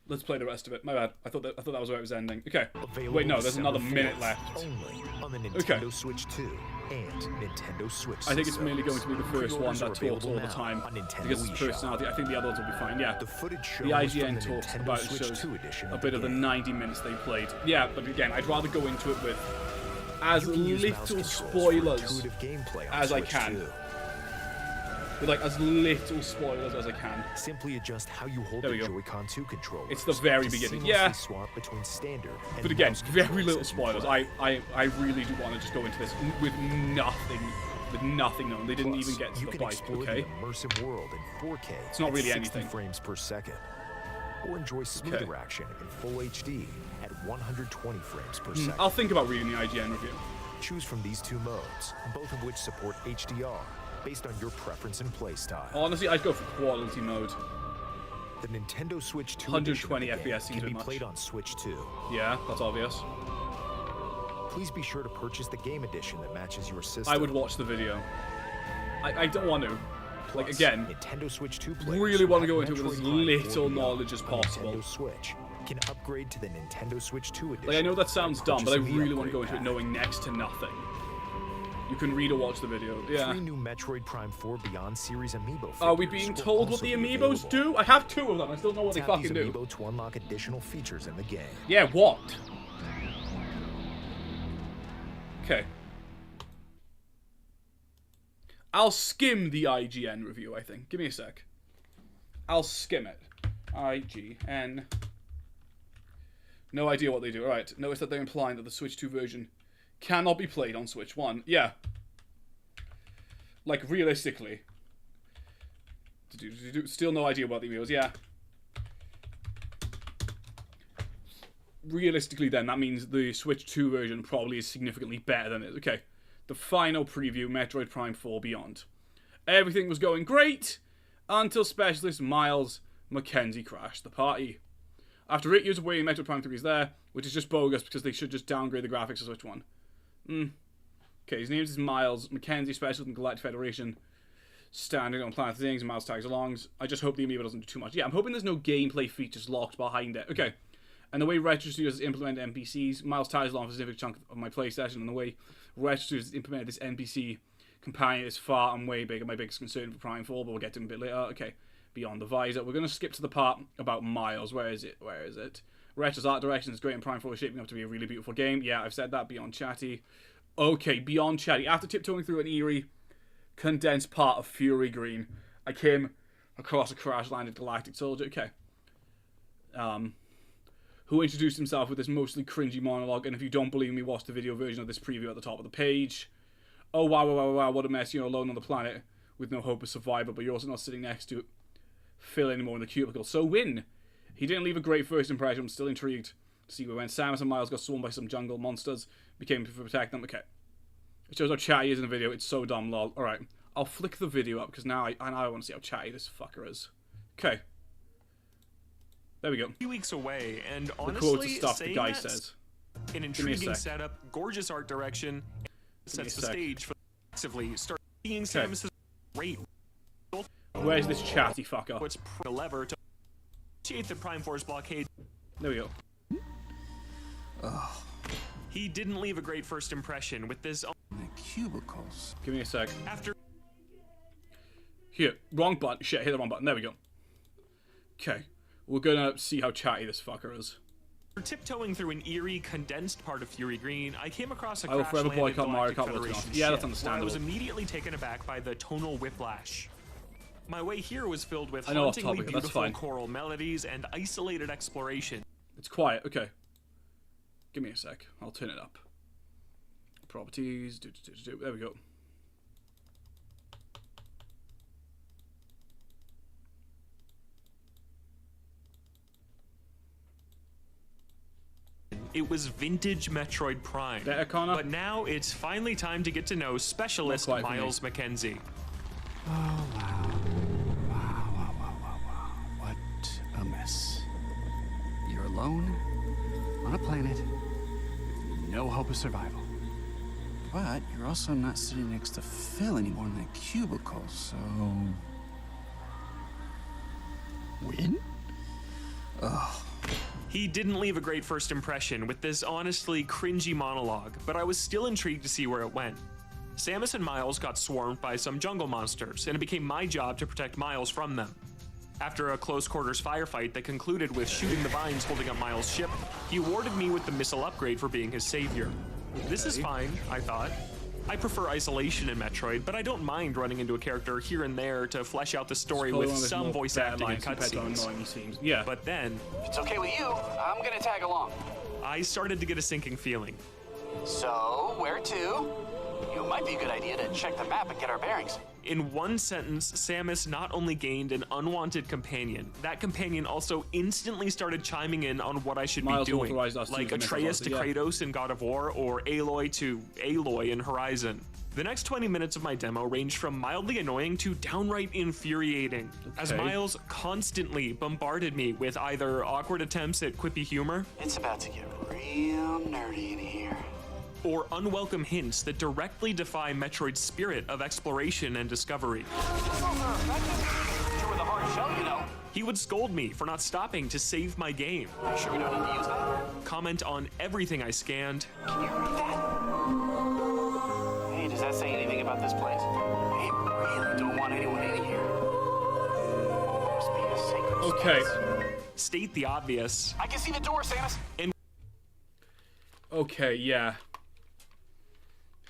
Speaker 1: Let's play the rest of it. My bad. I thought that was where it was ending. Okay.
Speaker 6: Available
Speaker 1: Wait, no. There's
Speaker 6: December
Speaker 1: another minute
Speaker 6: 4th,
Speaker 1: left.
Speaker 6: Only on the Nintendo Switch 2 and Nintendo Switch.
Speaker 1: I think it's mainly going
Speaker 6: systems.
Speaker 1: to be the first one
Speaker 6: Pre-orders
Speaker 1: that
Speaker 6: are
Speaker 1: talks
Speaker 6: available
Speaker 1: all the
Speaker 6: now
Speaker 1: time
Speaker 6: on Nintendo
Speaker 1: because it's
Speaker 6: eShop.
Speaker 1: personality. I think the other ones will be fine. Yeah.
Speaker 6: The footage shown
Speaker 1: The
Speaker 6: was from
Speaker 1: IGN
Speaker 6: the
Speaker 1: talks
Speaker 6: Nintendo
Speaker 1: about it,
Speaker 6: Switch
Speaker 1: shows
Speaker 6: 2 edition
Speaker 1: a
Speaker 6: of
Speaker 1: bit of the
Speaker 6: game.
Speaker 1: 90 minutes they played. Yeah, but again, I'd rather go into it with as
Speaker 6: You can use mouse
Speaker 1: little
Speaker 6: controls for
Speaker 1: spoilers
Speaker 6: intuitive gameplay on
Speaker 1: as I
Speaker 6: Switch
Speaker 1: can.
Speaker 6: 2.
Speaker 1: With like as little spoilers as I can.
Speaker 6: Simply adjust how you hold
Speaker 1: There
Speaker 6: the
Speaker 1: we go.
Speaker 6: Joy-Con 2 controller.
Speaker 1: It's the very beginning. Yeah.
Speaker 6: Swap between standard and
Speaker 1: But again,
Speaker 6: mouse
Speaker 1: very
Speaker 6: controls
Speaker 1: little
Speaker 6: as you
Speaker 1: spoilers.
Speaker 6: play.
Speaker 1: I really do want to just go into this with nothing known. They didn't
Speaker 6: Plus,
Speaker 1: even get to
Speaker 6: you
Speaker 1: the
Speaker 6: can
Speaker 1: bike,
Speaker 6: explore
Speaker 1: okay?
Speaker 6: the immersive world in 4K.
Speaker 1: It's not
Speaker 6: at
Speaker 1: really
Speaker 6: 60
Speaker 1: anything.
Speaker 6: frames per second. Or enjoy smoother action in full HD at 120 frames per second.
Speaker 1: I'll think about reading the IGN review.
Speaker 6: Choose from these two modes, both of which support HDR, based on your preference and playstyle.
Speaker 1: Honestly, I'd go for quality mode.
Speaker 6: The Nintendo Switch 2
Speaker 1: 120
Speaker 6: edition of the game
Speaker 1: FPS seems
Speaker 6: can
Speaker 1: a bit
Speaker 6: be
Speaker 1: much.
Speaker 6: played on Switch 2.
Speaker 1: Yeah, that's obvious.
Speaker 6: Please be sure to purchase the game edition that matches your system.
Speaker 1: I would watch the video. I don't want to. Like,
Speaker 6: Plus,
Speaker 1: again,
Speaker 6: Nintendo Switch 2 players
Speaker 1: really
Speaker 6: who
Speaker 1: want to
Speaker 6: have
Speaker 1: go into it with as
Speaker 6: Metroid Prime
Speaker 1: little
Speaker 6: 4
Speaker 1: knowledge as
Speaker 6: on
Speaker 1: possible.
Speaker 6: Nintendo Switch can upgrade to the Nintendo Switch 2 edition.
Speaker 1: Like, I know that sounds dumb, but I
Speaker 6: purchasing the
Speaker 1: really want to go into
Speaker 6: upgrade
Speaker 1: it knowing next to nothing. You can read or watch the video. Yeah.
Speaker 6: 3 new Metroid Prime 4 Beyond series amiibo figures
Speaker 1: Are we being
Speaker 6: will
Speaker 1: told what
Speaker 6: also
Speaker 1: the
Speaker 6: be
Speaker 1: amiibos
Speaker 6: available.
Speaker 1: do? I have 2 of them. I still don't know what they
Speaker 6: Tap
Speaker 1: fucking
Speaker 6: these
Speaker 1: do.
Speaker 6: amiibo to unlock additional features in the game.
Speaker 1: Yeah, what? Okay. I'll skim the IGN review, I think. Give me a sec. I'll skim it. IGN. No idea what they do. Alright, notice that they're implying that the Switch 2 version cannot be played on Switch 1. Yeah. Like, realistically. Still no idea about the amiibos. Yeah. Realistically, then, that means the Switch 2 version probably is significantly better than it. Okay. The final preview, Metroid Prime 4 Beyond. Everything was going great until specialist Miles Mackenzie crashed the party. After 8 years of waiting, Metroid Prime 3 is there, which is just bogus because they should just downgrade the graphics to Switch 1. Okay, his name is Miles Mackenzie, specialist in Galactic Federation, standing on Planet Things, and Miles tags along. I just hope the amiibo doesn't do too much. Yeah, I'm hoping there's no gameplay features locked behind it. Okay. And the way Retro Studios implement NPCs, Miles tags along for a specific chunk of my play session, and the way Retro Studios implemented this NPC companion is far and way bigger. My biggest concern for Prime 4, but we'll get to him a bit later. Okay, beyond the visor. We're going to skip to the part about Miles. Where is it? Retro's art direction is great, and Prime 4 is shaping up to be a really beautiful game. Yeah, I've said that. Beyond chatty. Okay, beyond chatty. After tiptoeing through an eerie, condensed part of Fury Green, I came across a crash-landed galactic soldier. Okay. Who introduced himself with this mostly cringy monologue, and if you don't believe me, watch the video version of this preview at the top of the page. Oh, wow, what a mess. You're alone on the planet with no hope of survival, but you're also not sitting next to Phil anymore in the cubicle. So win! He didn't leave a great first impression. I'm still intrigued to see when Samus and Miles got swarmed by some jungle monsters, became to protect them. Okay. It shows how chatty he is in the video. It's so dumb, lol. Alright, I'll flick the video up, because now I want to see how chatty this fucker is. Okay. There we go.
Speaker 9: 3 weeks away, and
Speaker 1: The
Speaker 9: honestly,
Speaker 1: quotes of stuff the
Speaker 9: saying
Speaker 1: guy
Speaker 9: that,
Speaker 1: says.
Speaker 9: an
Speaker 1: me a
Speaker 9: intriguing
Speaker 1: sec.
Speaker 9: setup, gorgeous art direction, sets the
Speaker 1: sec.
Speaker 9: stage for actively start seeing Samus's great
Speaker 1: Where's this chatty fucker?
Speaker 9: what's a lever to initiate the Prime Force blockade.
Speaker 1: There we go.
Speaker 9: He didn't leave a great first impression with this.
Speaker 5: Cubicles.
Speaker 1: Give me a sec.
Speaker 9: After
Speaker 1: Here, wrong button. Shit, hit the wrong button. There we go. Okay. We're gonna see how chatty this fucker is.
Speaker 9: tiptoeing through an eerie, condensed part of Fury Green, I came across a
Speaker 1: I will forever
Speaker 9: crash-landed
Speaker 1: boycott Mario
Speaker 9: Galactic
Speaker 1: Kart, let's be
Speaker 9: Federation
Speaker 1: honest. Yeah, that's
Speaker 9: ship, where I
Speaker 1: understandable.
Speaker 9: was immediately taken aback by the tonal whiplash. My way here was filled with
Speaker 1: I know off
Speaker 9: hauntingly
Speaker 1: topic, that's
Speaker 9: beautiful
Speaker 1: fine.
Speaker 9: choral melodies and isolated exploration.
Speaker 1: It's quiet. Okay. Give me a sec. I'll turn it up. Properties. There we go.
Speaker 9: It was vintage Metroid Prime.
Speaker 1: Better, Connor?
Speaker 9: But now it's finally time to get to know specialist
Speaker 1: Not quite for me.
Speaker 9: Miles Mackenzie.
Speaker 5: What a mess. You're
Speaker 10: alone on a planet with no hope of survival. But you're also not sitting next to Phil anymore in that cubicle, so... Win? Ugh.
Speaker 9: He didn't leave a great first impression with this honestly cringy monologue, but I was still intrigued to see where it went. Samus and Miles got swarmed by some jungle monsters, and it became my job to protect Miles from them. After a close quarters firefight that concluded with shooting the vines holding up Miles' ship, he awarded me with the missile upgrade for being his savior. This is fine, I thought. I prefer isolation in Metroid, but I don't mind running into a character here and there to flesh out the story with some voice acting and cutscenes.
Speaker 1: Yeah.
Speaker 9: But then,
Speaker 10: If it's okay with you, I'm gonna tag along.
Speaker 9: I started to get a sinking feeling.
Speaker 10: So, where to? It might be a good idea to check the map and get our bearings.
Speaker 9: In one sentence, Samus not only gained an unwanted companion, that companion also instantly started chiming in on what I should
Speaker 1: Miles
Speaker 9: be doing,
Speaker 1: authorized us to
Speaker 9: like
Speaker 1: use the
Speaker 9: Atreus to
Speaker 1: Metroid, yeah.
Speaker 9: Kratos in God of War, or Aloy to Aloy in Horizon. The next 20 minutes of my demo ranged from mildly annoying to downright infuriating, as
Speaker 1: Okay.
Speaker 9: Miles constantly bombarded me with either awkward attempts at quippy humor,
Speaker 10: It's about to get real nerdy in here.
Speaker 9: or unwelcome hints that directly defy Metroid's spirit of exploration and discovery.
Speaker 10: Sure with a hard shell, you know.
Speaker 9: He would scold me for not stopping to save my game,
Speaker 10: Sure we don't need to use that?
Speaker 9: comment on everything I scanned,
Speaker 10: Can you read that? Hey, does that say anything about this place? Hey, really don't want anyone in here. Must be a sacred
Speaker 1: Okay.
Speaker 10: space.
Speaker 9: state the obvious,
Speaker 10: I can see the door, Samus.
Speaker 1: Okay, yeah.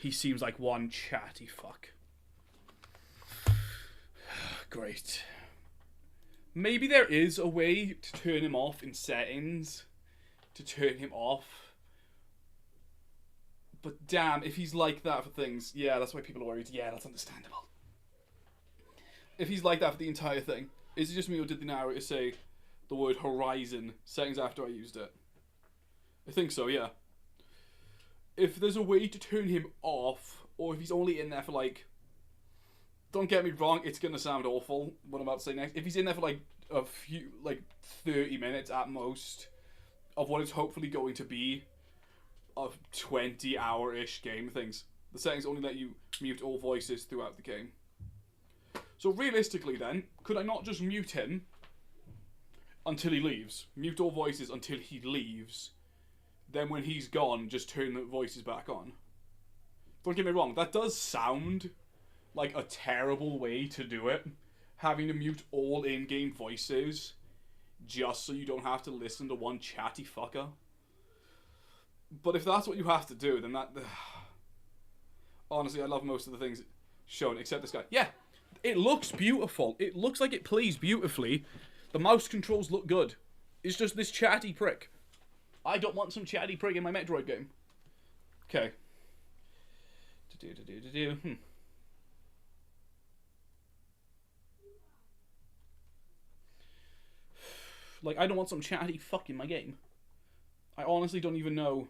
Speaker 1: He seems like one chatty fuck. Great. Maybe there is a way to turn him off in settings. To turn him off. But damn, if he's like that for things, yeah, that's why people are worried. Yeah, that's understandable. If he's like that for the entire thing, is it just me or did the narrator say the word horizon settings after I used it? I think so, yeah. If there's a way to turn him off, or if he's only in there for like, don't get me wrong, it's gonna sound awful what I'm about to say next. If he's in there for like a few, like 30 minutes at most, of what is hopefully going to be a 20-hour-ish game, things, the settings only let you mute all voices throughout the game. So realistically then, could I not just mute him until he leaves? Mute all voices until he leaves. Then when he's gone, just turn the voices back on. Don't get me wrong, that does sound like a terrible way to do it. Having to mute all in-game voices just so you don't have to listen to one chatty fucker. But if that's what you have to do, then that... Honestly, I love most of the things shown, except this guy. Yeah, it looks beautiful. It looks like it plays beautifully. The mouse controls look good. It's just this chatty prick. I don't want some chatty prick in my Metroid game. Okay. Like, I don't want some chatty fuck in my game. I honestly don't even know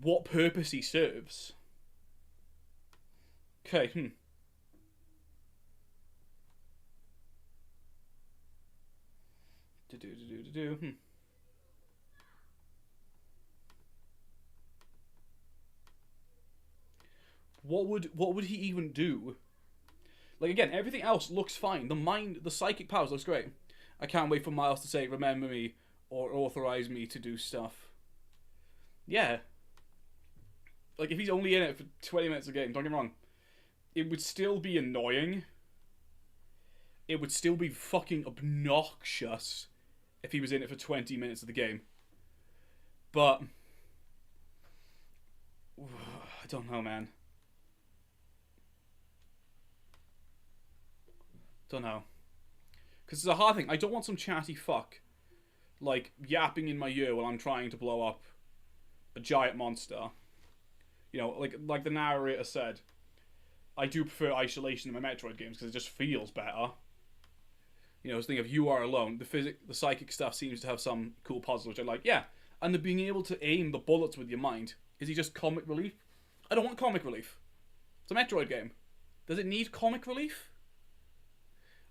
Speaker 1: what purpose he serves. Okay, What would he even do? Like, again, everything else looks fine. The psychic powers looks great. I can't wait for Miles to say, remember me, or authorize me to do stuff. Yeah. Like, if he's only in it for 20 minutes a game, don't get me wrong, it would still be annoying. It would still be fucking obnoxious if he was in it for 20 minutes of the game. But I don't know, man. Don't know. Because it's a hard thing. I don't want some chatty fuck, like, yapping in my ear while I'm trying to blow up a giant monster. You know, like the narrator said, I do prefer isolation in my Metroid games because it just feels better. You know, I was thinking of You Are Alone. The psychic stuff seems to have some cool puzzles, which I like. Yeah, and the being able to aim the bullets with your mind. Is he just comic relief? I don't want comic relief. It's a Metroid game. Does it need comic relief?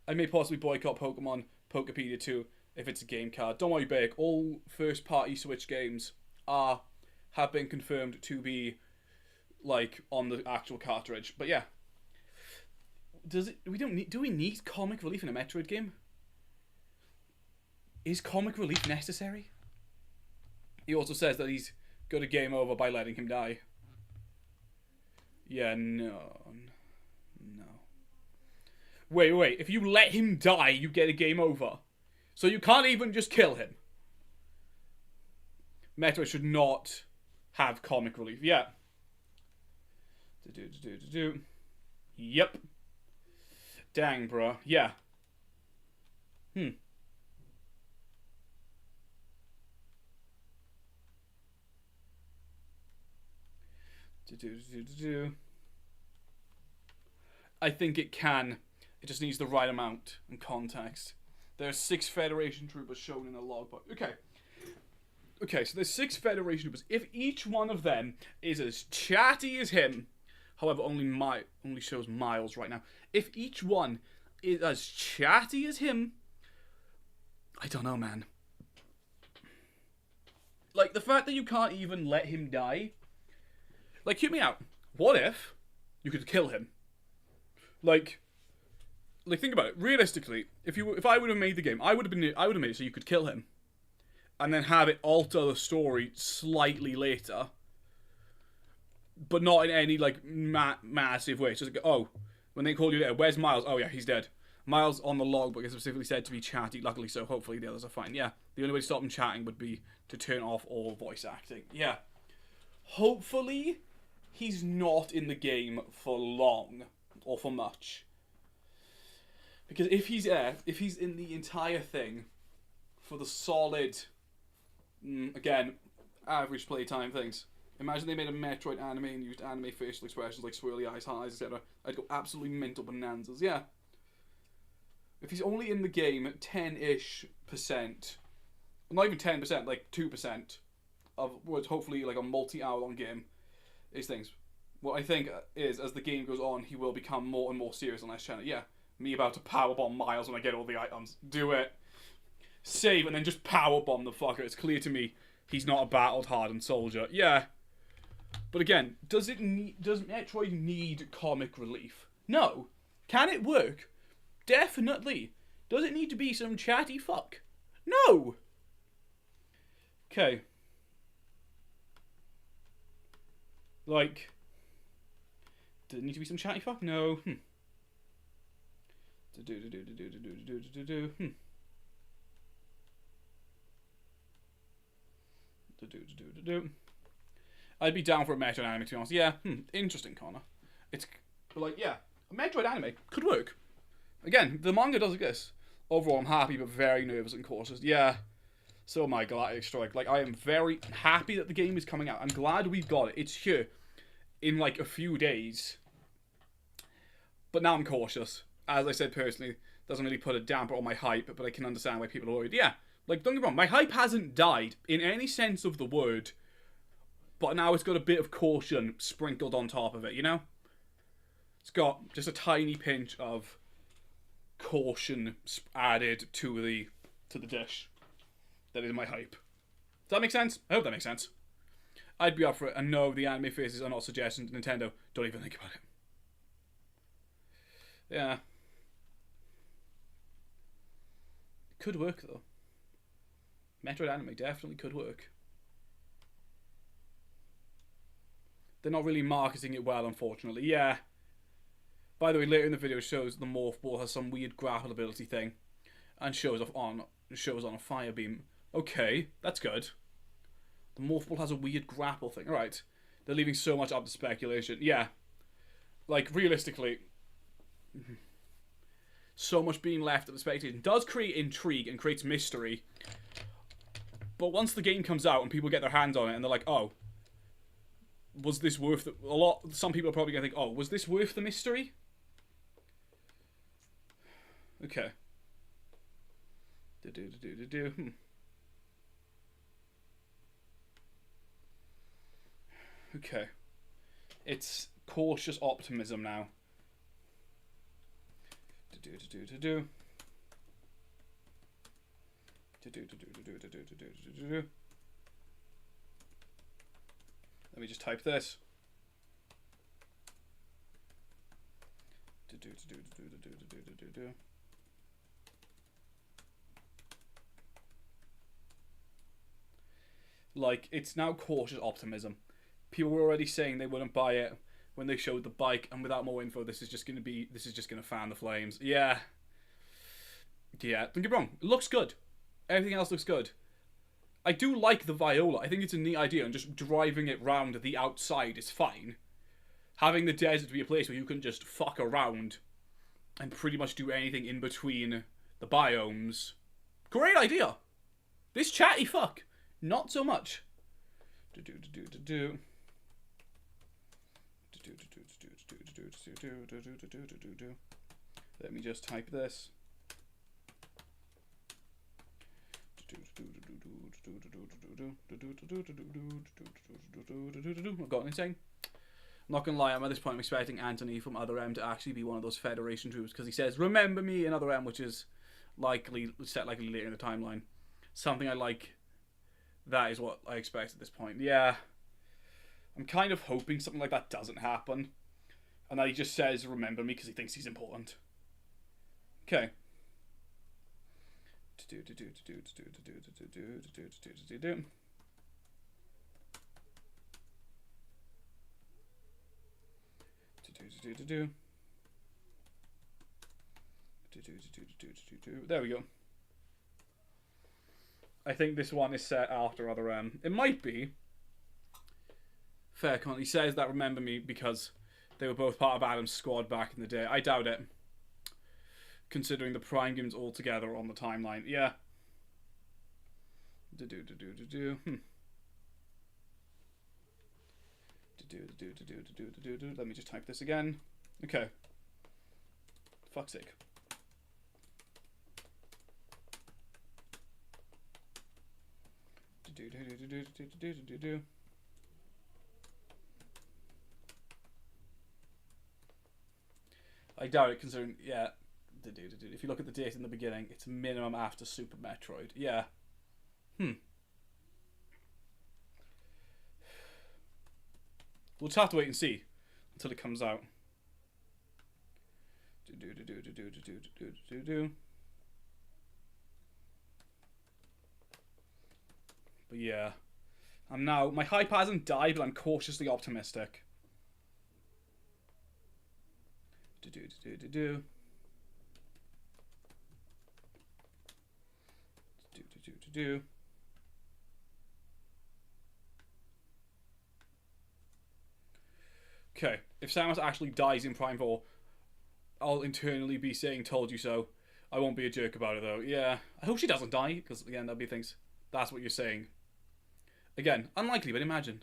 Speaker 1: I may possibly boycott Pokemon Pokepedia 2 if it's a game card. Don't worry, Bake. All first-party Switch games have been confirmed to be like on the actual cartridge. But yeah, do we need comic relief in a Metroid game? Is comic relief necessary? He also says that he's got a game over by letting him die. Yeah, no. Wait. If you let him die, you get a game over. So you can't even just kill him. Metroid should not have comic relief. Yeah. Yep. Dang, bro. Yeah. I think it can. It just needs the right amount and context. There are 6 Federation troopers shown in a logbook. Okay, so there's 6 Federation troopers. If each one of them is as chatty as him, however, only shows Miles right now. If each one is as chatty as him, I don't know, man. Like, the fact that you can't even let him die. Like, hear me out. What if you could kill him? Like think about it. Realistically, if I would have made the game, I would have made it so you could kill him, and then have it alter the story slightly later, but not in any like massive way. So it's like, oh, when they call you there, where's Miles? Oh yeah, he's dead. Miles on the logbook is specifically said to be chatty. Luckily, so hopefully the others are fine. Yeah, the only way to stop him chatting would be to turn off all voice acting. Yeah, hopefully he's not in the game for long or for much. Because if he's in the entire thing for the solid, again, average playtime things. Imagine they made a Metroid anime and used anime facial expressions like swirly eyes, hard eyes, etc. I'd go absolutely mental bonanzas. Yeah. If he's only in the game 10-ish%, not even 10%, like 2% of what's hopefully like a multi-hour-long game, is things. What I think is, as the game goes on, he will become more and more serious and less chatty. Yeah. Me about to powerbomb Miles when I get all the items. Do it. Save and then just powerbomb the fucker. It's clear to me he's not a battle-hardened soldier. Yeah. But again, does Metroid need comic relief? No. Can it work? Definitely. Does it need to be some chatty fuck? No. Okay. Like, does it need to be some chatty fuck? No. I'd be down for a Metroid anime, to be honest. Yeah, interesting, Connor. It's like, yeah, a Metroid anime could work. Again, the manga does exist. Overall, I'm happy but very nervous and cautious. Yeah, so am I, Galactic Strike. Like, I am very happy that the game is coming out. I'm glad we've got it. It's here in like a few days. But now I'm cautious. As I said personally, doesn't really put a damper on my hype, but I can understand why people are worried. Yeah, like, don't get me wrong, my hype hasn't died in any sense of the word, but now it's got a bit of caution sprinkled on top of it, you know? It's got just a tiny pinch of caution added to the dish. That is my hype. Does that make sense? I hope that makes sense. I'd be up for it, and no, the anime faces are not suggestions. Nintendo, don't even think about it. Yeah. Could work, though. Metroid anime definitely could work. They're not really marketing it well, unfortunately. Yeah. By the way, later in the video, it shows the morph ball has some weird grapple ability thing, and shows on a fire beam. Okay, that's good. The morph ball has a weird grapple thing. Alright. They're leaving so much up to speculation. Yeah. Like, realistically, so much being left at the speculation does create intrigue and creates mystery. But once the game comes out and people get their hands on it and they're like, oh, was this worth the... Some people are probably going to think, oh, was this worth the mystery? Okay. Okay. It's cautious optimism now. Let me just type this. Like, it's now cautious optimism. People were already saying they wouldn't buy it when they showed the bike, and without more info, this is just gonna fan the flames. Yeah. Yeah, don't get me wrong, it looks good. Everything else looks good. I do like the Viola. I think it's a neat idea, and just driving it round the outside is fine. Having the desert be a place where you can just fuck around and pretty much do anything in between the biomes. Great idea! This chatty fuck. Not so much. Let me just type this. I've got anything. I'm not gonna lie, I'm at this point I'm expecting Anthony from Other M to actually be one of those Federation troops, because he says, "Remember me" in Other M, which is set likely later in the timeline. Something I like. That is what I expect at this point. Yeah. I'm kind of hoping something like that doesn't happen. And that he just says, "Remember me," because he thinks he's important. Okay. There we go. I think this one is set after Other M. It might be. Fair comment. He says that "remember me" because they were both part of Adam's squad back in the day. I doubt it. Considering the Prime games all together on the timeline. Yeah. Let me just type this again. Okay. Fuck's sake. I doubt it, considering, yeah, if you look at the date in the beginning, it's minimum after Super Metroid. Yeah. We'll just have to wait and see until it comes out. But yeah, my hype hasn't died, but I'm cautiously optimistic. Okay, if Samus actually dies in Prime 4, I'll internally be saying "told you so." I won't be a jerk about it though. Yeah, I hope she doesn't die, because again, that'll be things. That's what you're saying. Again, unlikely, but imagine.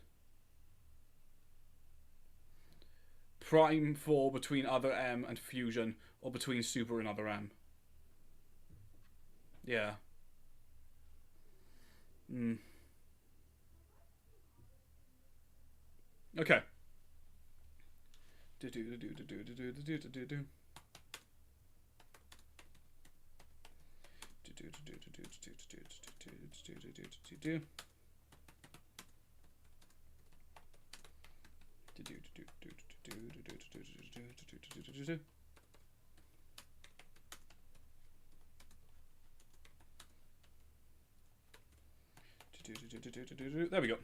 Speaker 1: Prime 4 between Other M and Fusion, or between Super and Other M. Yeah. Okay. There we go.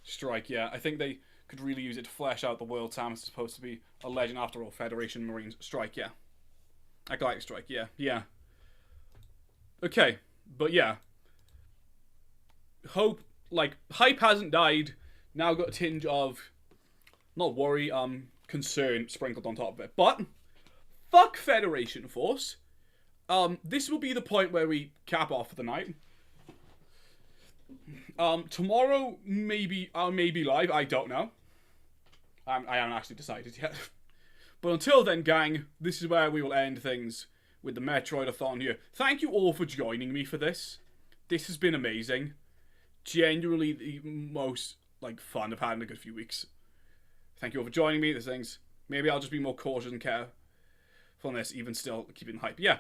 Speaker 1: Strike, yeah. I think they could really use it to flesh out the world Samus is supposed to be a legend after all. Federation Marines. Strike, yeah. A Galactic Strike, yeah. Yeah. Okay, but yeah. Hope, like, hype hasn't died. Now got a tinge of, not worry, concern sprinkled on top of it. But, fuck Federation Force. This will be the point where we cap off for the night. Tomorrow, maybe I may be live, I don't know. I haven't actually decided yet. But until then, gang, this is where we will end things with the Metroid-a-thon here. Thank you all for joining me for this. This has been amazing. Genuinely the most, like, fun I've had in a good few weeks. Thank you all for joining me. There's things. Maybe I'll just be more cautious and careful on this, even still keeping hype. Yeah.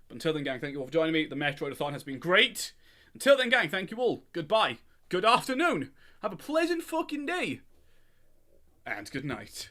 Speaker 1: But until then, gang, thank you all for joining me. The Metroid-a-thon has been great. Until then, gang, thank you all. Goodbye. Good afternoon. Have a pleasant fucking day. And good night.